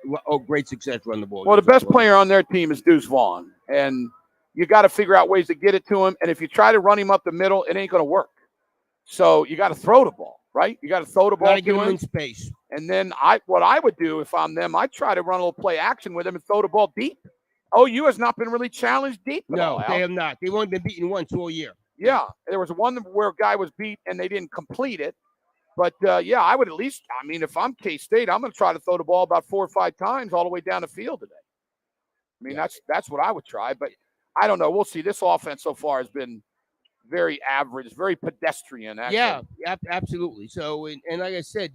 great success run the ball. Well, the best player on their team is Deuce Vaughn, and you got to figure out ways to get it to him. And if you try to run him up the middle, it ain't going to work. So you got to throw the ball, right? You got to throw the ball. Give him in space. And then what I would do if I'm them, I'd try to run a little play action with him and throw the ball deep. OU has not been really challenged deep. No, they have not. They've only been beaten once all year. Yeah, there was one where a guy was beat and they didn't complete it. But, I would at least, if I'm K-State, I'm going to try to throw the ball about 4 or 5 times all the way down the field today. That's what I would try. But I don't know. We'll see. This offense so far has been very average, very pedestrian, actually. Yeah, absolutely. So, and like I said,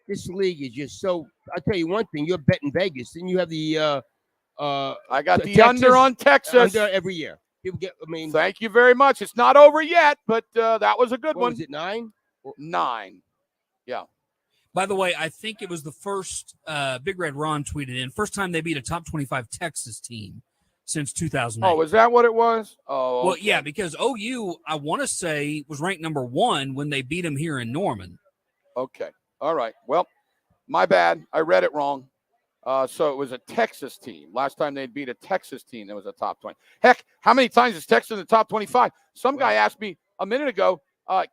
this league is just so – I'll tell you one thing. You're betting Vegas, and you have the I got the under on Texas. Under every year. People get. Thank you very much. It's not over yet, but that was a good one. Was it 9? 9. Yeah. By the way, I think it was the first Big Red Ron tweeted in first time they beat a top 25 Texas team since 2008. Oh, is that what it was? Oh, well, yeah, because OU, I want to say, was ranked number 1 when they beat them here in Norman. Okay. All right. Well, my bad. I read it wrong. So it was a Texas team. Last time they beat a Texas team that was a top 20. Heck, how many times is Texas in the top 25? Some guy asked me a minute ago,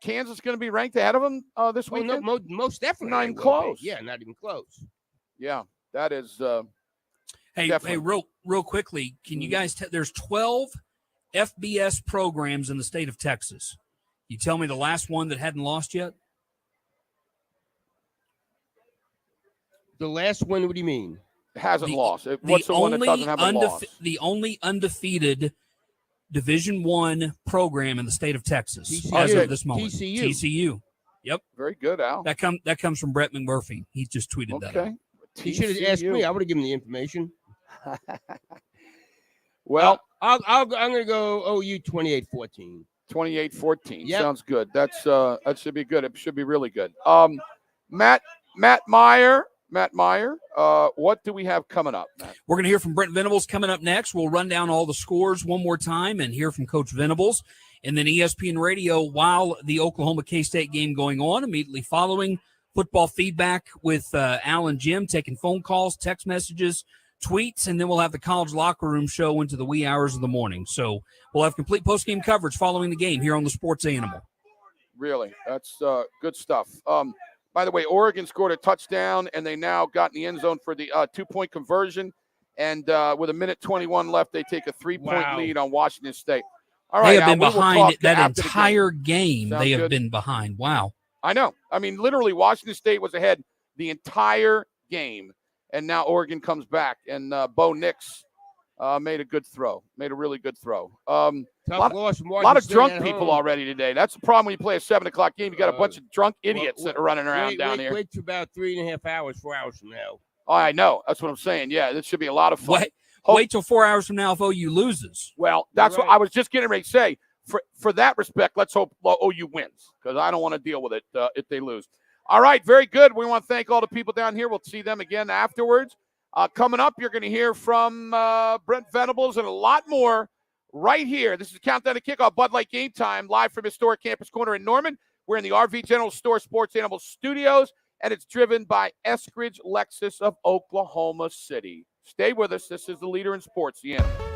Kansas going to be ranked ahead of them this weekend? No, most definitely. Not even close. Yeah, not even close. Yeah, that is Hey, real quickly, can you guys there's 12 FBS programs in the state of Texas. You tell me the last one that hadn't lost yet? The last one, what do you mean? Hasn't lost. What's the one that doesn't have a loss? The only undefeated Division I program in the state of Texas as of this moment. TCU. Yep. Very good, Al. That comes from Brett McMurphy. He just tweeted that out. Okay. He should have asked me. I would have given the information. Well, I'm going to go OU 28-14. 28-14. Yep. Sounds good. That should be good. It should be really good. Matt Meyer, what do we have coming up, Matt? We're going to hear from Brent Venables coming up next. We'll run down all the scores one more time and hear from Coach Venables. And then ESPN Radio, while the Oklahoma K-State game going on, immediately following, football feedback with Al and Jim, taking phone calls, text messages, tweets, and then we'll have the college locker room show into the wee hours of the morning. So we'll have complete post-game coverage following the game here on the Sports Animal. Really, that's good stuff. By the way, Oregon scored a touchdown, and they now got in the end zone for the 2-point conversion. And with 1:21 left, they take a 3-point lead on Washington State. All right, they have been Al, behind that after the entire game. Sound They have good? been behind. Wow. I know. I mean, literally, Washington State was ahead the entire game, and now Oregon comes back. And Bo Nix made a good throw, made a really good throw. A lot of drunk people already today. That's the problem when you play a 7 o'clock game. You got a bunch of drunk idiots that are running around down here. Wait till about 3.5 hours, 4 hours from now. Oh, I know. That's what I'm saying. Yeah, this should be a lot of fun. Wait till 4 hours from now if OU loses. Well, that's what I was just getting ready to say. For that respect, let's hope OU wins, because I don't want to deal with it if they lose. All right, very good. We want to thank all the people down here. We'll see them again afterwards. Coming up, you're going to hear from Brent Venables and a lot more right here. This is Countdown to Kickoff, Bud Light Game Time, live from historic Campus Corner in Norman. We're in the RV General Store Sports Animal Studios, and it's driven by Eskridge Lexus of Oklahoma City. Stay with us. This is the leader in sports, the Animal.